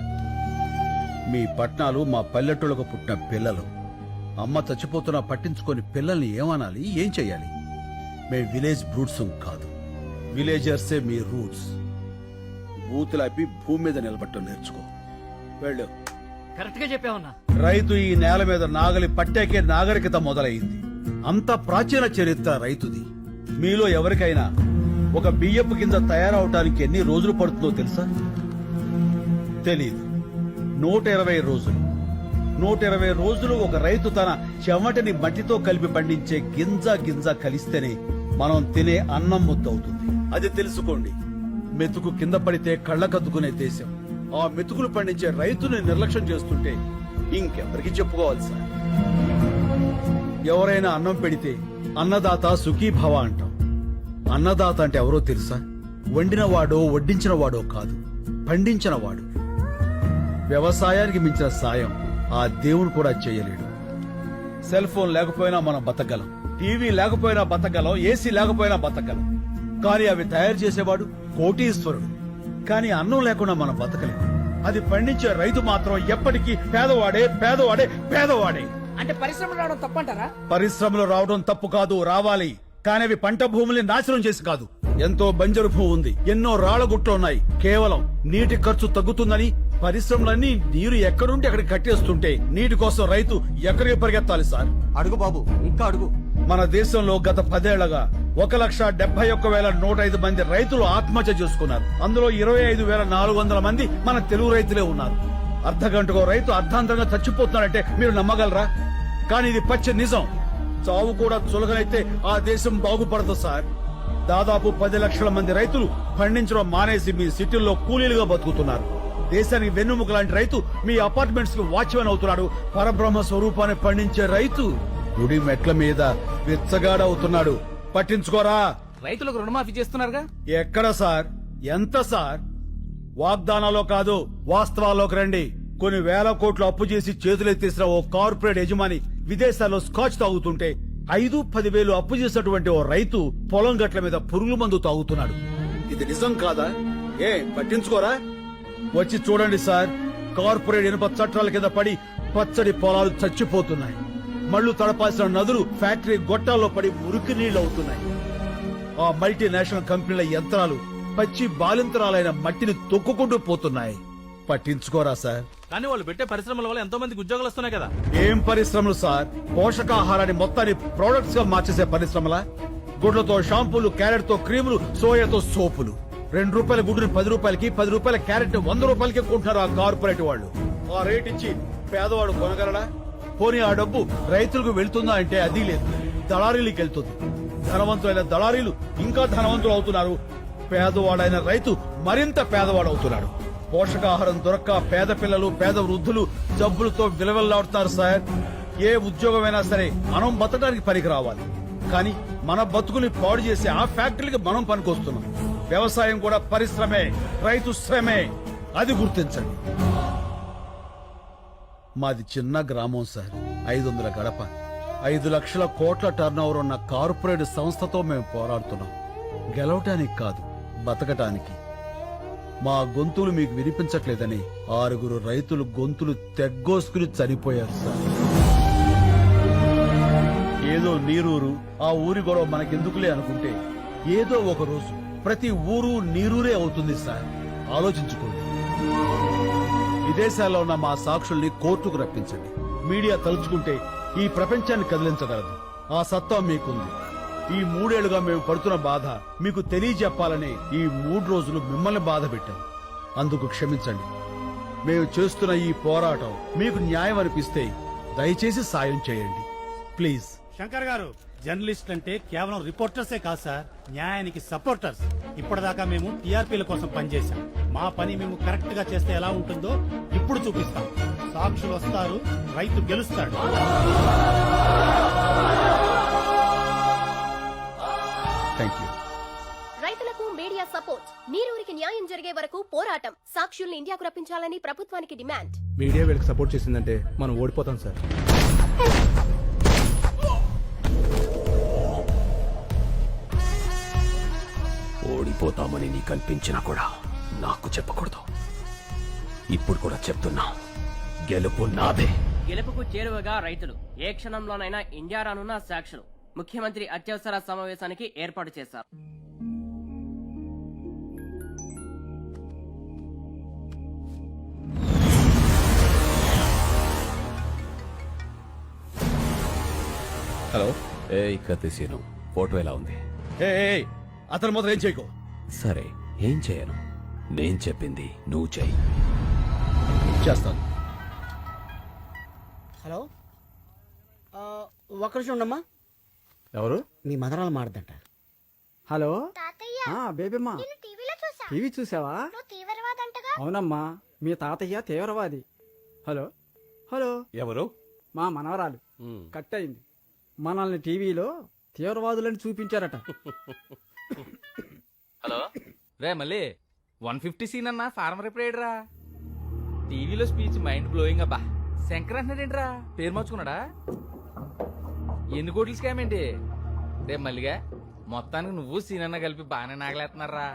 మీ పట్నాలు మా పల్లెటూళ్ళకు పుట్టిన పిల్లలు. అమ్మ చచ్చిపోతున్నా పట్టించుకొని పిల్లల్ని ఏమనాలి, ఏం చెయ్యాలి? మేము విలేజ్ బ్రూట్స్ కాదు, విలేజర్సే మీ రూట్స్. బూతులాపి భూమి మీద నిలబట్టం నేర్చుకో. వెళ్ళు. కరెక్ట్ గా చెప్పావన్నా. రైతు ఈ నేల మీద నాగలి పట్టాకే నాగరికత మొదలైంది. అంత ప్రాచీన చరిత్ర రైతుది. మీలో ఎవరికైనా ఒక బియ్యపు కింద తయారవటానికి ఎన్ని రోజులు పడుతుందో తెలుసా? తెలీదు. 120 రోజులు. 120 రోజులు ఒక రైతు తన చెమటని మట్టితో కలిపి పండించే గింజ గింజ కలిస్తేనే మనం తినే అన్నం ముద్దవుతుంది. అది తెలుసుకోండి. మెతుకు కింద పడితే కళ్ళకద్దుకునే దేశం ఆ మెతుకులు పండించే రైతుని నిర్లక్ష్యం చేస్తుంటే ఇంకెవరికి చెప్పుకోవాలి సార్? ఎవరైనా అన్నం పెడితే అన్నదాత సుఖీభవ అంటాం. అన్నదాత అంటే ఎవరో తెలుసా? వండినవాడో వడ్డించినవాడో కాదు, పండించినవాడు. వ్యవసాయానికి మించిన సాయం ఆ దేవుడు కూడా చేయలేడు. సెల్ ఫోన్ లేకపోయినా మనం బతకగలం, టీవీ లేకపోయినా బతకగలం, ఏసీ లేకపోయినా బతకగలం. కానీ అవి తయారు చేసేవాడు కోటీశ్వరుడు. కానీ అన్నం లేకుండా మనం బతకలేము. అది పండించే రైతు మాత్రం ఎప్పటికీ పేదవాడే, పేదవాడే, పేదవాడే. అంటే పరిశ్రమలు రావడం తప్పంటారా? పరిశ్రమలు రావడం తప్పు కాదు, రావాలి. కానీ అవి పంట భూముల్ని నాశనం చేసి కాదు. ఎంతో బంజరు భూమి ఉంది, ఎన్నో రాళ్లగుట్లు ఉన్నాయి. కేవలం నీటి ఖర్చు తగ్గుతుందని పరిశ్రమలన్నీ నీరు ఎక్కడుంటే అక్కడికి కట్టేస్తుంటే నీటి కోసం రైతు ఎక్కడికి పరిగెత్తాలి సార్? అడుగు బాబు, ఇంకా అడుగు. మన దేశంలో గత 10 ఏళ్లగా 1,71,105 మంది రైతులు ఆత్మహత్య చేసుకున్నారు. అందులో 25,400 మంది మన తెలుగు రైతులే ఉన్నారు. అర్ధగంటకో రైతు అర్ధాంతరంగా చచ్చిపోతున్నారంటే మీరు నమ్మగలరా? కానీ ఇది పచ్చి నిజం. చావు కూడా చులకనైతే ఆ దేశం బాగుపడదు సార్. దాదాపు 10 లక్షల మంది రైతులు పండించడం మానేసి మీ సిటీల్లో కూలీలుగా బతుకుతున్నారు. దేశానికి వెన్నుముక లాంటి రైతు మీ అపార్ట్మెంట్స్ కి వాచ్మెన్ అవుతున్నాడు. పరబ్రహ్మ స్వరూపాన్ని పండించే రైతు గుడి మెట్ల మీద విచ్చగాడవుతున్నాడు. పట్టించుకోరా? రైతులకు రుణమాఫీ చేస్తున్నారుగా. ఎక్కడ సార్? ఎంత సార్? వాగ్దానాల్లో కాదు, వాస్తవాల్లోకి రండి. కొన్ని వేల కోట్లు అప్పు చేసి చేతులెత్తేసిన ఓ కార్పొరేట్ యజమాని విదేశాల్లో స్కాచ్ తాగుతుంటే 5-10 వేలు అప్పు చేసినటువంటి ఓ రైతు పొలం గట్ల మీద పురుగుల మందు తాగుతున్నాడు. ఇది నిజం కాదా? పట్టించుకోరా? వచ్చి చూడండి సార్, కార్పొరేట్ ఇనుప చట్టాల కింద పడి పచ్చడి పొలాలు చచ్చిపోతున్నాయి. మళ్లు తడపాల్సిన నదులు ఫ్యాక్టరీ గొట్టాల్లో పడి మురికి నీళ్లు అవుతున్నాయి. ఆ మల్టీనేషనల్ కంపెనీల యంత్రాలు పచ్చి బాలింతరాలైన మట్టిని తొక్కుకుంటూ పోతున్నాయి. పట్టించుకోరా సార్? కానీ వాళ్ళు పెట్టే పరిశ్రమల వల్ల ఎంతో మందికి ఉద్యోగాలు వస్తున్నాయి కదా. ఏం పరిశ్రమలు సార్? పోషకాహారాన్ని మొత్తాన్ని ప్రొడక్ట్స్ గా మార్చేసే పరిశ్రమల. గుడ్లతో షాంపూలు, క్యారెట్ తో క్రీములు, సోయాతో సోపులు. 2 రూపాయల గుడ్డుని 10 రూపాయలకి, 10 రూపాయల క్యారెట్ 100 రూపాయలకి కొంటున్నారు ఆ కార్పొరేట్ వాళ్ళు. ఆ రేట్ ఇచ్చి పేదవాడు కొనగలడా? పోనీ ఆ డబ్బు రైతులకు వెళ్తుందా అంటే అది లేదు, దళారీలకు వెళ్తుంది. ధనవంతులైన దళారీలు ఇంకా ధనవంతులు అవుతున్నారు. పేదవాడైన రైతు మరింత పేదవాడు అవుతున్నాడు. పోషకాహారం దొరక్క పేద పిల్లలు, పేద వృద్ధులు జబ్బులతో విలవెల్లాడుతున్నారు సార్. ఏ ఉద్యోగమైనా సరే మనం బతకడానికి పనికి రావాలి, కానీ మన బతుకుని పాడు చేసి ఆ ఫ్యాక్టరీకి మనం పనికొస్తున్నాం. వ్యవసాయం కూడా పరిశ్రమే, రైతు శ్రమే, అది గుర్తించండి. మాది చిన్న గ్రామం సార్, 500 గడప, 5 లక్షల కోట్ల టర్నోవర్ ఉన్న కార్పొరేట్ సంస్థతో మేము పోరాడుతున్నాం. గెలవటానికి కాదు, బతకటానికి. మా గొంతులు మీకు వినిపించట్లేదని 6 రైతులు గొంతులు తెగ్గోసుకుని చనిపోయారు సార్. ఏదో నీరూరు, ఆ ఊరి గొడవ మనకెందుకులే అనుకుంటే ఏదో ఒక రోజు ప్రతి ఊరు నీరూరే అవుతుంది సార్. ఆలోచించుకోండి. విదేశాల్లో ఉన్న మా సాక్షుల్ని కోర్టుకు రప్పించండి. మీడియా తలుచుకుంటే ఈ ప్రపంచాన్ని కదిలించగలదు. ఆ సత్తా మీకుంది. ఈ 3 ఏళ్లుగా మేము పడుతున్న బాధ మీకు తెలియజెప్పాలని ఈ 3 రోజులు మిమ్మల్ని బాధ పెట్టాం. అందుకు క్షమించండి. మేము చేస్తున్న ఈ పోరాటం మీకు న్యాయం అనిపిస్తే దయచేసి సాయం చేయండి ప్లీజ్. శంకర్ గారు, జర్నలిస్ట్ అంటే కేవలం రిపోర్టర్సే కాదు సార్, న్యాయానికి సపోర్టర్స్. ఇప్పటిదాకా మేము టీఆర్పీల కోసం పనిచేశాం. మా పని మేము కరెక్ట్ గా చేస్తే ఎలా ఉంటుందో ఇప్పుడు చూపిస్తాం. సాక్షులు వస్తారు, రైతు గెలుస్తాడు. రైతులకు మీడియా సపోర్ట్. నీరూరికి న్యాయం జరిగే వరకు పోరాటం. సాక్షుల్ని ఇండియాకు రప్పించాలని ప్రభుత్వానికి డిమాండ్. మీడియా వీళ్ళకి సపోర్ట్ చేసిందంటే మనం ఓడిపోతాం సార్. ఓడిపోతామని నీకు అనిపించినా కూడా నాకు చెప్పకూడదు. ఇప్పుడు కూడా చెప్తున్నా, గెలుపు నాదే. గెలుపుకు చేరువగా రైతులు. ఏ క్షణంలోనైనా ఇండియా రానున్న సాక్షులు. ముఖ్యమంత్రి అత్యవసర సమావేశానికి ఏర్పాటు చేశారు. హలో. కత్తిసీను, ఫోటో ఎలా ఉంది? అతను మాత్రం ఏం చేయకు. సరే, ఏం చేయను. నేను చెప్పింది నువ్వు చెయ్యి. చేస్తాను. హలో, ఒక్క నిమిషం ఉండమ్మా. ఎవరు? మీ మదరాలు మాడదంట. హలో బేబీమ్మా, టీవీ చూసావా? అవునమ్మా, మీ తాతయ్య తీవ్రవాది. హలో హలో, ఎవరు? మా మనవరాలు కట్ అయింది. మనల్ని టీవీలో తీవ్రవాదులని చూపించారట. హలో రే, మళ్ళీ 150 సీన్ అన్నా ఫార్మర్ ఎప్పుడేడ్రా? టీవీలో స్పీచ్ మైండ్ బ్లోయింగ్ అబ్బా. శంకర్ అంటున్నాడేంట్రా? పేరు మార్చుకున్నాడా? ఎన్ని కోట్ల స్కామ్ ఏంటి రే మల్లిగా? మొత్తానికి నువ్వు సీన్ అన్న కలిపి బాగానే నాగలేస్తున్నారా?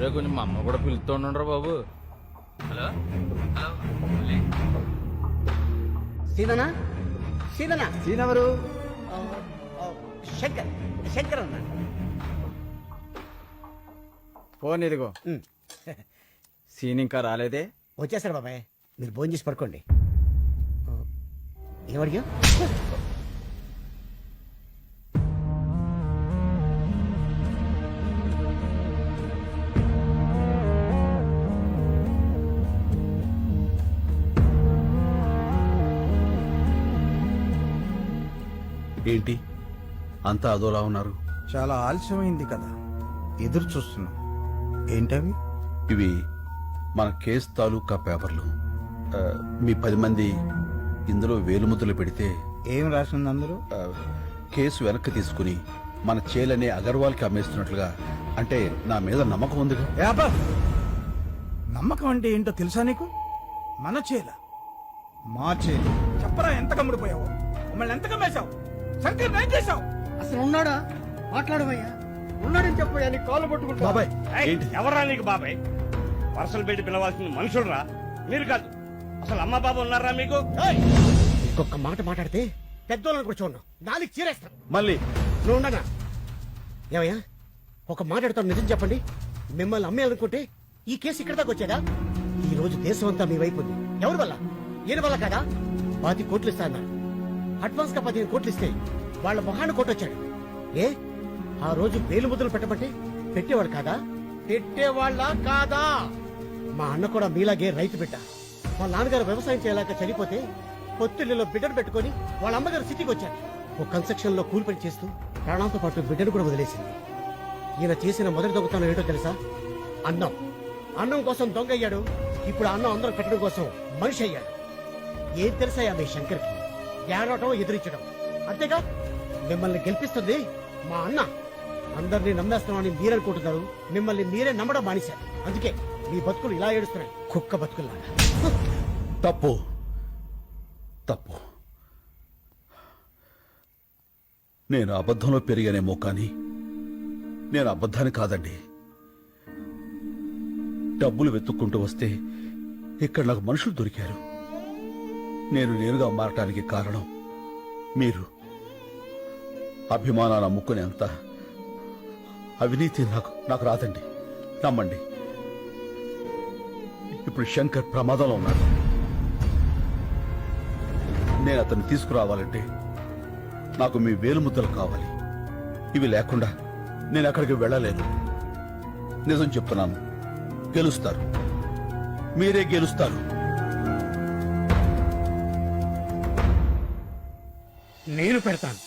రే, కొంచెం మా అమ్మ కూడా పిలుస్తుండ్రా బాబు. హలో హలో, మళ్ళీ సీననా? సీననా? సీనెవరు? శంకర్. శంకర్ అన్న. ఫోన్ ఇదిగో. సీన్ ఇంకా రాలేదే? వచ్చేసారు బాబాయ్, మీరు భోజనం చేసి పడుకోండి. ఏమడిగా? ఏంటి అంతా అదోలా ఉన్నారు? చాలా ఆలస్యమైంది కదా, ఎదురు చూస్తున్నాం. ఏంటవి? ఇవి మన కేసు తాలూకా పేపర్లు. మీ 10 మంది ఇందులో వేలుముద్రలు పెడితే ఏం రాసింది అందులో? కేసు వెనక్కి తీసుకుని మన చేలనే అగర్వాల్కి అమ్మేస్తున్నట్లుగా. అంటే నా మీద నమ్మకం ఉందిగా. నమ్మకం అంటే ఏంటో తెలుసా నీకు? మన చేల మా చేలు. చెప్పరా ఎంత కమ్ముడిపోయావు, మమ్మల్ని ఎంత కమ్మేశావు, శంకర్ ఏం చేశావు? అసలు ఉన్నాడా? మాట్లాడవయ్యా. ఉన్నాడని చెప్పయ్యా, నీ కాళ్ళు పట్టుకుంటా. బాబాయ్ ఎవరా నీకు బాబాయ్? వరుసలు పెట్టి పిలవాల్సిన మనుషులరా మీరు కాదు. అసలు అమ్మ బాబు ఉన్నారా మీకు? ఇంకొక మాట మాట్లాడితే పెద్దోళ్ళని కూడా చూడను, నాలుగు చీరేస్తాను. మళ్ళీ నువ్వు ఉండనా? ఏమయ్యా, ఒక మాట అడుగుతాను, నిజం చెప్పండి. మిమ్మల్ని అమ్మేయాలనుకుంటే ఈ కేసు ఇక్కడ దాకా వచ్చేదా? ఈ రోజు దేశం అంతా మీ వైపు ఉంది. ఎవరి వల్ల? ఈయన వల్ల కదా. 10 కోట్లు ఇస్తా అన్నారు. అడ్వాన్స్ గా 15 కోట్లు ఇస్తే వాళ్ళ మొహాన్ని కొట్టొచ్చాడు. ఏ ఆ రోజు వేలు ముద్రలు పెట్టమంటే పెట్టేవాడు కాదా? పెట్టేవాళ్ళ కాదా? మా అన్న కూడా మీలాగే రైతు బిడ్డ. మా నాన్నగారు వ్యవసాయం చేయలేక చనిపోతే పొత్తిళ్లలో బిడ్డను పెట్టుకుని వాళ్ళ అమ్మగారు సిటీకి వచ్చారు. ఓ కన్స్ట్రక్షన్ లో కూలి పని చేస్తూ ప్రాణాలతో పాటు బిడ్డను కూడా వదిలేసింది. ఈయన చేసిన మొదటి దొంగతనం ఏంటో తెలుసా? అన్నం. అన్నం కోసం దొంగ అయ్యాడు. ఇప్పుడు అన్నం అందరం పెట్టడం కోసం మనిషి అయ్యాడు. ఏం తెలుసాయా మీ శంకర్కి? ఏడవటం, ఎదిరించడం అంతేగా. మిమ్మల్ని గెలిపిస్తుంది మా అన్న. అందరినీ నమ్మేస్తామని మీరనుకుంటున్నారు, మిమ్మల్ని మీరే నమ్మడం మానేశారు. అందుకే మీ బతుకులు ఇలా ఏడుస్తున్నాయి, కుక్క బతుకుల్లాగా. తప్పు తప్పు. నేను అబద్ధంలో పెరిగానేమో కానీ నేను అబద్ధాన్ని కాదండి. డబ్బులు వెతుక్కుంటూ వస్తే ఇక్కడ నాకు మనుషులు దొరికారు. నేనుగా మారటానికి కారణం మీరు. అభిమానాన్ని అమ్ముకునేంత అవినీతి నాకు రాదండి, నమ్మండి. ఇప్పుడు శంకర్ ప్రమాదంలో ఉన్నాడు. నేను అతన్ని తీసుకురావాలంటే నాకు మీ వేలుముద్దలు కావాలి. ఇవి లేకుండా నేను అక్కడికి వెళ్ళలేను. నిజం చెప్తున్నాను, గెలుస్తారు, మీరే గెలుస్తారు. నేను పెడతాను.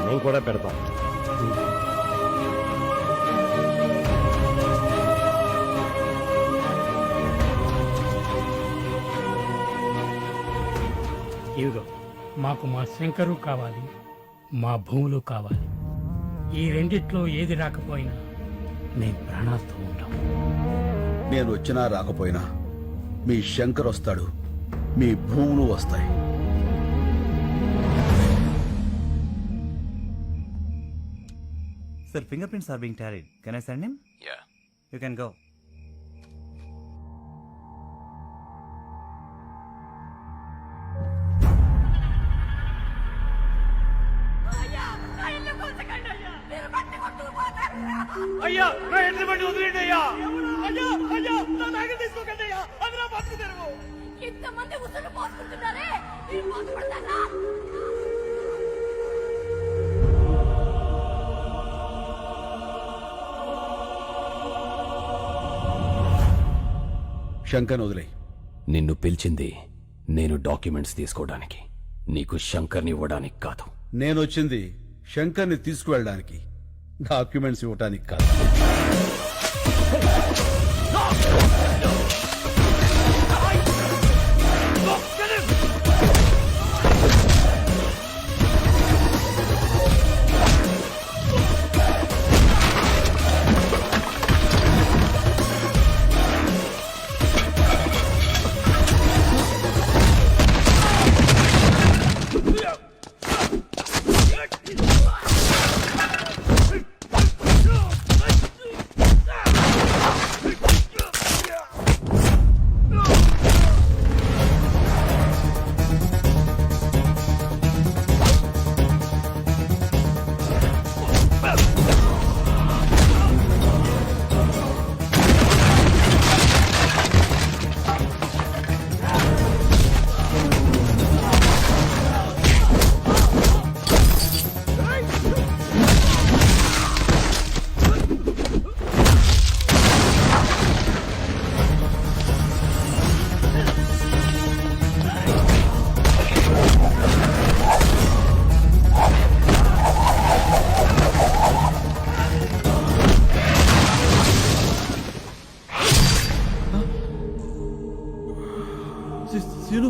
మేము కూడా పెడతాం. ఇదిగో, మాకు మా శంకరు కావాలి, మా భూములు కావాలి. ఈ రెండిట్లో ఏది రాకపోయినా మేము ప్రాణాలతో ఉంటాం. నేను వచ్చినా రాకపోయినా మీ శంకర్ వస్తాడు, మీ భూములు వస్తాయి. Sir, fingerprints are being tallied. Can I send him? Yeah. You can go. అయ్యా నా ఎడ్ల బండి వదిలేండి అయ్యా. అయ్యా అయ్యా నా నాగలు తీసుకోకండి అయ్యా, అది నా బతుకు తెరువు. ఇంతమంది ఉసురు పోసుకుంటున్నారే, మీరు బాధపడతారా? శంకర్ వదిలే. నిన్ను పిలిచింది నేను డాక్యుమెంట్స్ తీసుకోవడానికి, నీకు శంకర్ని ఇవ్వడానికి కాదు. నేనొచ్చింది శంకర్ని తీసుకువెళ్ళడానికి, డాక్యుమెంట్స్ ఇవ్వడానికి కాదు. సీను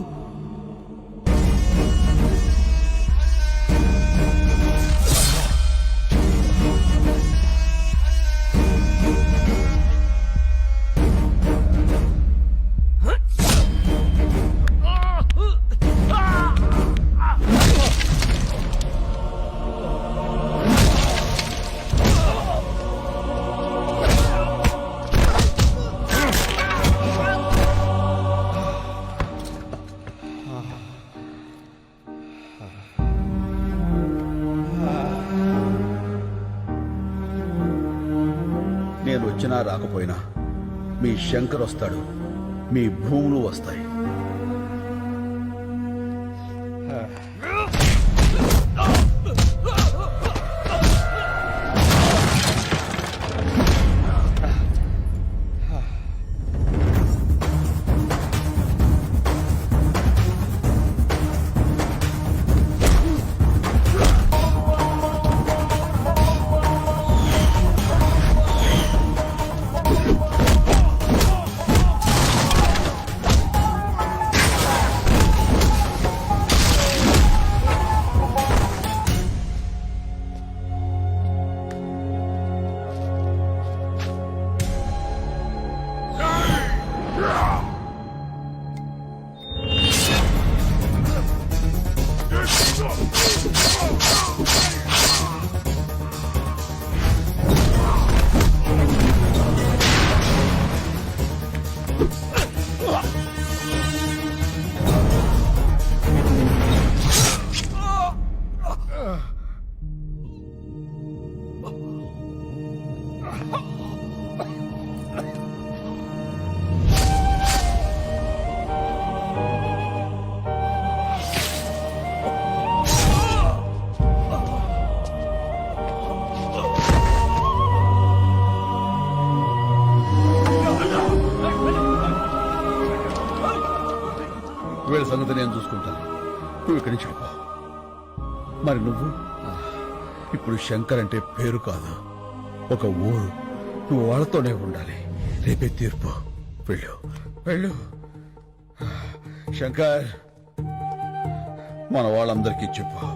నేను వచ్చినా రాకపోయినా మీ శంకర్ వస్తాడు, మీ భూములు వస్తాయి. వీళ్ళ సంగతి నేను చూసుకుంటాను, నువ్వు ఇక్కడి నుంచి వెళ్ళిపో. మరి నువ్వు ఇప్పుడు శంకర్ అంటే పేరు కాదు, ఒక ఊరు. నువ్వు వాళ్ళతోనే ఉండాలి. రేపే తీర్పు. వెళ్ళు వెళ్ళు. శంకర్, మన వాళ్ళందరికీ చెప్పు,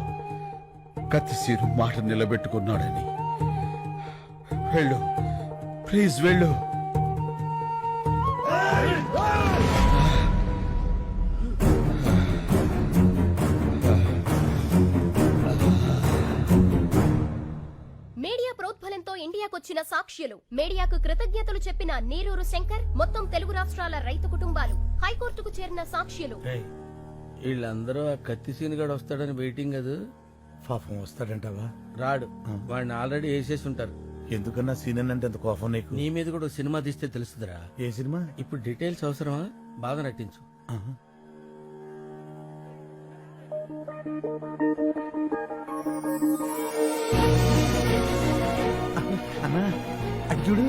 కత్తిసీరు మాట నిలబెట్టుకున్నాడని. వెళ్ళు ప్లీజ్, వెళ్ళు. మీడియా ప్రోద్బలంతో ఇండియాకొచ్చిన సాక్ష్యులు, మీడియాకు కృతజ్ఞతలు చెప్పిన నీరూరు శంకర్, మొత్తం తెలుగు రాష్ట్రాల రైతు కుటుంబాలు, హైకోర్టుకు చేరిన సాక్ష్యులు. వీళ్ళందరూ ఆ కత్తి సీనుగాడు వస్తాడని వెయిటింగ్ అది. పాపం వస్తాడంటావా? రాడు, వాడిని ఆల్రెడీ వేసేసి ఉంటారు. ఎందుకన్నా సీన్ అంటే ఎంత కోపం నీకు? నీ మీద కూడా సినిమా తీస్తే తెలుస్తుందిరా. ఏ సినిమా? ఇప్పుడు డీటెయిల్స్ అవసరమా? బాగా నటించు. అన్నా అర్జుడు,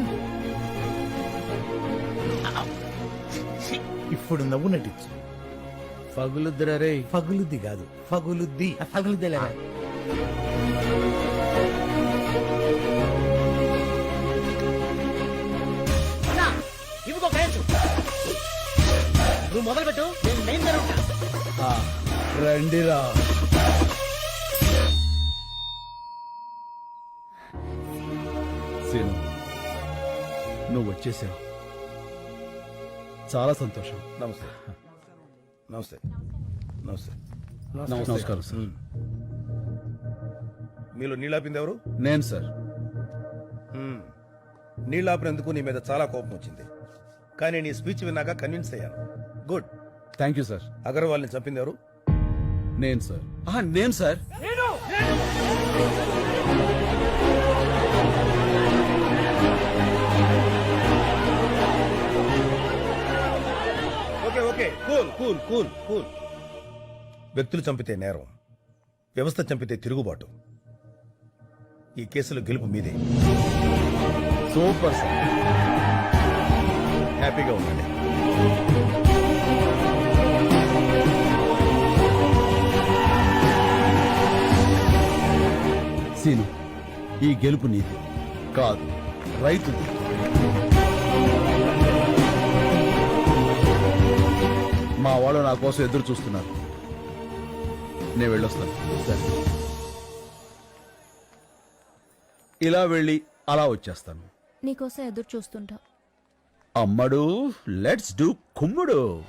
ఇప్పుడు నవ్వు నటించు. పగులుద్దిరా రే. పగులుద్ది కాదు, పగులుద్ది. పగులుద్దిలేరా. ఇవిగో కయచ్చు, నువ్వు మొదలు పెట్టు, నేను జరుగుతా. రండిరా. సీను, నువ్వు వచ్చేసావు, చాలా సంతోషం. నమస్తే. నమస్తే. నమస్తే. నమస్కారం సార్. మీలో నీళ్ళాపింది ఎవరు? నేను సార్. నీళ్ళాపినందుకు నీ మీద చాలా కోపం వచ్చింది, కానీ నీ స్పీచ్ విన్నాక కన్విన్స్ అయ్యాను. గుడ్. Thank you sir. అగర్వాల్ని చంపింది ఎవరు? నేను సార్. నేను sir. Okay okay, cool cool cool cool. వ్యక్తులు చంపితే నేరం, వ్యవస్థ చంపితే తిరుగుబాటు. ఈ కేసులో గెలుపు మీదే. Super sir. హ్యాపీగా ఉండండి. సీను, ఈ గెలుపు నీది కాదు, రైతుది. మా వాళ్ళు నా కోసం ఎదురు చూస్తున్నారు. నేను వెళ్ళొస్తాను. సరే, ఇలా వెళ్ళి అలా వచ్చేస్తాను. నీకోసం ఎదురు చూస్తుంటా. అమ్మడు, లెట్స్ డూ కుమ్ముడు.